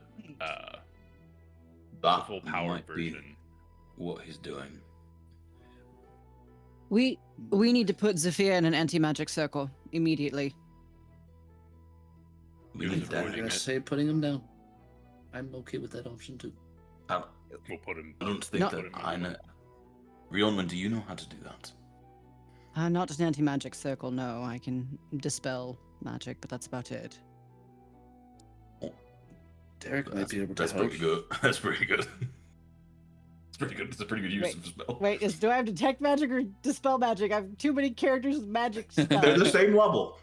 That full power might be version. What he's doing. We need to put Zephyr in an anti-magic circle immediately. We He was need that. avoiding I it. say putting him down. I'm okay with that option too. I We'll put him. don't think No. that I know. Rionman, do you know how to do that? Not an anti-magic circle, no. I can dispel magic, but that's about it. Derek might That's, be able to that's help. pretty good. That's pretty good. It's pretty good. It's a pretty good use Wait, of the spell. Wait, do I have detect magic or dispel magic? I have too many characters with magic They're spells. the same level.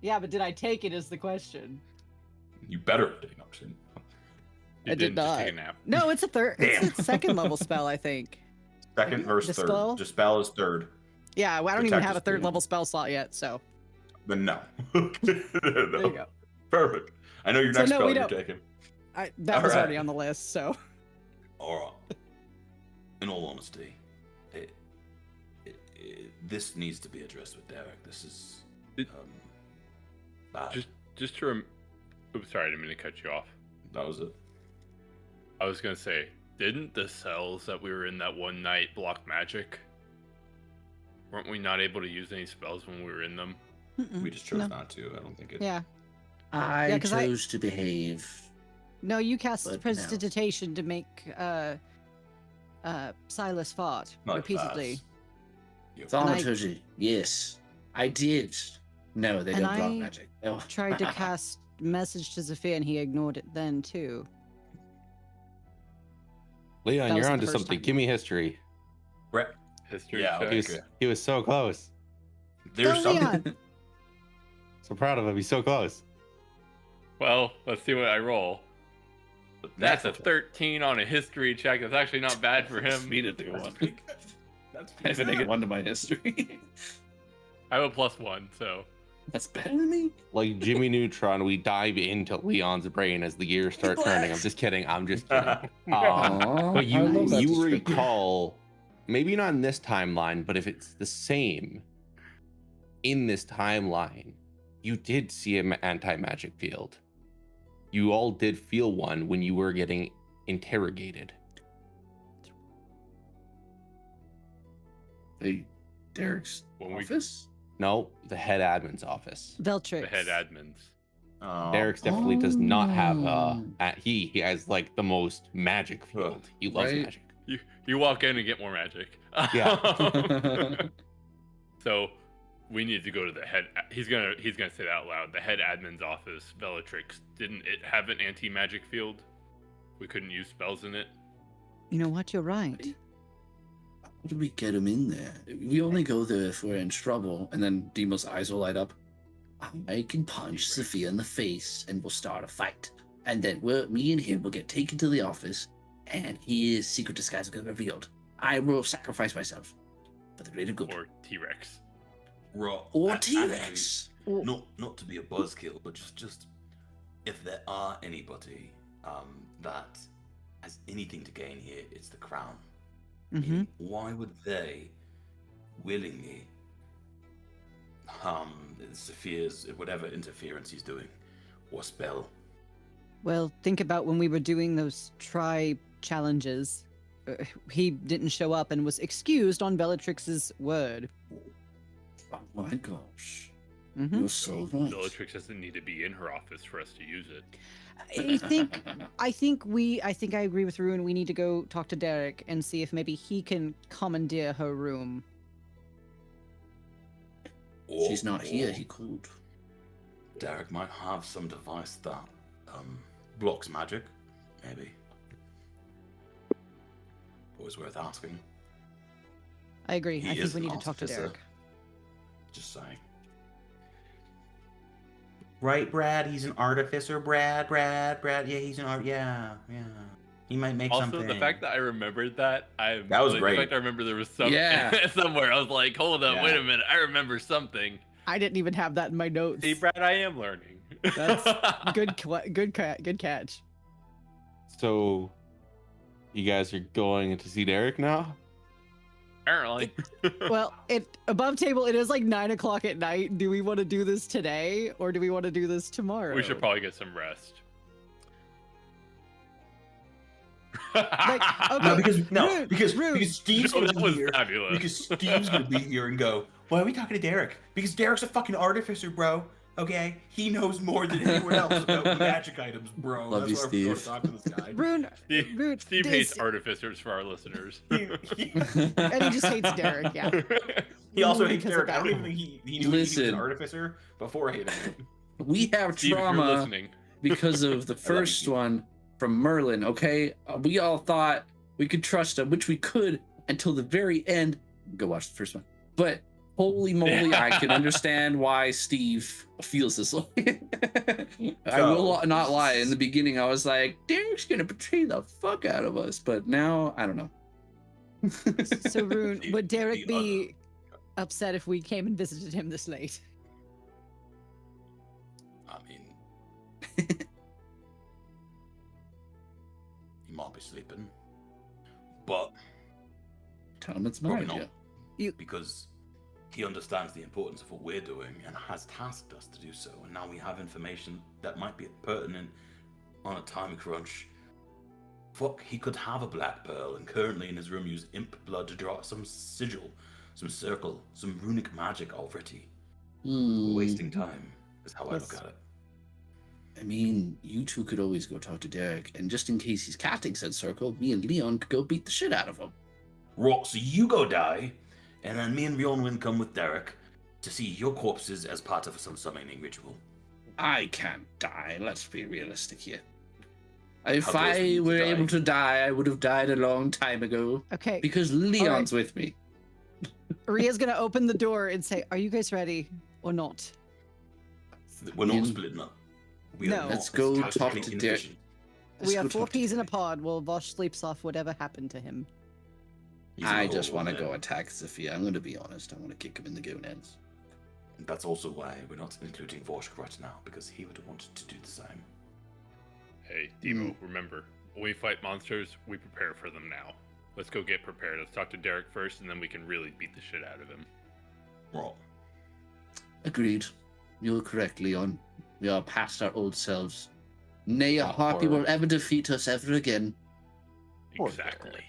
Yeah, but did I take it is the question. You better take an option. You I did didn't just not. take a nap. No, it's a third. Damn. It's a second level spell, I think. Second versus Dispel? third. Dispel is third. Yeah, well, I don't even Detect have a is third three. level spell slot yet, so Then no. there you go. Perfect. I know your So next no, spell we you're don't. taking. That was Alright. already on the list, so. All right. In all honesty, this needs to be addressed with Derek. This is bad. Just to oops, sorry, I didn't mean to cut you off. That was it. I was gonna say, didn't the cells that we were in that one night block magic? Weren't we not able to use any spells when we were in them? We just chose No. not to. I don't think it. Yeah. I Yeah, 'cause I- chose to behave. No, you cast But no. prestidigitation to make Silas fart Not repeatedly. fast. Yep. Thaumaturgy. Yes, I did. No, they And don't block I magic. Oh. Tried to cast message to Zephyr and he ignored it then too. Leon, That you're was onto the first something. time. Give me history. Brett. History Yeah, check. He was, Okay. he was so close. There's Go, something. Leon! So proud of him. He's so close. Well, let's see what I roll. That's a 13 on a history check. That's actually not bad for him. Me to do That's one. pretty good. That's I have pretty a negative good. one to my history. I have a +1, so That's better than me. Like Jimmy Neutron, we dive into Leon's brain as the gears start turning. I'm just kidding. I'm just kidding. Aw, But I love that you history. recall, maybe not in this timeline, but if it's the same in this timeline, you did see an anti-magic field. You all did feel one when you were getting interrogated. Hey, Derek's When we- office. No, the head admin's office. Veltrix. the head admins. Oh. Derek's definitely does not have Oh. he has like the most magic field. He loves Right. magic. You walk in and get more magic. Yeah. So we need to go to the head. He's gonna say that out loud. The head admin's office, Bellatrix. Didn't it have an anti-magic field? We couldn't use spells in it. You know what? You're right. How do we get him in there? We only go there if we're in trouble, and then Demo's eyes will light up. I can punch Sophia in the face, and we'll start a fight. And then me and him will get taken to the office, and his secret disguise will get revealed. I will sacrifice myself for the greater good. Or T-Rex. Or Actually, T-Rex. not to be a buzzkill, but just if there are anybody that has anything to gain here, it's the crown. Mm-hmm. Why would they willingly harm Zephyrs, whatever interference he's doing, or spell? Well, think about when we were doing those challenges. He didn't show up and was excused on Bellatrix's word. Oh my gosh. Mm-hmm. You're so right. Bellatrix doesn't need to be in her office for us to use it. I think I agree with Ruin. We need to go talk to Derek and see if maybe he can commandeer her room. She's not here, he called. Derek might have some device that blocks magic, maybe. Always worth asking. I agree. He I think is we an need to talk to artificer. Derek. Just saying. Right, Brad? He's an artificer, Brad. Yeah, he's an art. Yeah. He might make Also, something. the fact that I remembered that, That was the great. fact I remember there was some Yeah. somewhere. I was like, hold up, Yeah. wait a minute, I remember something. I didn't even have that in my notes. See, Brad, I am learning. That's good catch. So, you guys are going to see Derek now? Apparently. Well, above table, it is like 9 o'clock at night. Do we want to do this today or do we want to do this tomorrow? We should probably get some rest. Like, okay, No, because Rude, because rude. Steve's No, gonna that be was here. fabulous. Because Steve's gonna be here and go, why are we talking to Derek? Because Derek's a fucking artificer, bro. Okay, he knows more than anyone else about magic items, bro. Love you, That's why we're going to Steve. talk to this guy. Steve hates artificers for our listeners. He, And he just hates Derek, yeah. he also hates Because of Derek. I don't that. even think he knew he was Listen. an artificer before hating him. We have Steve, if you're trauma listening. because of the first Steve. one from Merlin, okay? We all thought we could trust him, which we could until the very end. Go watch the first one. But holy moly, I can understand why Steve feels this way. I will not lie. In the beginning, I was like, Derek's gonna betray the fuck out of us. But now, I don't know. So, Rune, would Derek The be upset if we came and visited him this late? I mean, he might be sleeping, but Tell him it's my probably idea. not, because he understands the importance of what we're doing and has tasked us to do so. And now we have information that might be pertinent on a time crunch. Fuck, he could have a black pearl and currently in his room use imp blood to draw some sigil, some circle, some runic magic already. Wasting time is how I look at it. I mean, you two could always go talk to Derek, and just in case he's casting said circle, me and Leon could go beat the shit out of him. Right, so you go die, and then me and Bjornwyn come with Derek to see your corpses as part of some summoning ritual. I can't die. Let's be realistic here. If How close are I you to were dying? able to die, I would have died a long time ago. Okay, Because Leon's with me. Rhea's gonna open the door and say, "Are you guys ready or not?" We're not In- splitting up. We No. are not Let's go tactically talk to Derek. inefficient. We are Let's go 4 talk to peas in a Derek. pod while Vosh sleeps off whatever happened to him. He's I a just whole want to man. go attack Zephyr. I'm going to be honest. I want to kick him in the gonads. That's also why we're not including Vorsk right now, because he would have wanted to do the same. Hey, Demo, remember, when we fight monsters, we prepare for them now. Let's go get prepared. Let's talk to Derek first, and then we can really beat the shit out of him. Right. Agreed. You're correct, Leon. We are past our old selves. Nay, a harpy Or- will ever defeat us ever again. Poor Exactly.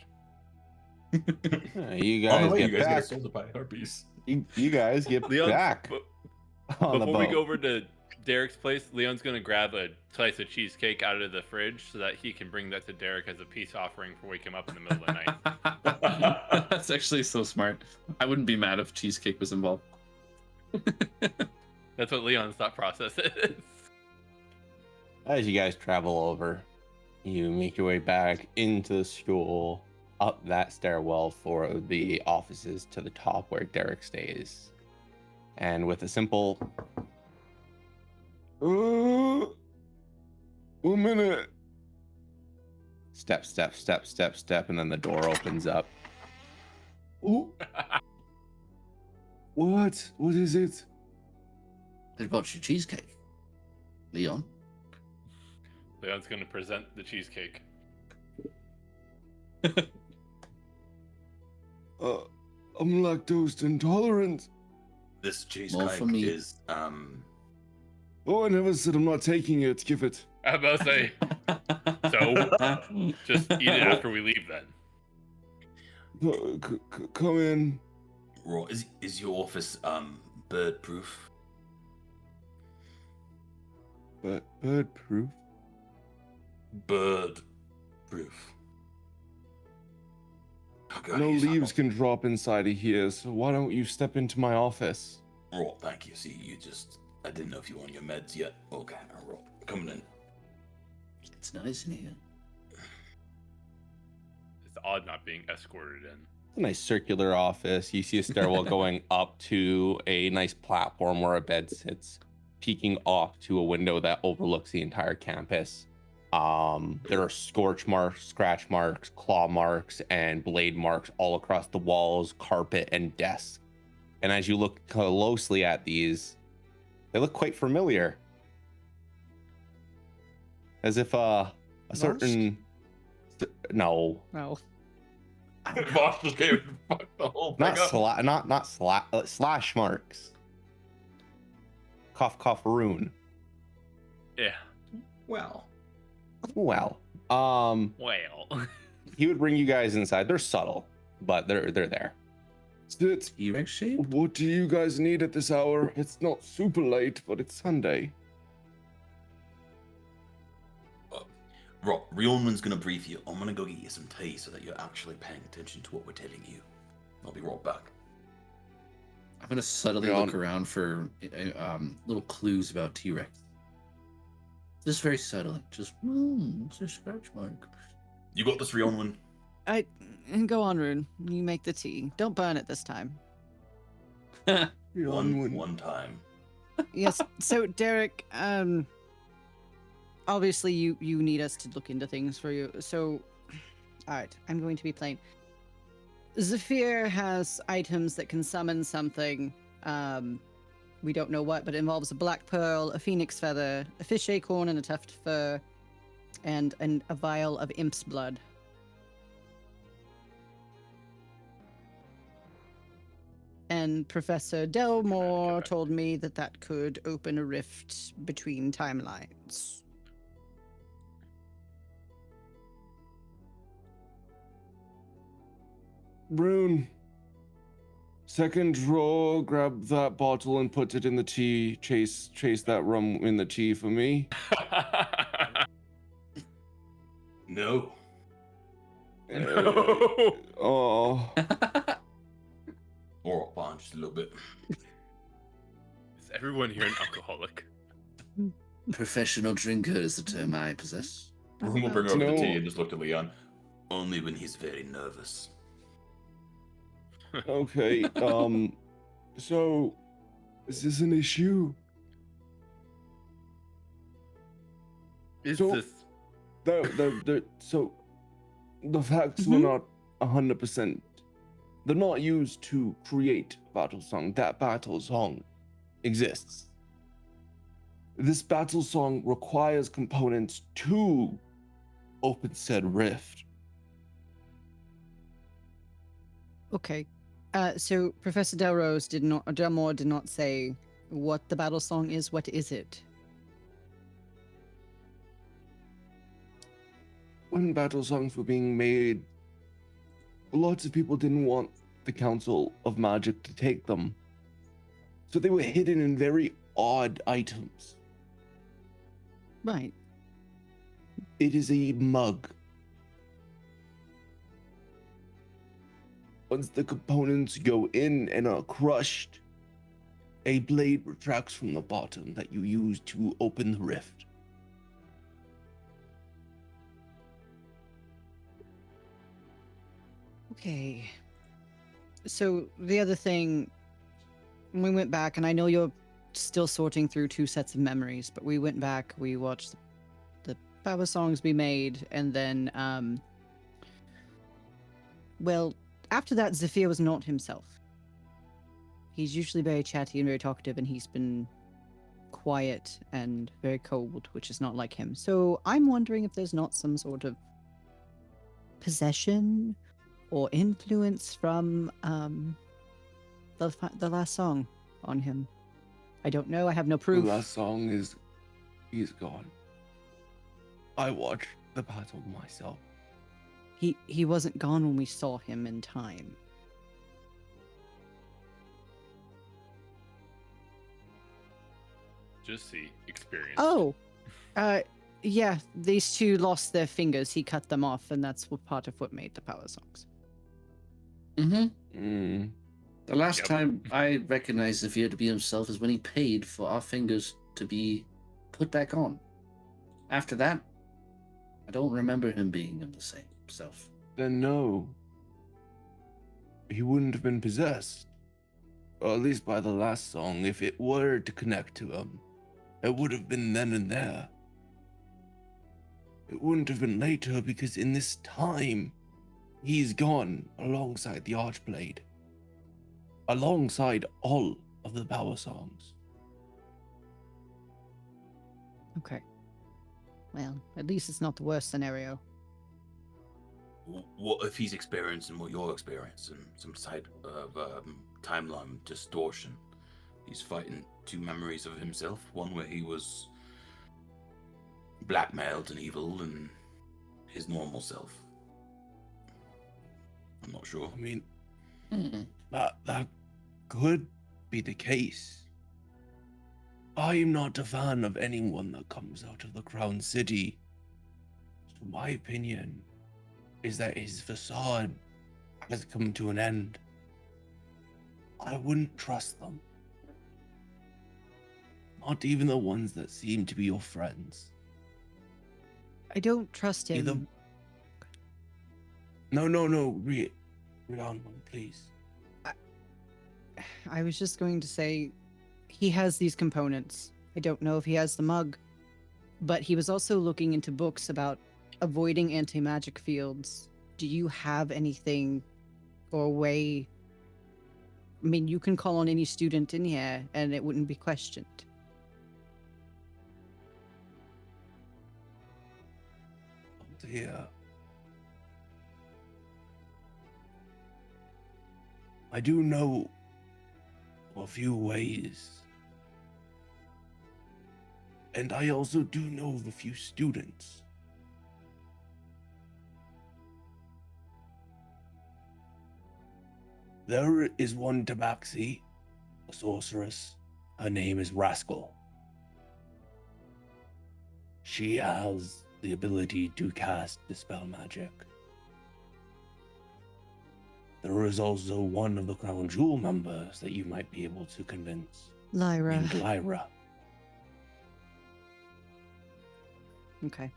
Yeah, you On the guys way, you get guys get back. assaulted by harpies. You guys get Leon, back on the before we boat. go over to Derek's place, Leon's gonna grab a slice of cheesecake out of the fridge so that he can bring that to Derek as a peace offering for waking him up in the middle of the night. That's actually so smart. I wouldn't be mad if cheesecake was involved. That's what Leon's thought process is. As you guys travel over, you make your way back into the school, up that stairwell for the offices to the top where Derek stays. And with a simple 1 minute. Step, step, step, step, step, and then the door opens up. Ooh. What? What is it? I bought you cheesecake. Leon. Leon's gonna present the cheesecake. I'm lactose intolerant. This More cheesecake for me. is Oh, I never said I'm not taking it. Give it. I'm about to say, so just eat it after we leave then. Come in. raw. Is your office bird proof? Bird proof. Bird proof. Oh, God, No he's not- leaves can drop inside of here, so why don't you step into my office? Raw, thank you. See, I didn't know if you were on your meds yet. Okay, raw. Coming in. It's nice in here. It's odd not being escorted in. It's a nice circular office. You see a stairwell going up to a nice platform where a bed sits, peeking off to a window that overlooks the entire campus. There are scorch marks, scratch marks, claw marks, and blade marks all across the walls, carpet, and desk. And as you look closely at these, they look quite familiar. As if a certain no, No. Vosh just came and fucked the whole thing up. slash marks. Cough rune. Yeah. Well, Well, Well. he would bring you guys inside. They're subtle, but they're there. Sit. T-Rex shape? What do you guys need at this hour? It's not super late, but it's Sunday. Rionman's gonna brief you. I'm gonna go get you some tea so that you're actually paying attention to what we're telling you. I'll be right back. I'm gonna subtly Yeah. look around for little clues about T-Rex. Just very subtly. Just, it's a scratch mark. You got this, Rionman. And go on, Rune. You make the tea. Don't burn it this time. One time. Yes. So, Derek, obviously you need us to look into things for you. So, all right, I'm going to be plain. Zephyr has items that can summon something. We don't know what, but it involves a black pearl, a phoenix feather, a fish acorn, and a tuft fur, and a vial of imp's blood. And Professor Delmore told me that could open a rift between timelines. Rune. Second drawer, grab that bottle and put it in the tea. Chase that rum in the tea for me. No. No. Oh. Or fine, just a little bit. Is everyone here an alcoholic? Professional drinker is the term I possess. Room will bring over No. the tea and just look at Leon. Only when he's very nervous. Okay. So, is this an issue? Is So- this So, the facts were Mhm. not 100%. They're not used to create battle song. That battle song exists. This battle song requires components to open said rift. Okay. So Professor Delmore did not say what the battle song is. What is it? When battle songs were being made, lots of people didn't want the Council of Magic to take them. So they were hidden in very odd items. Right. It is a mug. Once the components go in and are crushed, a blade retracts from the bottom that you use to open the rift. Okay. So the other thing, we went back, and I know you're still sorting through two sets of memories, but we went back, we watched the power songs we made, and then, well, after that, Zephyr was not himself. He's usually very chatty and very talkative, and he's been quiet and very cold, which is not like him. So I'm wondering if there's not some sort of possession or influence from the last song on him. I don't know. I have no The proof. last song is he's gone. I watched the battle myself. He wasn't gone when we saw him in time. Just see experience. Oh, yeah. These two lost their fingers. He cut them off, and that's what part of what made the power songs. Mm-hmm. The last Yep. time I recognized Zephyr to be himself is when he paid for our fingers to be put back on. After that, I don't remember him being the same self. Then no. He wouldn't have been possessed. Or at least by the last song. If it were to connect to him, it would have been then and there. It wouldn't have been later because in this time, he's gone alongside the Archblade. Alongside all of the power songs. Okay. Well, at least it's not the worst scenario. What if he's experiencing what you're experiencing? Some type of timeline distortion. He's fighting two memories of himself. One where he was blackmailed and evil, and his normal self. I'm not sure. I mean, Mm. that could be the case. I'm not a fan of anyone that comes out of the Crown City. So my opinion is that his facade has come to an end. I wouldn't trust them. Not even the ones that seem to be your friends. I don't trust him. Either... No, Rhia, please. I was just going to say, he has these components. I don't know if he has the mug, but he was also looking into books about avoiding anti-magic fields. Do you have anything or a way? I mean, you can call on any student in here and it wouldn't be questioned. Oh dear. I do know a few ways. And I also do know of a few students. There is one Tabaxi, a sorceress. Her name is Rascal. She has the ability to cast Dispel Magic. There is also one of the Crown Jewel members that you might be able to convince. Lyra. Named Lyra. Okay.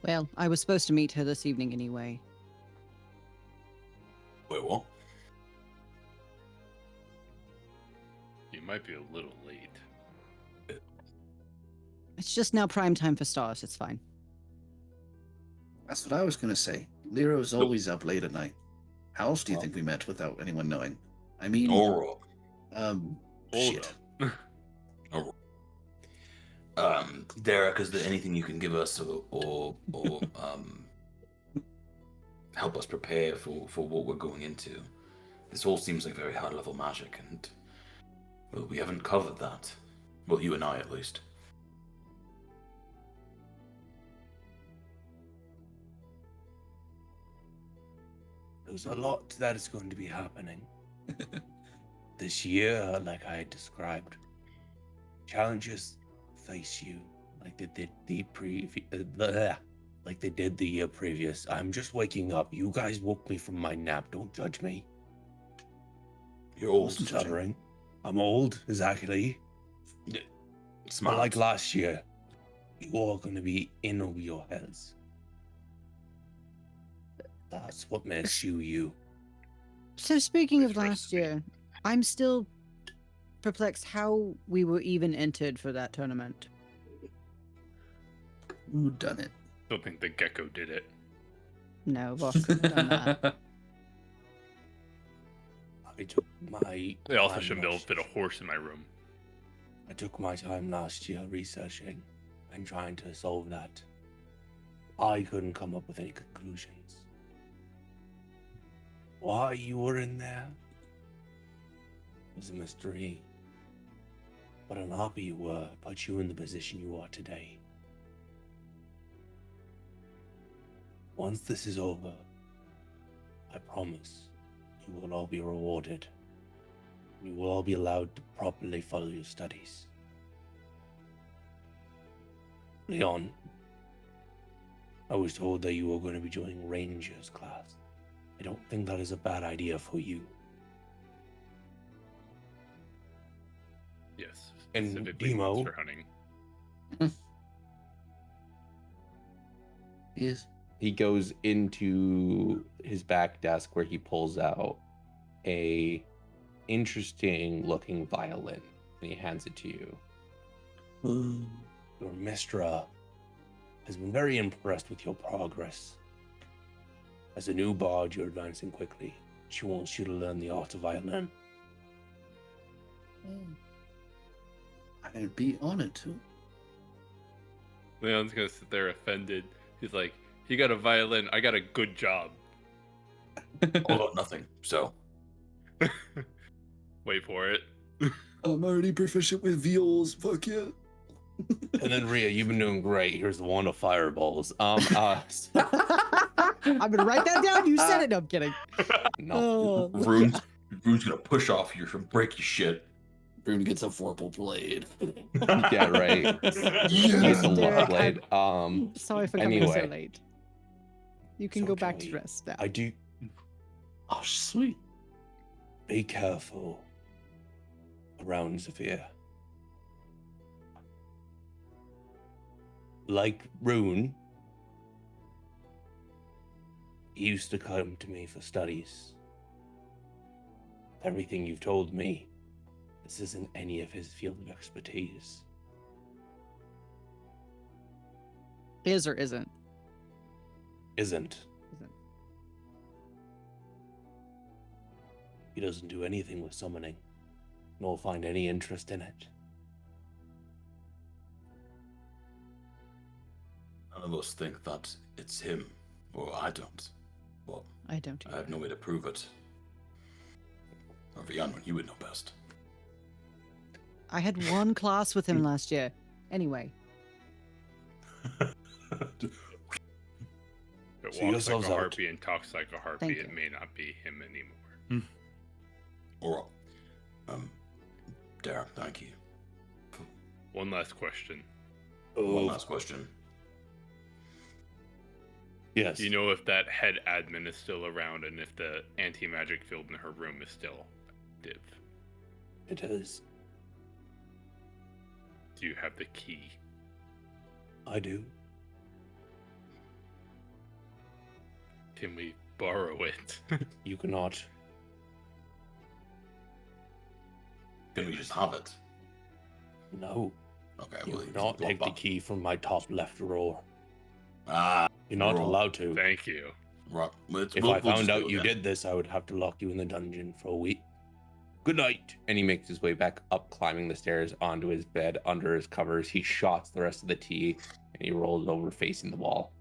Well, I was supposed to meet her this evening anyway. Wait, what? You might be a little late. It's just now prime time for stars. It's fine. That's what I was gonna say. Lyra was always up late at night. How else do you think we met without anyone knowing? I mean, All Hold shit. up. Derek, is there anything you can give us or help us prepare for what we're going into? This all seems like very high level magic, and well, we haven't covered that. Well, you and I at least. There's a lot that is going to be happening this year, like I described. Challenges face you like they did like they did the year previous. I'm just waking up. You guys woke me from my nap. Don't judge me. You're old. Wasn't stuttering. I'm old, exactly. Smart. But like last year, you all going to be in over your heads. That's what makes you. So speaking of Please trust last me. year, I'm still perplexed how we were even entered for that tournament. Who done it? Don't think the gecko did it. No, Voss could have done that. I took my They also time shouldn't be able to last- fit a horse in my room. I took my time last year researching and trying to solve that. I couldn't come up with any conclusions. Why you were in there was a mystery. But I'm happy you were, put you in the position you are today. Once this is over, I promise you will all be rewarded. You will all be allowed to properly follow your studies. Leon, I was told that you were going to be joining Rangers class. I don't think that is a bad idea for you. Yes. And specifically Demo? for hunting. Yes. He goes into his back desk where he pulls out a interesting looking violin and he hands it to you. Your Mistra has been very impressed with your progress. As a new bard, you're advancing quickly. She wants you to learn the art of violin. I'd be honored to. Leon's gonna sit there offended. He's like, he got a violin, I got a good job. All or nothing. So Wait for it. I'm already proficient with viols. Fuck yeah. And then Rhia, you've been doing great. Here's the wand of fireballs. I'm gonna write that down. You said it. No, I'm kidding. No. Oh. Rune's gonna push off you and break your shit. Rune gets a vorpal blade. Yeah, right. He Yes, gets a Derek, luck blade. Sorry for coming so Anyway. late. You can It's go back to okay. rest now. I do. Oh, sweet. Be careful around Zephyr. Like Rune, he used to come to me for studies. Everything you've told me, this isn't any of his field of expertise. Is or isn't? Isn't. Isn't. He doesn't do anything with summoning, nor find any interest in it. None of us think that it's him, or I don't. Well, I don't. I have no way to prove it. Or beyond, you would know best. I had one class with him last year. Anyway, If it See walks like yourselves a out. harpy and talks like a harpy, Thank it you. may not be him anymore. Or, Derek, thank you. One last question. One last question. Yes. Do you know if that head admin is still around and if the anti-magic field in her room is still active? It is. Do you have the key? I do. Can we borrow it? You cannot. Can we just have it? No. Okay, You well, cannot take the key from my top left drawer. Ah, You're not Drawer. allowed to. Thank you. right. If I found out you did this, I would have to lock you in the dungeon for a week. Good night. And he makes his way back up, climbing the stairs onto his bed under his covers. He shots the rest of the tea and he rolls over facing the wall.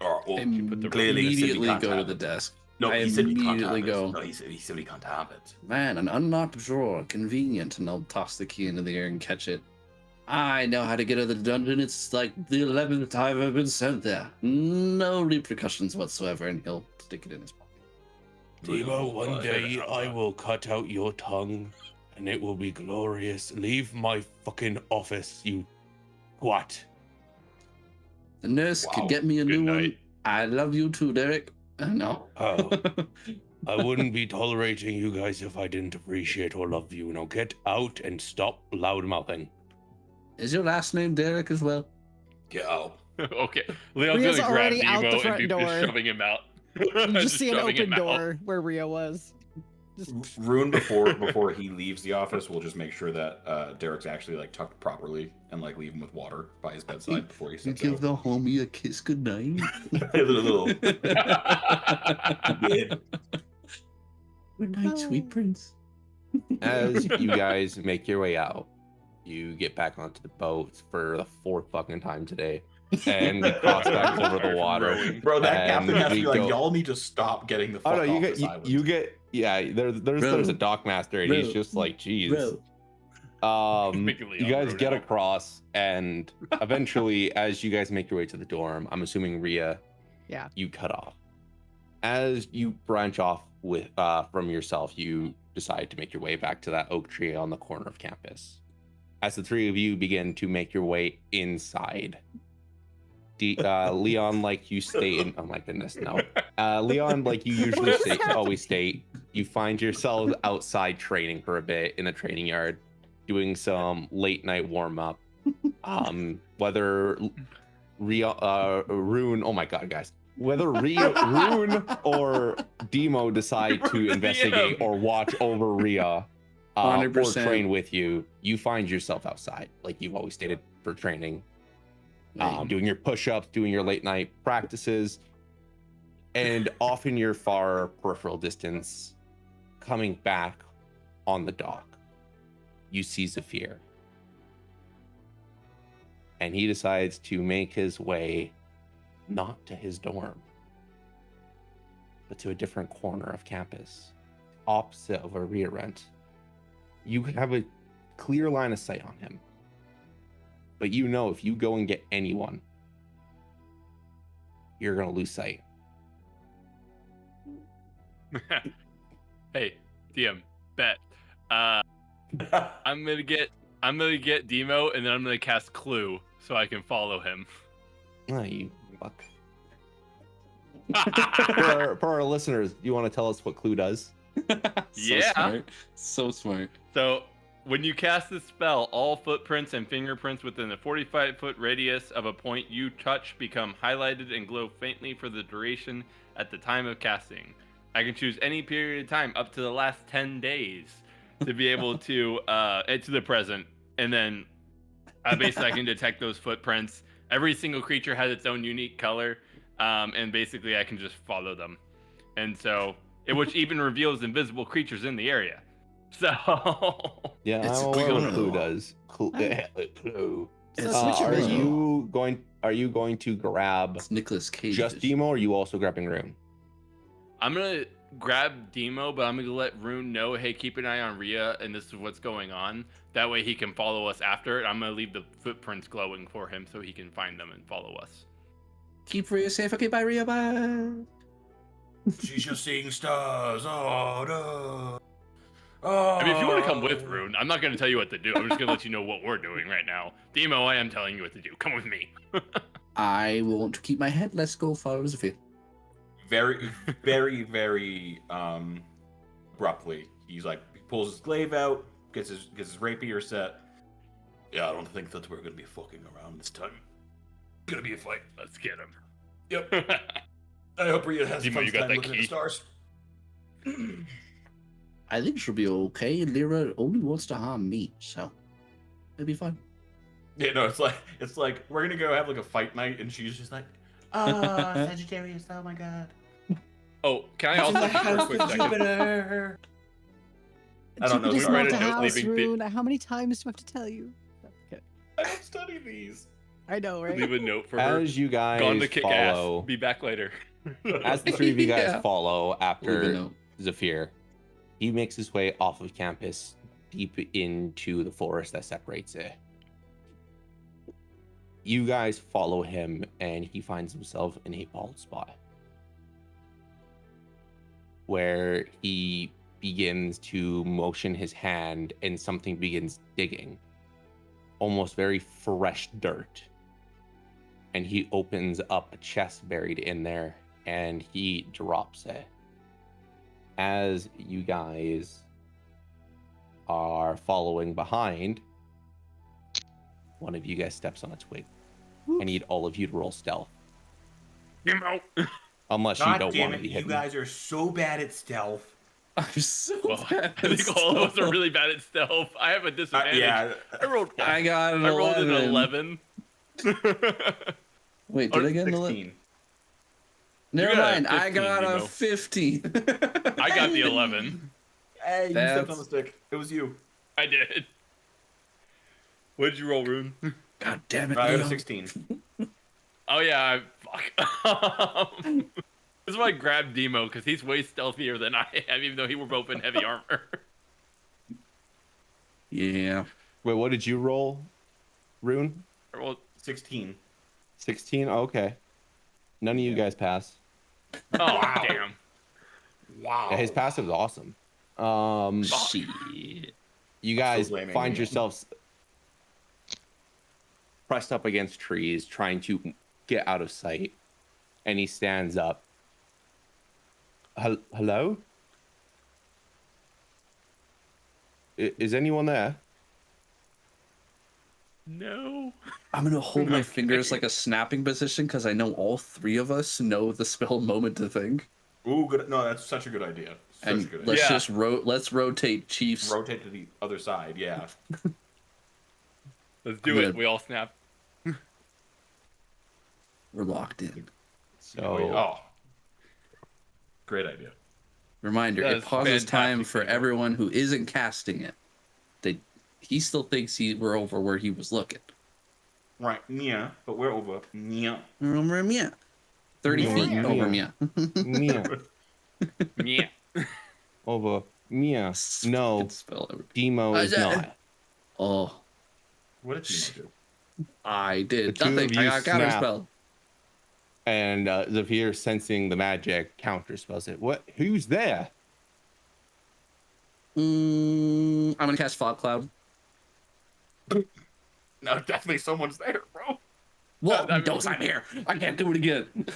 Or, well, I clearly he said we immediately can't go to have the it. desk. No, I he said we can't have immediately it. go. No, he said we can't have it. Man, an unlocked drawer, convenient, and I'll toss the key into the air and catch it. I know how to get out of the dungeon. It's like the 11th time I've been sent there. No repercussions whatsoever, and he'll stick it in his pocket. Demo, Well, one say day that out I loud. will cut out your tongue, and it will be glorious. Leave my fucking office, you twat. The nurse Wow. could get me a Good new one. night. I love you too, Derek. No. Oh, I wouldn't be tolerating you guys if I didn't appreciate or love you. Now get out and stop loud mouthing. Is your last name Derek as well? Get out. Okay. Leon's Rhea's gonna grab already out the Demo front and be door. shoving him out. you just see an shoving open him out. door where Rhia was. Just Rune before he leaves the office, we'll just make sure that Derek's actually like tucked properly and like leave him with water by his bedside before he You sets give out. the homie a kiss goodnight. A little. Good night, sweet prince. As you guys make your way out, you get back onto the boat for the fourth fucking time today. And we cross back over the water. Bro, that And captain has to we be like, go- y'all need to stop getting the fuck Oh no, you off get this you, island. you get yeah. There's a dock master, and he's Bro. just like, geez. Bro, Making Leon You guys road get out. across, and eventually, as you guys make your way to the dorm, I'm assuming Rhia, Yeah. you cut off. As you branch off with from yourself, you decide to make your way back to that oak tree on the corner of campus. As the three of you begin to make your way inside, Leon, like you state, oh my goodness, no. Leon, like you usually What is state, happening? always state, you find yourselves outside training for a bit in the training yard, doing some late night warm up. Whether Rune, oh my god, guys, whether Rune or Demo decide to investigate or watch over Rhia or 100%. train with you, you find yourself outside, like you've always stated, for training. Doing your push-ups, doing your late night practices, and off in your far peripheral distance, coming back on the dock, you see Zephyr. And he decides to make his way not to his dorm, but to a different corner of campus, opposite of where Rhia went. You have a clear line of sight on him. But you know if you go and get anyone, you're going to lose sight. Hey, DM, bet. I'm gonna get Demo, and then I'm gonna cast Clue so I can follow him. Oh, you fuck. For our listeners, you want to tell us what Clue does? Yeah. Smart. So smart. So when you cast this spell, all footprints and fingerprints within a 45-foot radius of a point you touch become highlighted and glow faintly for the duration at the time of casting. I can choose any period of time up to the last 10 days to be able to to the present, and then basically I can detect those footprints. Every single creature has its own unique color, and basically I can just follow them, and so which even reveals invisible creatures in the area. So Yeah, It's I'm aware what Clue Clue. does. Clue. So It's Are switcheroo. you going to grab It's Nicolas Cage. just vision. Demo, or are you also grabbing Rune? I'm gonna grab Demo, but I'm gonna let Rune know, hey, keep an eye on Rhia, and this is what's going on. That way he can follow us after it. I'm gonna leave the footprints glowing for him so he can find them and follow us. Keep Rhia safe. Okay, bye, Rhia. Bye. She's just seeing stars. Oh no. Oh. I mean, if you want to come with Rune, I'm not gonna tell you what to do. I'm just gonna let you know what we're doing right now. Demo, I am telling you what to do. Come with me. I want to keep my head. Let's go follow Zephyr. Very, very, very abruptly, he's like, he pulls his glaive out, gets his rapier set. Yeah, I don't think that we're gonna be fucking around this time. It's gonna be a fight. Let's get him. Yep. I hope Rhea has Demo, fun you got time that looking at key? the stars. I think she'll be okay. Lyra only wants to harm me, so it'll be fine. Yeah, no, it's like we're gonna go have like a fight night, and she's just like, oh, Sagittarius, oh my god. Oh, can I It's in also the for a house quick of second? Jupiter. I don't know, Jupiter's sorry. not Write a a note house, leaving Rune. How many times do I have to tell you? Okay. I don't study these. I know, right? Leave a note for her. As you guys Gone to kick follow, ass. Be back later. as the three of you guys Yeah. follow Leave a after note. Zephyr, he makes his way off of campus deep into the forest that separates it. You guys follow him, and he finds himself in a bald spot where he begins to motion his hand, and something begins digging, almost very fresh dirt. And he opens up a chest buried in there, and he drops it. As you guys are following behind, one of you guys steps on a twig. I need all of you to roll stealth, Demo. unless you God don't damn want to it, be you hidden. guys are so bad at stealth. I'm so Well, bad. I think all of us are really bad at stealth. I have a disadvantage. Yeah. I rolled. I got an I rolled 11. an 11. Wait, Oh, did I get an 11? 16. Never got a mind. I 15, got a Nemo. 15. I got the 11. Hey, you stepped That's- on the stick. It was you. I did. What did you roll, Rune? God damn it. I got a Leo. 16. Oh yeah, fuck. This is why I grabbed Demo, because he's way stealthier than I am, even though he were both in heavy armor. Yeah. Wait, what did you roll, Rune? I rolled. 16. 16? Okay. None of you guys pass. Oh damn. Wow. Yeah, his passive is awesome. Shit. You guys Still blaming find me. yourselves pressed up against trees, trying to get out of sight. And he stands up. Hello? Is anyone there? No. I'm going to hold my Okay. fingers like a snapping position because I know all three of us know the spell moment to think. Ooh, good. No, that's such a good idea. Such a And good let's idea. Yeah. just let's rotate Chiefs. Rotate to the other side. Yeah. Let's do Good. it. We all snap. We're locked in. So, Oh. Great idea. Reminder, That it is pauses time fantastic, for Diego. everyone who isn't casting it. He still thinks we're over where he was looking. Right. Yeah. But we're over. Yeah. We're over Mia. 30 Mia. feet Mia. over Mia. Mia. Yeah. Over. Mia. No. Good spell ever. Demo is not. Oh, What did you do? I The did two of nothing. I you got counter snap. spell. And Zephyr, sensing the magic, counterspells it. What? Who's there? I'm gonna cast Fog Cloud. No, definitely someone's there, bro. Well, that knows I'm here. I can't do it again.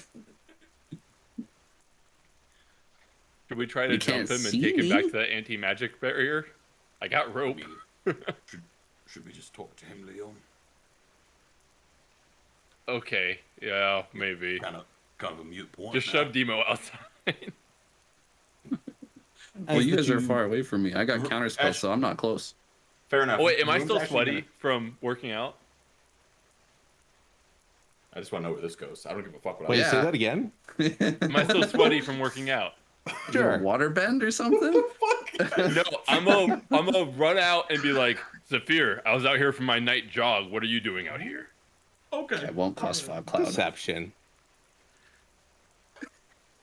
Should we try to You jump can't him and see take him back me? to the anti-magic barrier? I got rope. Should we just talk to him, Leon? Okay, yeah, maybe. Kind of a mute point. Just now. shove Demo outside. Well, As you the guys are two- far away from me. I got counterspell, Ash- so I'm not close. Fair enough. Oh wait, am I Rune's still actually sweaty gonna- from working out? I just want to know where this goes. I don't give a fuck what Wait, I Yeah. say that again? Am I still sweaty from working out? Sure. Sure. Water bend or something? No, I'm gonna run out and be like, Zephyr, I was out here for my night jog. What are you doing out here? Okay. I won't cast Fog Cloud. Deception.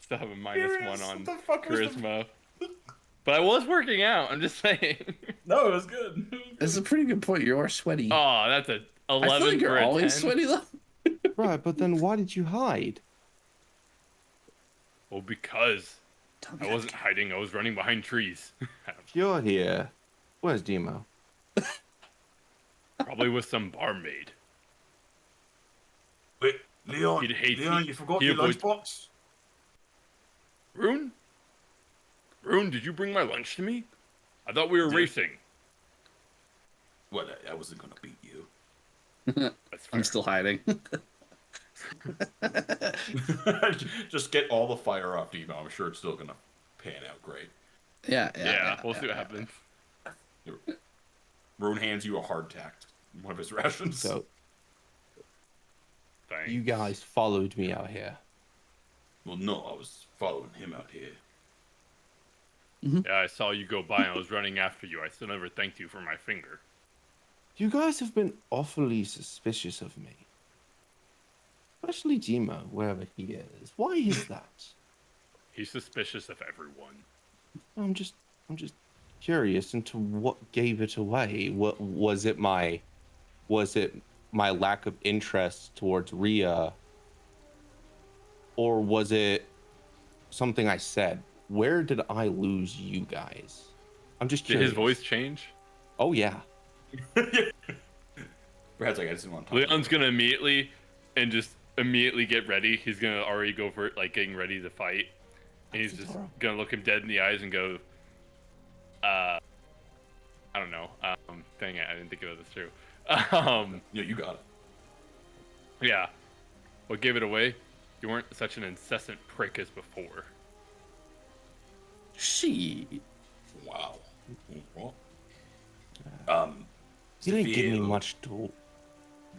Still have a -1 Furious, on what the fuck was the- charisma. But I was working out. I'm just saying. No, it was good. It was good. That's a pretty good point. You are sweaty. Oh, that's a 11 I feel like for you're a always 10. sweaty though. Right, but then why did you hide? Well, because Tell me I that wasn't hiding. I was running behind trees. You're here. Where's Demo? Probably with some barmaid. Wait, Leon. He'd hate Leon, me. you forgot He your would- lunchbox. Rune? Rune, did you bring my lunch to me? I thought we were Yeah. racing. Well, I wasn't gonna beat you. That's fair. I'm still hiding. Just get all the fire off Demo. I'm sure it's still gonna pan out great. Yeah, we'll see what yeah. happens. Rune hands you a hardtack, one of his rations. So Thanks. you guys followed me out here. Well, no, I was following him out here. Yeah, I saw you go by and I was running after you. I still never thanked you for my finger. You guys have been awfully suspicious of me. Especially Demo, wherever he is. Why is that? He's suspicious of everyone. I'm just curious into what gave it away. What was it? My lack of interest towards Rhia, or was it something I said? Where did I lose you guys? I'm just Did curious. his voice change? Oh yeah. Brad's like, I just didn't want to talk. Leon's gonna immediately get ready. He's gonna already go for it, like getting ready to fight. And he's just gonna look him dead in the eyes and go, I don't know. Dang it, I didn't think of this too. Yeah, you got it. Yeah. What gave it away? You weren't such an incessant prick as before. She. Wow. What? You didn't give me Zephyr- much to.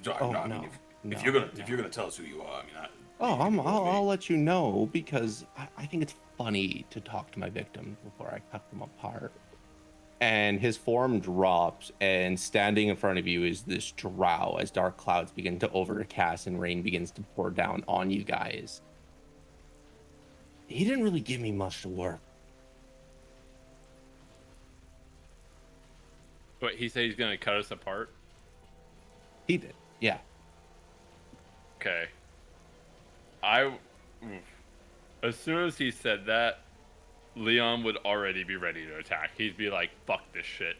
Sorry, Oh, no, I mean, no, if no, you're gonna no. if you're gonna tell us who you are, I mean, Oh, you can go with me. I'll let you know because I think it's funny to talk to my victims before I cut them apart. And his form drops, and standing in front of you is this drow as dark clouds begin to overcast and rain begins to pour down on you guys. He didn't really give me much to work. But he said he's gonna cut us apart. He did, yeah. Okay. As soon as he said that, Leon would already be ready to attack. He'd be like, "Fuck this shit."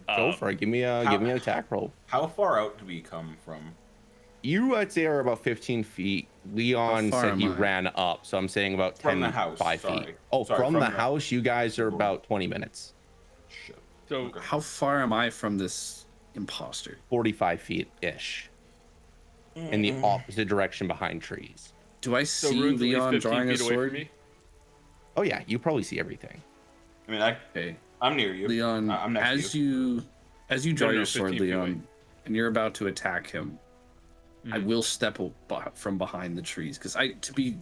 Go for it. Give me an attack roll. How far out do we come from? You, I'd say, are about 15 feet. Leon How far said he am I? ran up, so I'm saying about 10, From the house, 5 sorry. feet. Oh, Sorry, from from the the- house, you guys are about 20 minutes. Shit. So Okay. How far am I from this imposter? 45 feet-ish. In the opposite direction behind trees. Do I so see Rune's at least Leon 15 drawing a feet away from sword? me. Oh yeah, you probably see everything. I mean, Okay, I'm near you. Leon. I'm next As to you. you draw No, your sword, 15 feet away. Leon, and you're about to attack him, I Mhm. will step from behind the trees because to be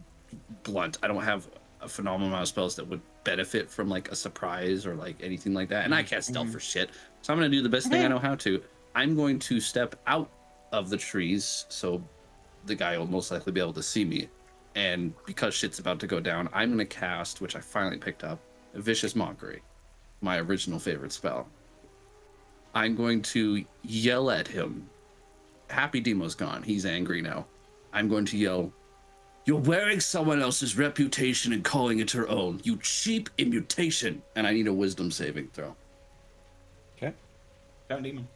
blunt, I don't have a phenomenal amount of spells that would benefit from like a surprise or like anything like that, and I can't stealth for shit. So I'm gonna do the best thing I know how to. I'm going to step out of the trees, so the guy will most likely be able to see me. And because shit's about to go down, I'm gonna cast, which I finally picked up, Vicious Mockery, my original favorite spell. I'm going to yell at him. Happy Demo's gone. He's angry now. I'm going to yell, You're wearing someone else's reputation and calling it your own. You cheap immutation. And I need a wisdom saving throw. Okay. Down demon.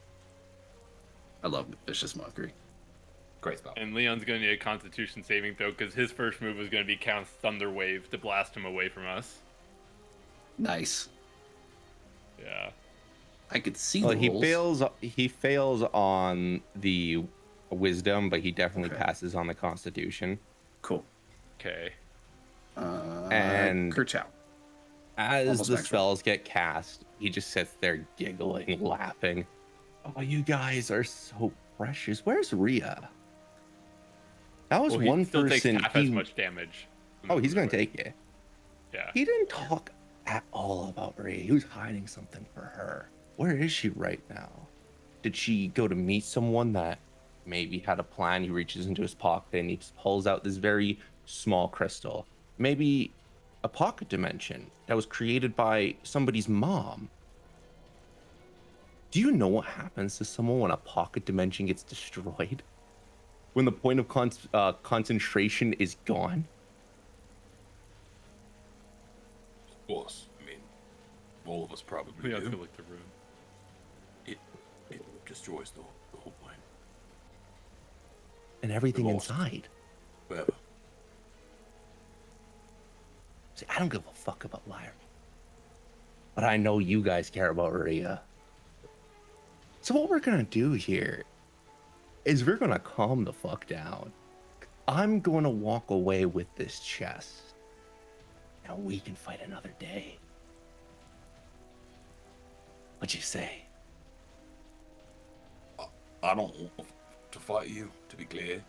I love vicious mockery. Great spell. And Leon's going to need a Constitution saving throw because his first move is going to be Count's Thunder Wave to blast him away from us. Nice. Yeah. I could see Well, the rolls. he fails on the wisdom, but he definitely Okay. passes on the constitution. Cool. Okay. And Kerchow. as Almost the max roll. spells get cast, he just sits there giggling, laughing. Oh, you guys are so precious. Where's Rhia? That was Well, he one still person. takes half as much damage. Oh, he's gonna take it. Yeah. He didn't talk at all about Rhia. He was hiding something for her. Where is she right now? Did she go to meet someone that maybe had a plan? He reaches into his pocket and he pulls out this very small crystal. Maybe a pocket dimension that was created by somebody's mom. Do you know what happens to someone when a pocket dimension gets destroyed? When the point of concentration is gone? Of course. I mean, all of us probably Leon's do. going to look the room. It destroys the whole point. And everything Lost. inside. Whatever. See, I don't give a fuck about Lyra. But I know you guys care about Rhia. So what we're gonna do here is we're gonna calm the fuck down. I'm gonna walk away with this chest. Now we can fight another day. What'd you say? I don't want to fight you, to be clear.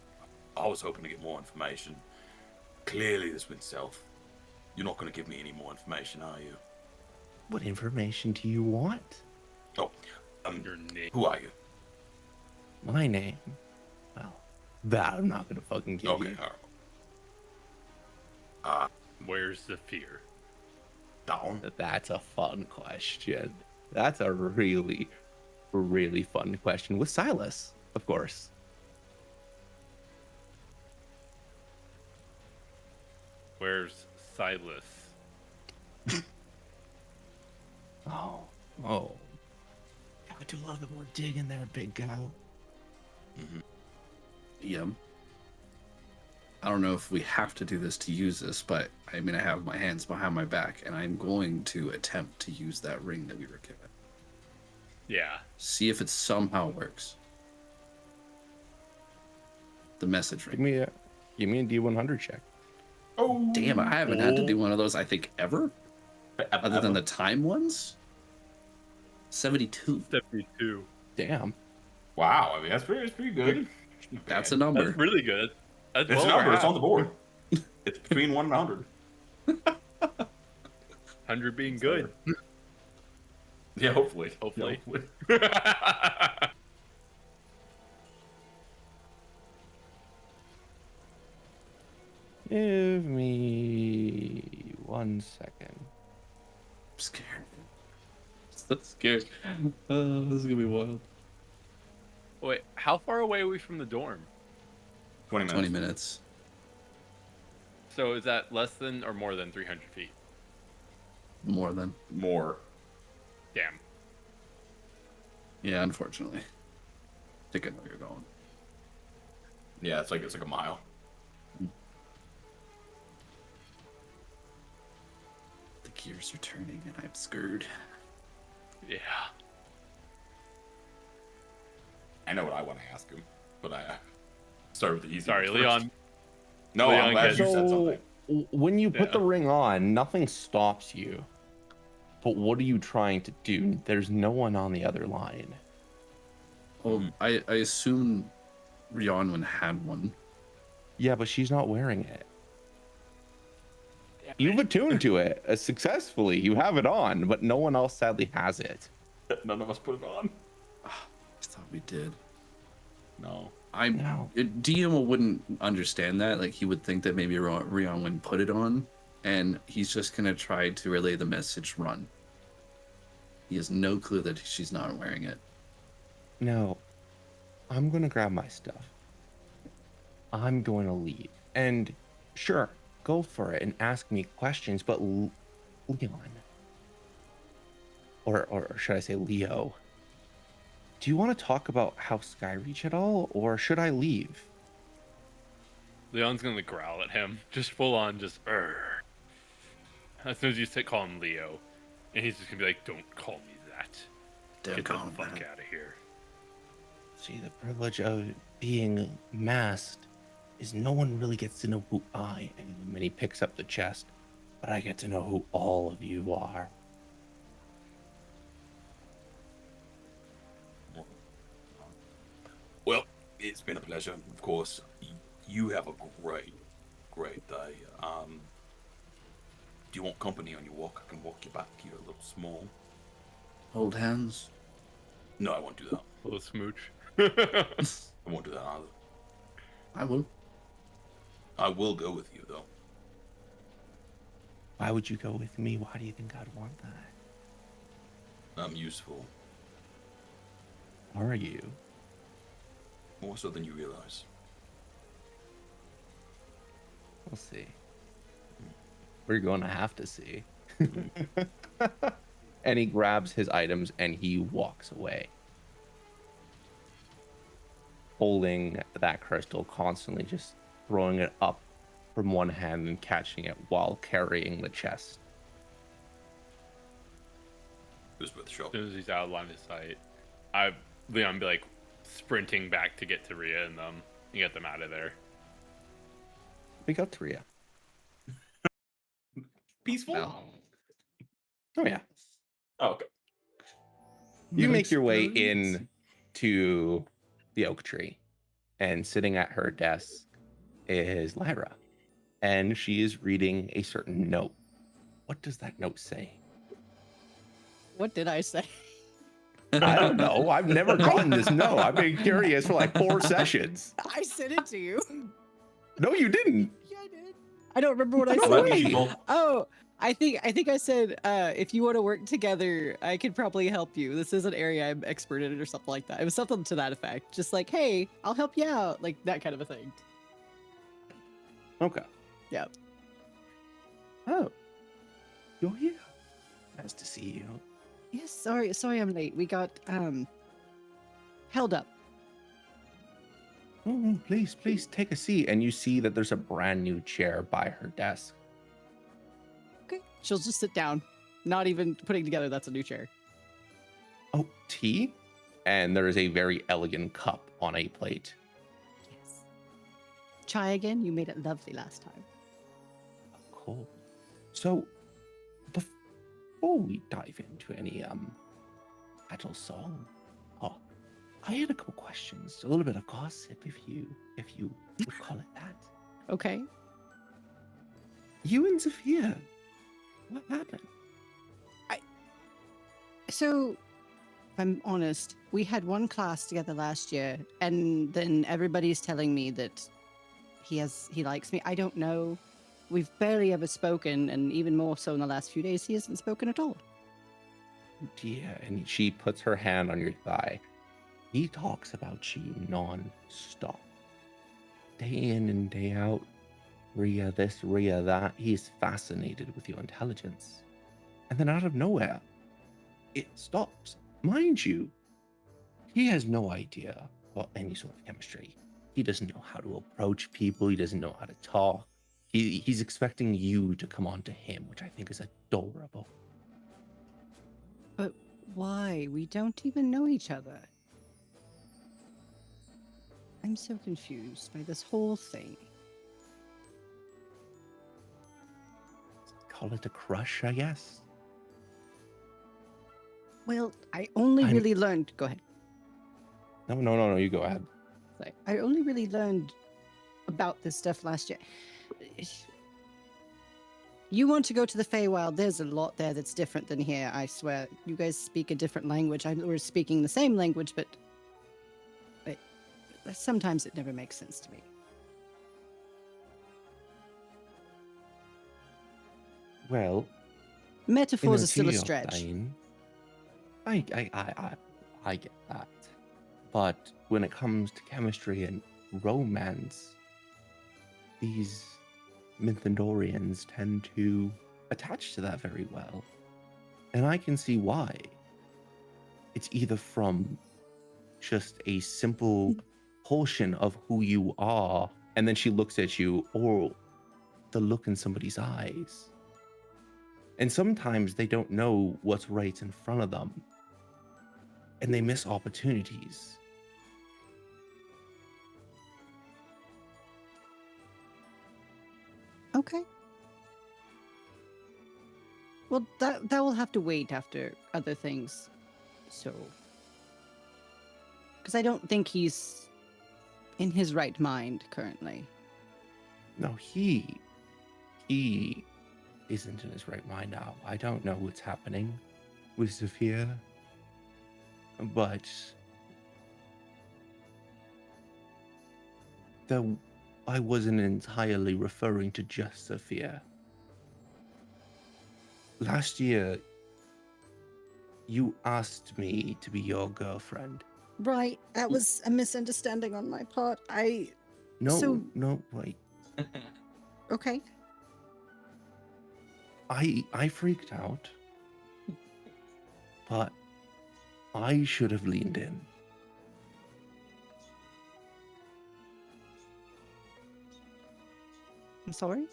I was hoping to get more information. Clearly this went south. You're not going to give me any more information, are you? What information do you want? Oh, Your name. who are you? My name? Well, that I'm not gonna fucking give Okay, you. alright. Where's Zephyr? Down. That's a fun question. That's a really, really fun question. With Silas, of course. Where's Silas? Oh. Gotta do a little bit more digging there, big guy. Yeah. I don't know if we have to do this to use this, but I mean, I have my hands behind my back, and I'm going to attempt to use that ring that we were given. Yeah. See if it somehow works. The message Give ring. me a D100 check. Oh, Damn, I haven't had to do one of those, I think, ever. Other than the time ones? 72. 72. Damn. Wow, I mean that's pretty good. That's a number. That's really good. That's It's well a number. over It's on half. the board. It's between 1 and 100. 100 being good. Yeah, hopefully. Hopefully. Give me 1 second. I'm scared. So scared. Oh, this is gonna be wild. Wait, how far away are we from the dorm? 20 minutes. 20 minutes. So is that less than or more than 300 feet? More than. More. Damn. Yeah, unfortunately. I think I know where you're going. Yeah, it's like a mile. The gears are turning and I'm scared. Yeah. I know what I want to ask him, but I start with the easy. Sorry, one first. Leon. No, Leon I'm glad gets- you said something. When you put Yeah. the ring on, nothing stops you. But what are you trying to do? There's no one on the other line. Well, I assume Rhionwen had one. Yeah, but she's not wearing it. You've attuned to it successfully. You have it on, but no one else sadly has it. None of us put it on. I thought we did. No. No. DM wouldn't understand that. Like, he would think that maybe Rhionwen put it on, and he's just gonna try to relay the message, run. He has no clue that she's not wearing it. No. I'm going to grab my stuff. I'm going to leave. And Sure, go for it and ask me questions, but Leon, or should I say Leo, do you want to talk about House Skyreach at all, or should I leave? Leon's gonna growl at him, just full on, just "Urgh." As soon as you say call him Leo, and he's just gonna be like, "Don't call me that. Don't Get the call him fuck that. out of here." See, the privilege of being masked is no one really gets to know who I am. And he picks up the chest, but I get to know who all of you are. Well, it's been a pleasure. Of course, you have a great day. Do you want company on your walk? I can walk you back. You're a little small. Hold hands. No, I won't do that. A little smooch. I won't do that either. I will. I will go with you, though. Why would you go with me? Why do you think I'd want that? I'm useful. Are you? More so than you realize. We'll see. We're going to have to see. And he grabs his items and he walks away, holding that crystal, constantly just throwing it up from one hand and catching it while carrying the chest. It was worth a shot. As soon as he's out of line of sight, Leon be like sprinting back to get to Rhia and them and get them out of there. We got Rhia. Peaceful? Oh yeah. Oh, okay. You No make your way experience. in to the oak tree, and sitting at her desk is Lyra, and she is reading a certain note. What does that note say? What did I say? I don't know. I've never gotten this note. I've been curious for like 4 sessions. I sent it to you. No, you didn't. Yeah, I did. I don't remember what I No said. way. People. Oh, I think I said if you want to work together, I could probably help you. This is an area I'm expert in, or something like that. It was something to that effect. Just like, hey, I'll help you out, like that kind of a thing. Okay. Yep. Oh, you're here. Nice to see you. Yes, sorry I'm late. We got held up. Oh, please take a seat. And you see that there's a brand new chair by her desk. Okay. She'll just sit down. Not even putting together that's a new chair. Oh, tea? And there is a very elegant cup on a plate. Yes. Try again. You made it lovely last time. Cool. So, before we dive into any battle song, I had a couple questions, a little bit of gossip, if you would call it that. Okay. You and Zephyr, what happened? So, if I'm honest, we had one class together last year, and then everybody's telling me that he likes me. I don't know. We've barely ever spoken, and even more so in the last few days, he hasn't spoken at all. Dear, and she puts her hand on your thigh. He talks about you non-stop. Day in and day out. Rhia this, Rhia that. He's fascinated with your intelligence. And then out of nowhere, it stops. Mind you, he has no idea about any sort of chemistry. He doesn't know how to approach people. He doesn't know how to talk. He's expecting you to come on to him, which I think is adorable. But why? We don't even know each other. I'm so confused by this whole thing. Call it a crush, I guess. Well, I only I'm- really learned. Go ahead. No, you go ahead. Sorry. I only really learned about this stuff last year. You want to go to the Feywild? There's a lot there that's different than here. I swear. You guys speak a different language. We're speaking the same language, but sometimes it never makes sense to me. Well, Metaphors are still a to your stretch. thing, I get that. But when it comes to chemistry and romance, these Mythodorians tend to attach to that very well. And I can see why. It's either from just a simple portion of who you are, and then she looks at you, or the look in somebody's eyes. And sometimes they don't know what's right in front of them, and they miss opportunities. Okay. Well, that will have to wait after other things. So, because I don't think he's in his right mind currently. No, he isn't in his right mind now. I don't know what's happening with Zephyr, but though I wasn't entirely referring to just Zephyr. Last year, you asked me to be your girlfriend. Right. That was a misunderstanding on my part. No, wait. Okay. I freaked out, but I should have leaned in. I'm sorry.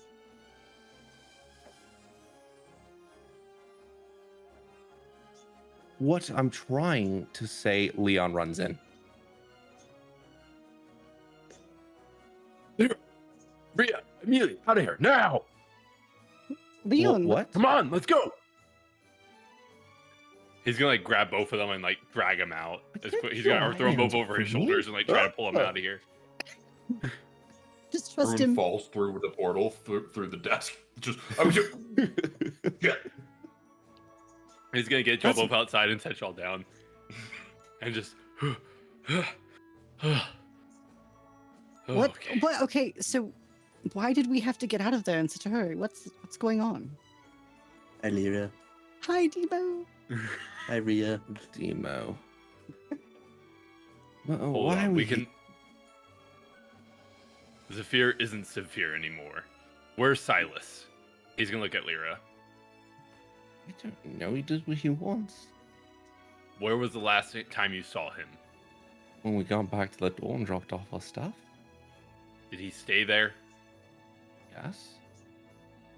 What I'm trying to say, Leon runs in. Rhia, immediately out of here now! Leon. What? Come on, let's go! He's gonna like grab both of them and like drag them out. He's gonna throw them both over his shoulders and like try to pull them out of here. Just trust Everyone him. falls through the portal through the desk. Just yeah. He's gonna get y'all both outside and set y'all down, and just. What? Okay. What? Okay. So, why did we have to get out of there in such a hurry? What's going on? Hi, Lyra. Hi, Debo. Hi, Rhia. Demo. Hold Why on, are we can. Zephyr isn't Zephyr anymore. Where's Silas? He's gonna look at Lyra. I don't know. He does what he wants. Where was the last time you saw him? When we got back to the door and dropped off our stuff. Did he stay there? Yes.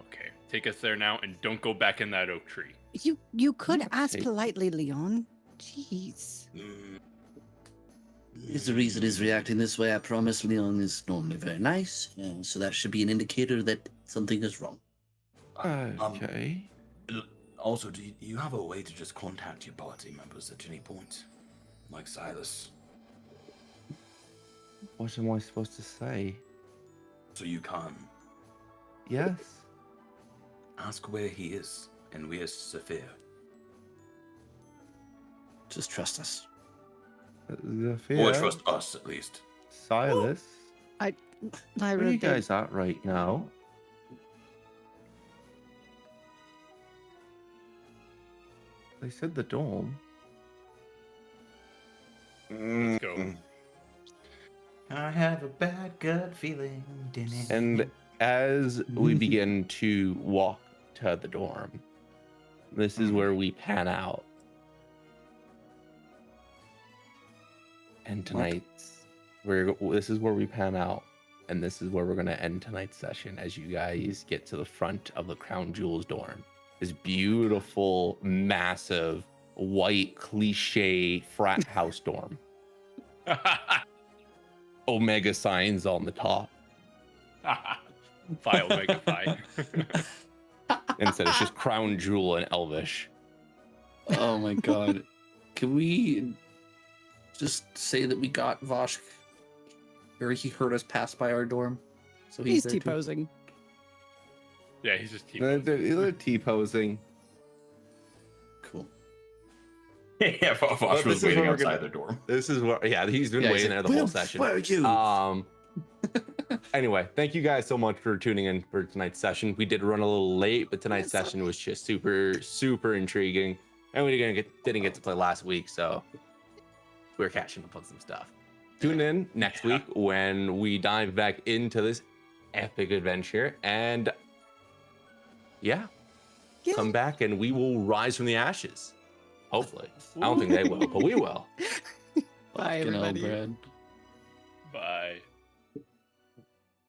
Okay, take us there now, and don't go back in that oak tree. You could Not ask safe. politely, Leon. Jeez. There's a reason he's reacting this way. I promise Leon is normally very nice, so that should be an indicator that something is wrong. Okay. Also, do you have a way to just contact your party members at any point? Like Silas. What am I supposed to say? So you can Yes. ask where he is, and where's Zephyr. Just trust us. Zephyr. Or trust us, at least. Silas. Lyra, Where are you guys at right now? They said the dorm. Let's go. I have a bad gut feeling. And as we begin to walk to the dorm, this is where we pan out. And tonight's this is where we pan out, and this is where we're gonna end tonight's session as you guys get to the front of the Crown Jewels dorm. This beautiful, massive, white, cliche frat house dorm. Omega signs on the top. Phi Omega Phi. Instead, it's just Crown Jewel and Elvish. Oh my god. Can we just say that we got Vosh, or he heard us pass by our dorm? So He's there too? T-posing. Yeah, he's just They're T-posing. Cool. Yeah, Vosh This was is waiting where we're outside gonna- the dorm. This is where, yeah, he's been Yeah, he's waiting like, there the whole "Will, session. where are you?" Anyway, thank you guys so much for tuning in for tonight's session. We did run a little late, but tonight's session was just super intriguing, and we didn't get to play last week, so we're catching up on some stuff. Tune in next week when we dive back into this epic adventure. And yeah, Yeah. come back and we will rise from the ashes. Hopefully. I don't think they will, but we will. Bye, Fucking hell, everybody. Brad. Bye.